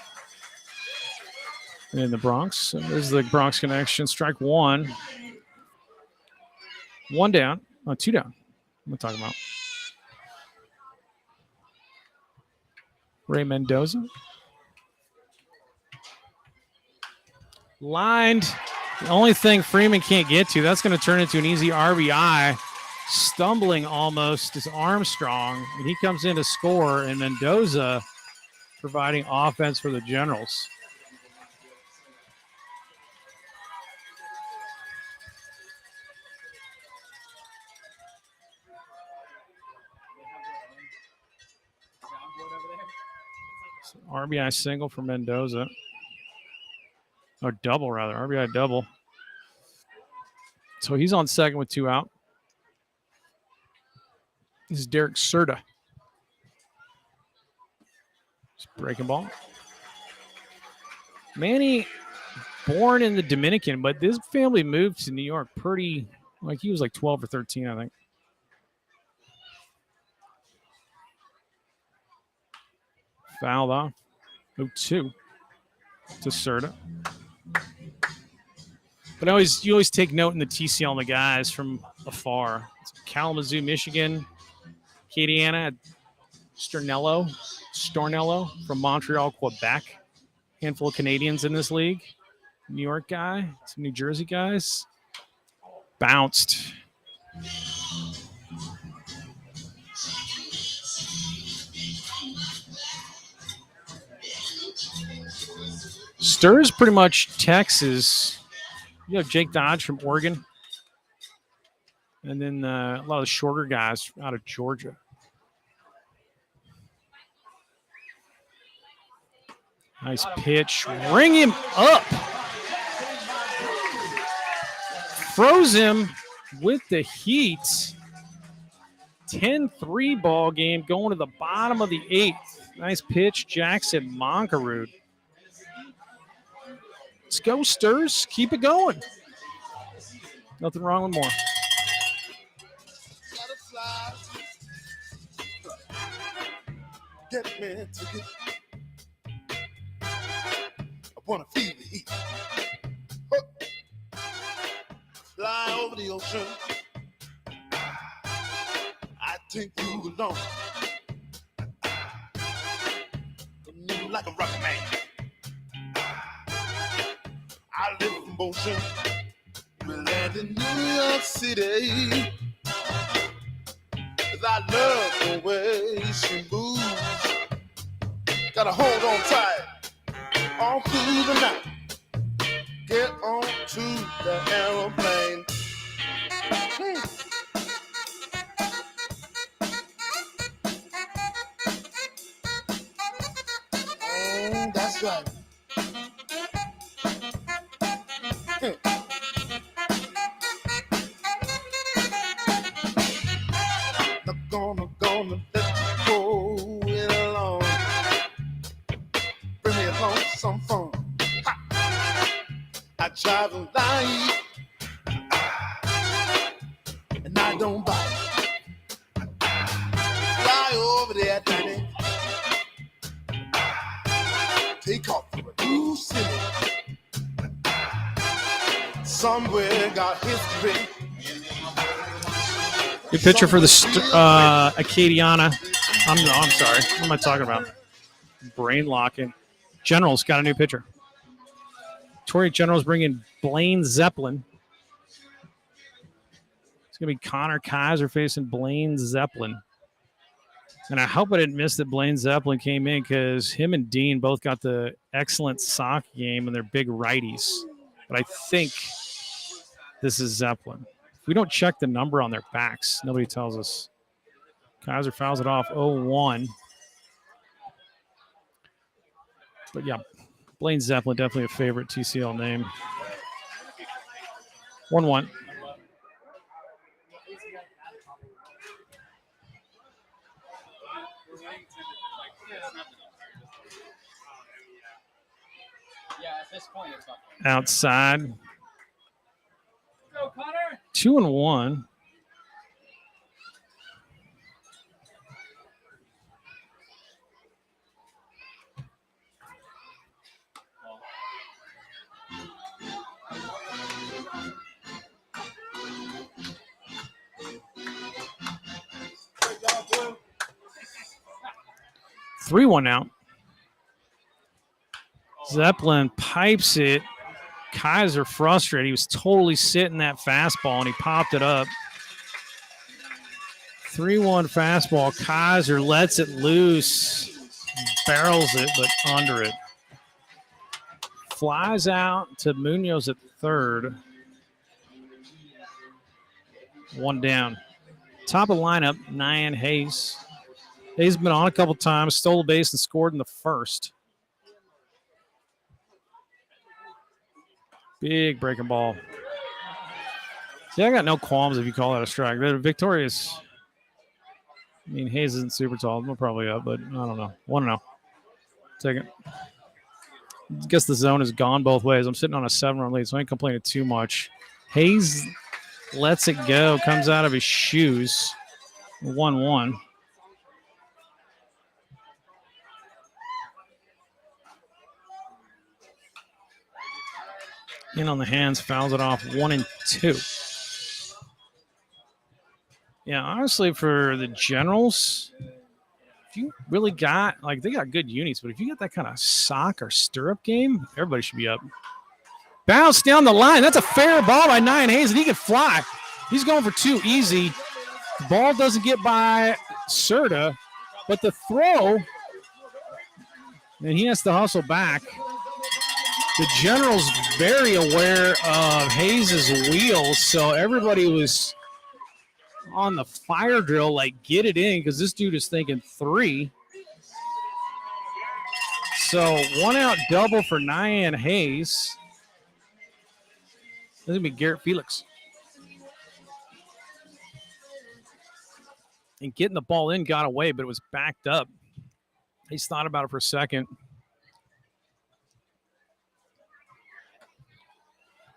In the Bronx, there's the Bronx connection. Strike one. One down. Oh, two down. What am I talking about? Ray Mendoza. Lined. The only thing Freeman can't get to, that's going to turn into an easy RBI. Stumbling almost is Armstrong. And he comes in to score, and Mendoza providing offense for the Generals. RBI single for Mendoza. Or double, rather. RBI double. So he's on second with two out. This is Derek Serta. Just breaking ball. Manny, born in the Dominican, but this family moved to New York he was like 12 or 13, I think. Fouled off. 0-2 to Serta. But you always take note in the TC on the guys from afar. It's Kalamazoo, Michigan. Acadiana, Stornello from Montreal, Quebec. Handful of Canadians in this league. New York guy, some New Jersey guys. Bounced. Stir's pretty much Texas. You have Jake Dodge from Oregon. And then a lot of the shorter guys out of Georgia. Nice pitch. Ring him up. Froze him with the heat. 10-3 ball game going to the bottom of the eighth. Nice pitch, Jackson Moncarud. Let's go, Stirs. Keep it going. Nothing wrong with more. Get me to get. I wanna feel the heat. Fly over the ocean. I take you along. You like a rocket man. I live in motion. We land in New York City. 'Cause I love the way she moves. Gotta hold on tight all through the night. Get on to the aeroplane. That's right. Gonna let you go it along. Bring me along some fun. Ha. I drive a light and I don't bite. Fly over the Atlantic. Take off for a somewhere got history. Good pitcher for the Acadiana. I'm sorry. What am I talking about? Brain locking. Generals got a new pitcher. Torrey Generals bringing Blaine Zeppelin. It's going to be Connor Kaiser facing Blaine Zeppelin. And I hope I didn't miss that Blaine Zeppelin came in because him and Dean both got the excellent sock game and they're big righties. But I think this is Zeppelin. If we don't check the number on their backs, nobody tells us. Kaiser fouls it off 0-1. But yeah, Blaine Zeppelin, definitely a favorite TCL name. 1-1. Yeah, at this point, it's not. Outside. Go, Connor. 2-1. Great job, boy. 3-1 now. Zeppelin pipes it. Kaiser frustrated. He was totally sitting that fastball, and he popped it up. 3-1 fastball. Kaiser lets it loose. Barrels it, but under it. Flies out to Munoz at third. 1 down. Top of the lineup, Nyan Hayes. Hayes has been on a couple times, stole a base and scored in the first. Big breaking ball. See, I got no qualms if you call that a strike. They're victorious. I mean, Hayes isn't super tall. We're probably up, but I don't know. 1-0. Take it. I guess the zone has gone both ways. I'm sitting on a 7-run lead, so I ain't complaining too much. Hayes lets it go, comes out of his shoes. 1-1. In on the hands, fouls it off 1-2. Yeah, honestly, for the Generals, if you really got, like, they got good units, but if you got that kind of sock or stirrup game, everybody should be up. Bounce down the line. That's a fair ball by Nyan Hayes, and he can fly. He's going for 2 easy. The ball doesn't get by Serta, but the throw, and he has to hustle back. The Generals very aware of Hayes' wheels, so everybody was on the fire drill, like, get it in, because this dude is thinking 3. So 1-out double for Nyan Hayes. This is going to be Garrett Felix. And getting the ball in got away, but it was backed up. He's thought about it for a second.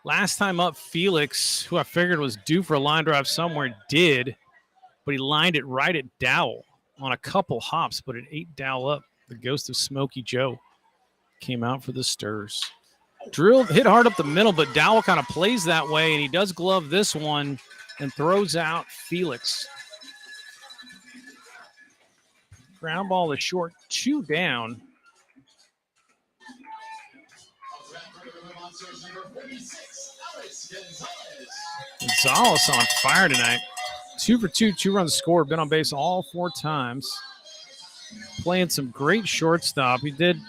Last time up, Felix, who I figured was due for a line drive somewhere, did, but he lined it right at Dowell on a couple hops, but it ate Dowell up. The ghost of Smokey Joe came out for the Stirs. Drilled, hit hard up the middle, but Dowell kind of plays that way, and he does glove this one and throws out Felix. Ground ball is short, 2 down. Gonzalez on fire tonight. 2 for 2, 2 runs scored. Been on base all 4 times. Playing some great shortstop. He did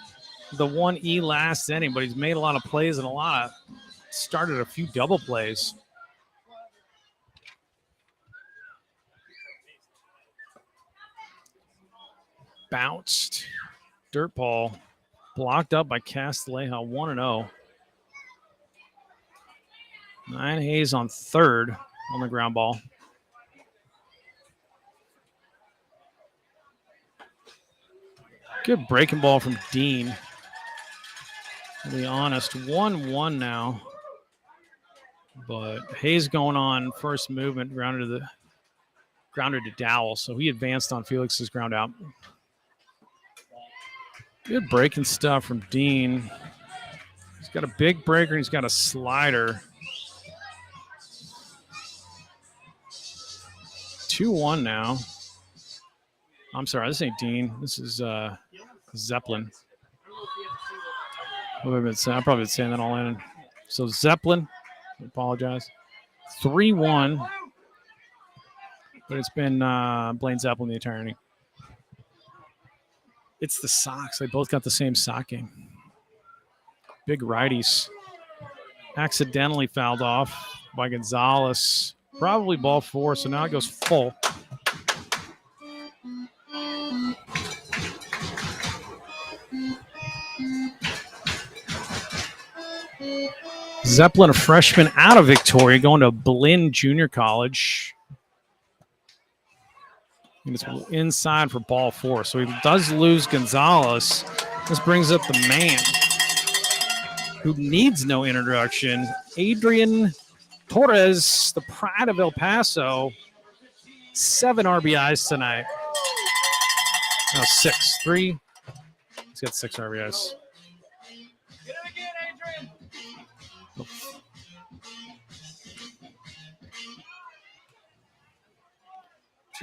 the 1E last inning, but he's made a lot of plays and started a few double plays. Bounced. Dirt ball. Blocked up by Castilleja. 1-0. Nyan Hayes on third on the ground ball. Good breaking ball from Dean. To be honest, 1-1 now. But Hayes going on first movement, grounded to Dowell, so he advanced on Felix's ground out. Good breaking stuff from Dean. He's got a big breaker and he's got a slider. 2-1 now. I'm sorry, this ain't Dean. This is Zeppelin. I've probably been saying that all in. So Zeppelin, I apologize. 3-1. But it's been Blaine Zeppelin the entire inning. It's the Sox. They both got the same sock game. Big righties. Accidentally fouled off by Gonzalez. Probably ball 4, so now it goes full. Zeppelin, a freshman out of Victoria, going to Blinn Junior College. And it's inside for ball 4. So he does lose Gonzalez. This brings up the man who needs no introduction, Adrian Torres, the pride of El Paso. 7 RBIs tonight. No, 6. 3. He's got 6 RBIs. Get it again, Adrian.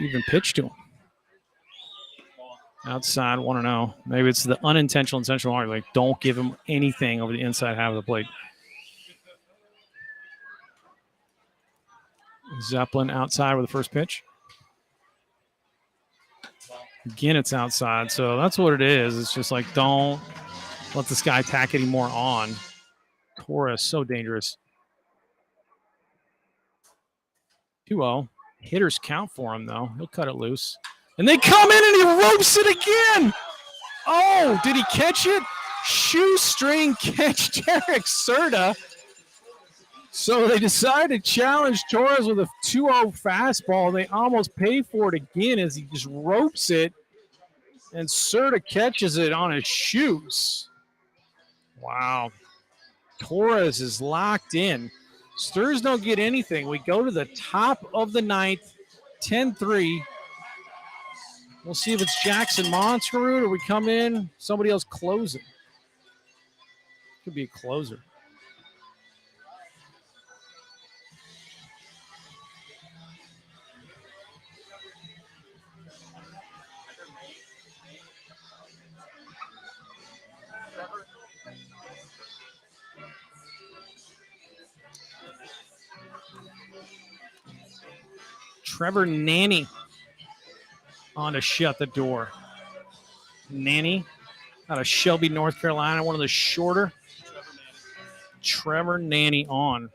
Even pitched to him. Outside, 1-0. Maybe it's the unintentional, intentional argue. Like, don't give him anything over the inside half of the plate. Zeppelin outside with the first pitch. Again, it's outside. So that's what it is. It's just like, don't let this guy tack any more on. Torres, so dangerous. 2-0. Hitters count for him, though. He'll cut it loose. And they come in and he ropes it again. Oh, did he catch it? Shoestring catch, Derek Serta. So they decided to challenge Torres with a 2-0 fastball. They almost pay for it again as he just ropes it. And Serta catches it on his shoes. Wow. Torres is locked in. Sturs don't get anything. We go to the top of the 9th, 10-3. We'll see if it's Jackson Monskerud or we come in, somebody else closing. Could be a closer. Trevor Nanny on to shut the door. Nanny out of Shelby, North Carolina, one of the shorter. Trevor Nanny on.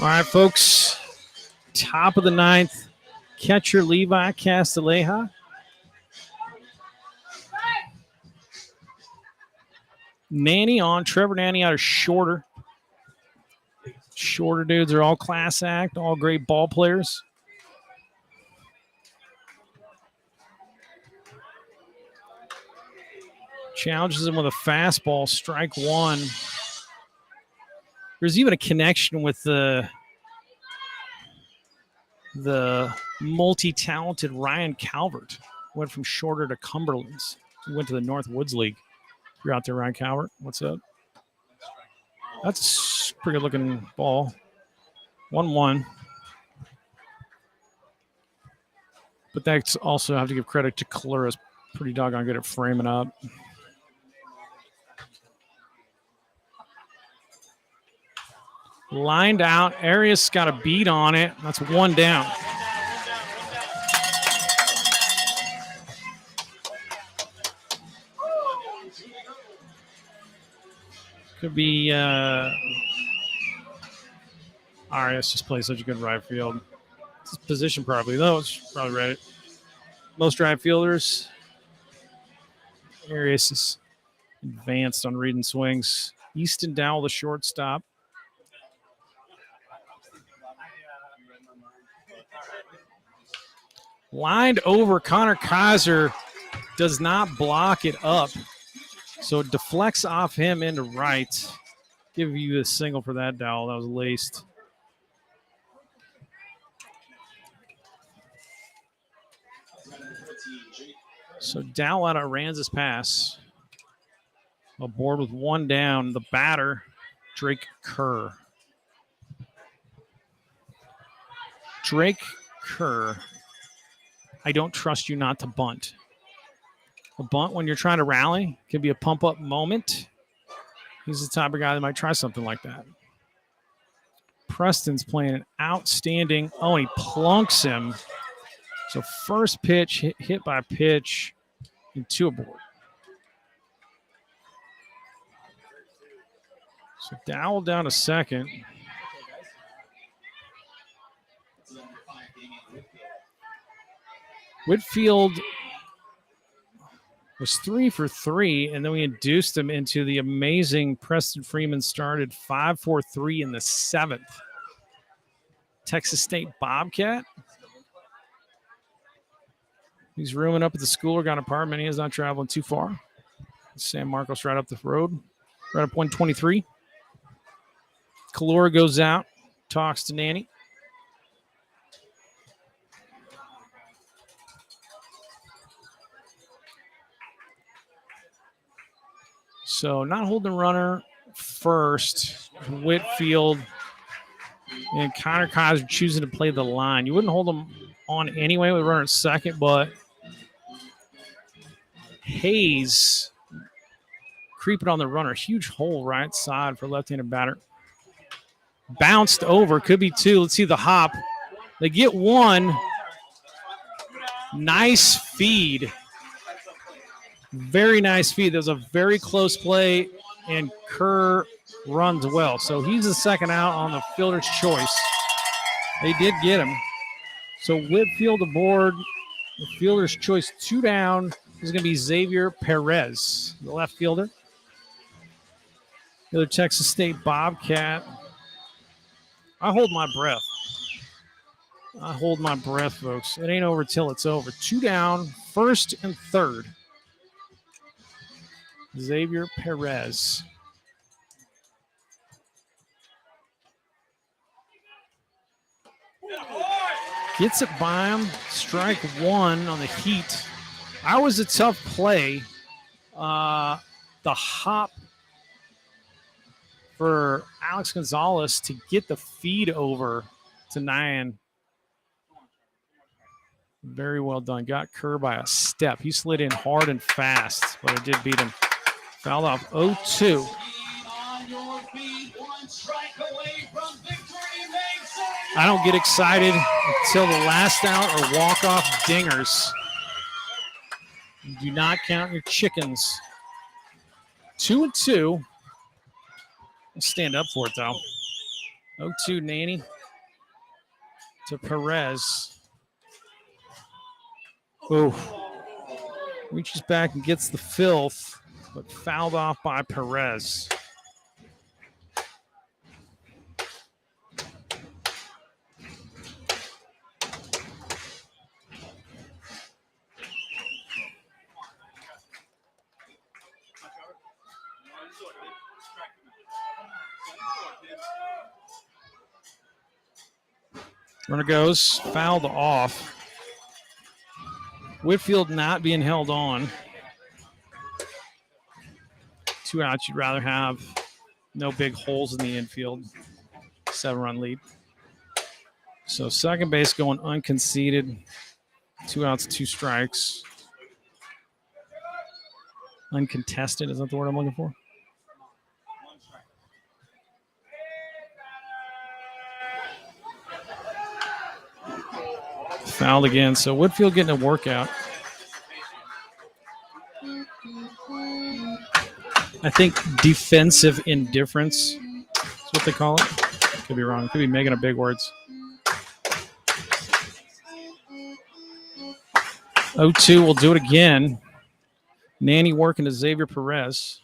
All right, folks. Top of the 9th. Catcher Levi Castilleja. Nanny on. Trevor Nanny out of Shorter. Shorter dudes are all class act, all great ball players. Challenges him with a fastball, strike one. There's even a connection with the multi-talented Ryan Calvert. Went from Shorter to Cumberland's. He went to the North Woods League. You're out there, Ryan Calvert. What's up? That's a pretty good-looking ball. 1-1. But that's also, I have to give credit to Kalura's pretty doggone good at framing up. Lined out. Arias got a beat on it. That's one down. Could be Arias just plays such a good right field. It's his position probably, though. It's probably right. Most right fielders. Arias is advanced on reading swings. Easton Dowell, the shortstop. Lined over. Connor Kaiser does not block it up. So it deflects off him into right. Give you a single for that, Dowell. That was laced. So Dowell out outruns his pass. Aboard with one down. The batter, Drake Kerr. Drake Kerr. I don't trust you not to bunt. A bunt when you're trying to rally can be a pump-up moment. He's the type of guy that might try something like that. Preston's playing an outstanding. Oh, and he plunks him. So first pitch, hit by pitch, and 2 aboard. So Dowell down to second. Whitfield was 3 for 3, and then we induced him into the amazing Preston Freeman started 5-4-3 in the 7th. Texas State Bobcat. He's rooming up at the Schooler apartment. He is not traveling too far. San Marcos right up the road, right up 123. Kalura goes out, talks to Nanny. So not holding the runner first. Whitfield and Connor Kaiser choosing to play the line. You wouldn't hold them on anyway with a runner at second, but Hayes creeping on the runner. Huge hole right side for left-handed batter. Bounced over. Could be 2. Let's see the hop. They get 1. Nice feed. Very nice feed. There was a very close play, and Kerr runs well. So he's the second out on the fielder's choice. They did get him. So Whitfield aboard. The fielder's choice 2 down is going to be Xavier Perez, the left fielder. The other Texas State Bobcat. I hold my breath. I hold my breath, folks. It ain't over till it's over. 2 down, first and third. Xavier Perez. Gets it by him. Strike 1 on the heat. That was a tough play. The hop for Alex Gonzalez to get the feed over to Nyan. Very well done. Got Kerr by a step. He slid in hard and fast, but it did beat him. Fouled off 0-2. I don't get excited until the last out or walk-off dingers. Do not count your chickens. 2-2. I'll stand up for it, though. 0-2 Nanny to Perez. Oh. Reaches back and gets the filth, but fouled off by Perez. Runner goes, fouled off. Whitfield not being held on. 2 outs, you'd rather have no big holes in the infield. 7-run lead. So second base going unconceded. 2 outs, 2 strikes. Uncontested, is that the word I'm looking for? Fouled again, so Whitfield getting a workout. I think defensive indifference is what they call it. Could be wrong. Could be making up big words. 0-2, we'll do it again. Nanny working to Xavier Perez.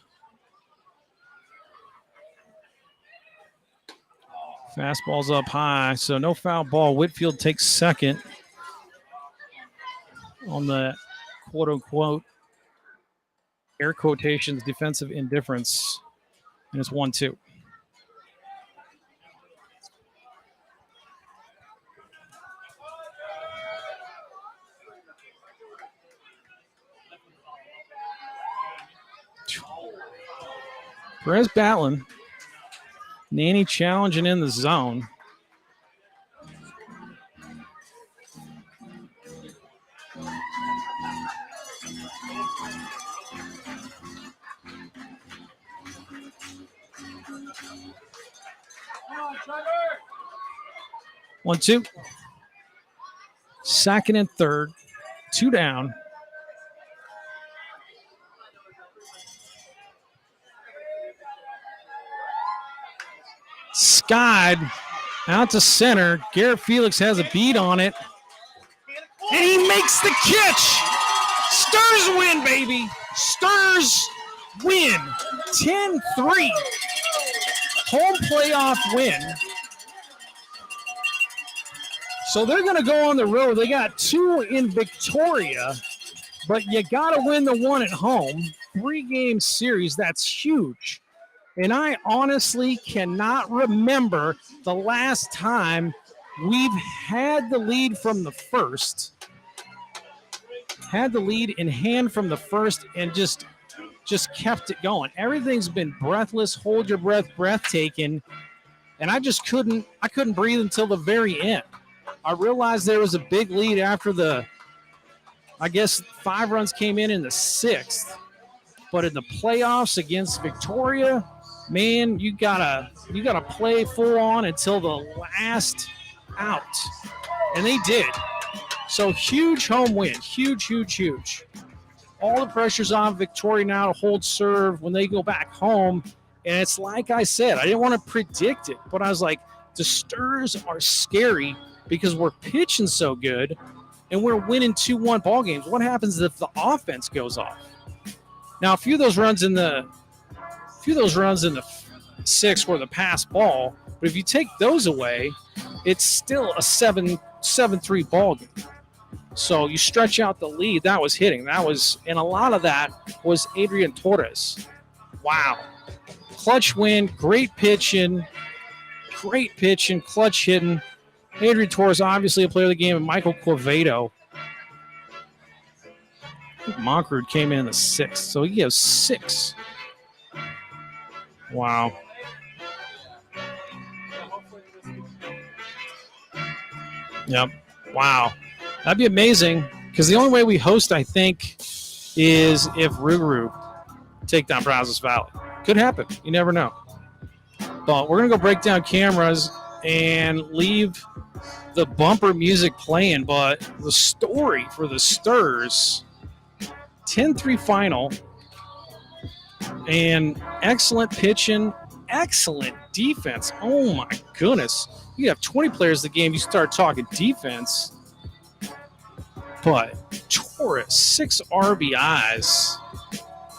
Fastball's up high, so no foul ball. Whitfield takes second on the quote-unquote air quotations defensive indifference, and it's 1-2. Perez battling. Nanny challenging in the zone. One, two. Second and third. 2 down. Skied out to center. Garrett Felix has a beat on it. And he makes the catch. Stars win, baby. Stars win. 10-3. Home playoff win. So they're going to go on the road. They got 2 in Victoria, but you got to win the one at home. 3-game series. That's huge. And I honestly cannot remember the last time we've had the lead from the first. Had the lead in hand from the first and just kept it going. Everything's been breathless, hold your breath, breathtaking. And I couldn't breathe until the very end. I realized there was a big lead after I guess 5 runs came in the 6th. But in the playoffs against Victoria, man, you gotta play full on until the last out. And they did. So huge home win. Huge, huge, huge. All the pressure's on Victoria now to hold serve when they go back home. And it's like I said, I didn't want to predict it, but I was like, the Stars are scary because we're pitching so good and we're winning 2-1 ball games. What happens if the offense goes off? Now, a few of those runs in the 6th were the pass ball, but if you take those away, it's still a 7-3 ball game. So you stretch out the lead. That was hitting. And a lot of that was Adrian Torres. Wow. Clutch win, great pitching, clutch hitting. Adrian Torres, obviously a player of the game, and Michael Corvado. Monkrud came in the 6th, so he has 6. Wow. Yep. Wow. That'd be amazing, because the only way we host, I think, is if Ruguru take down Brazos Valley. Could happen. You never know. But we're going to go break down cameras and leave the bumper music playing, but the story for the Stars, 10-3 final, and excellent pitching, excellent defense. Oh, my goodness. You have 20 players in the game, you start talking defense. But Torres, 6 RBIs.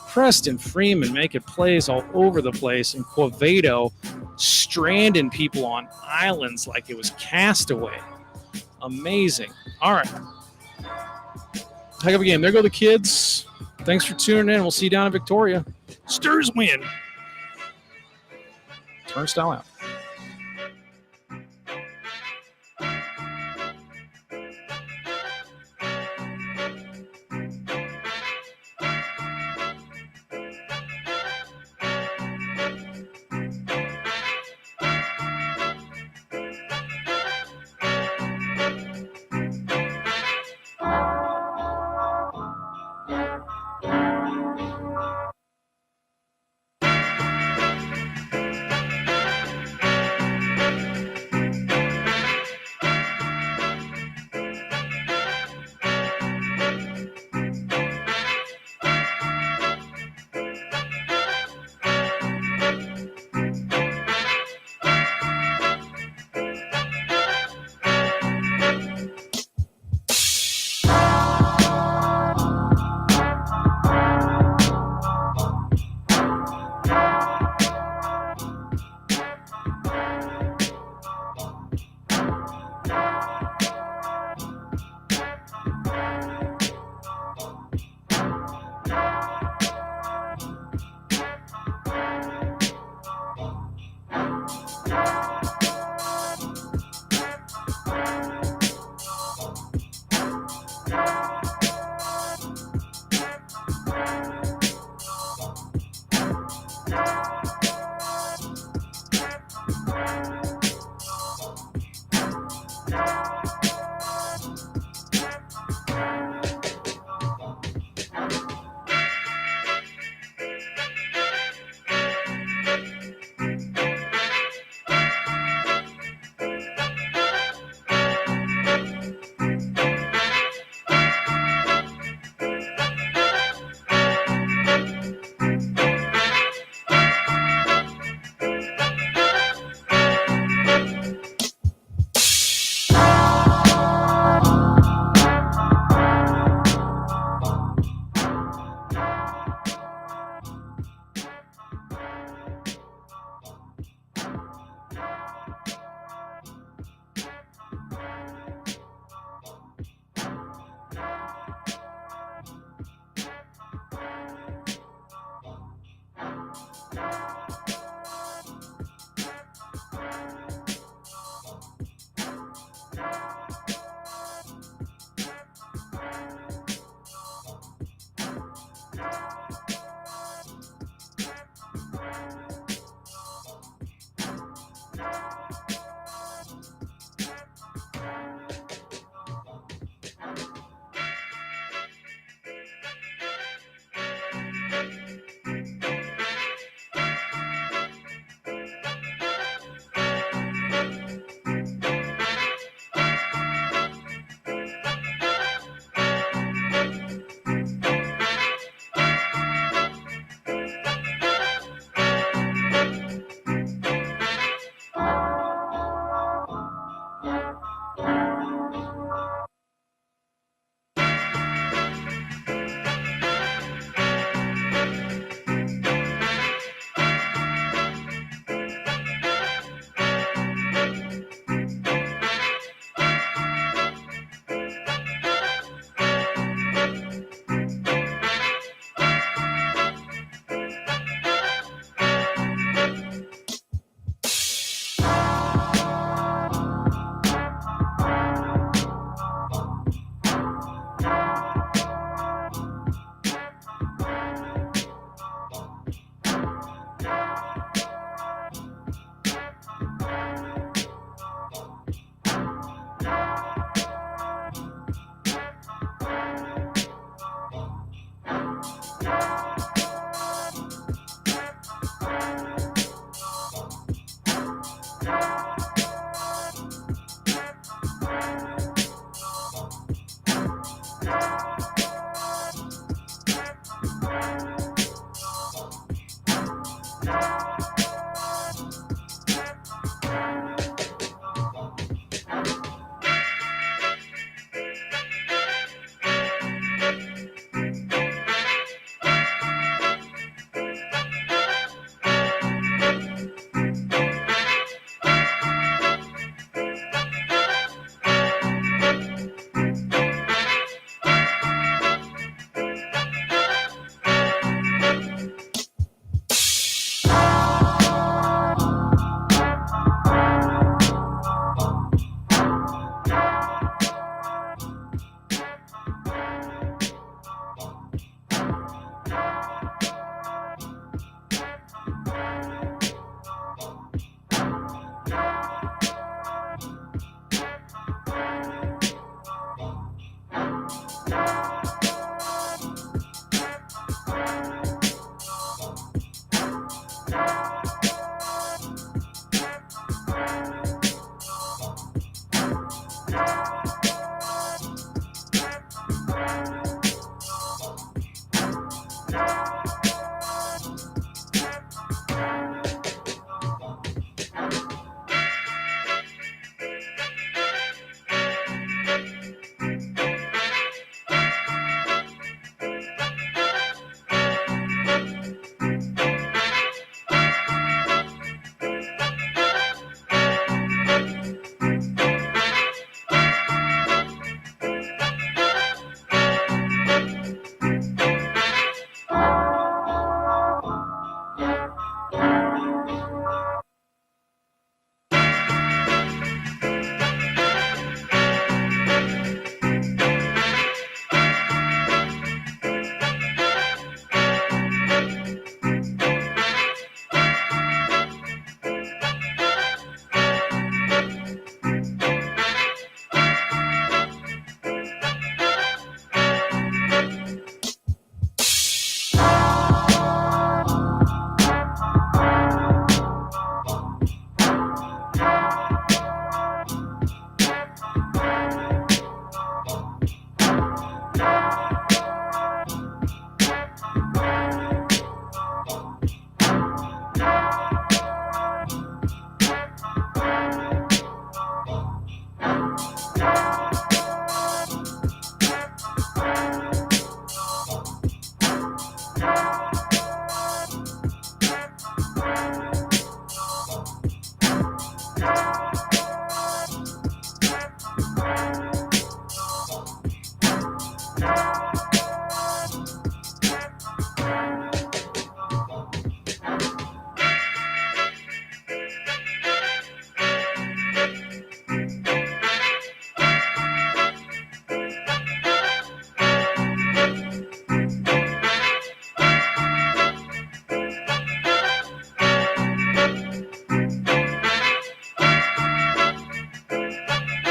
Preston Freeman making plays all over the place, and Quevedo stranding people on islands like it was Castaway. Amazing. All right. Heck of a game. There go the kids. Thanks for tuning in. We'll see you down in Victoria. Stars win. Turnstile out.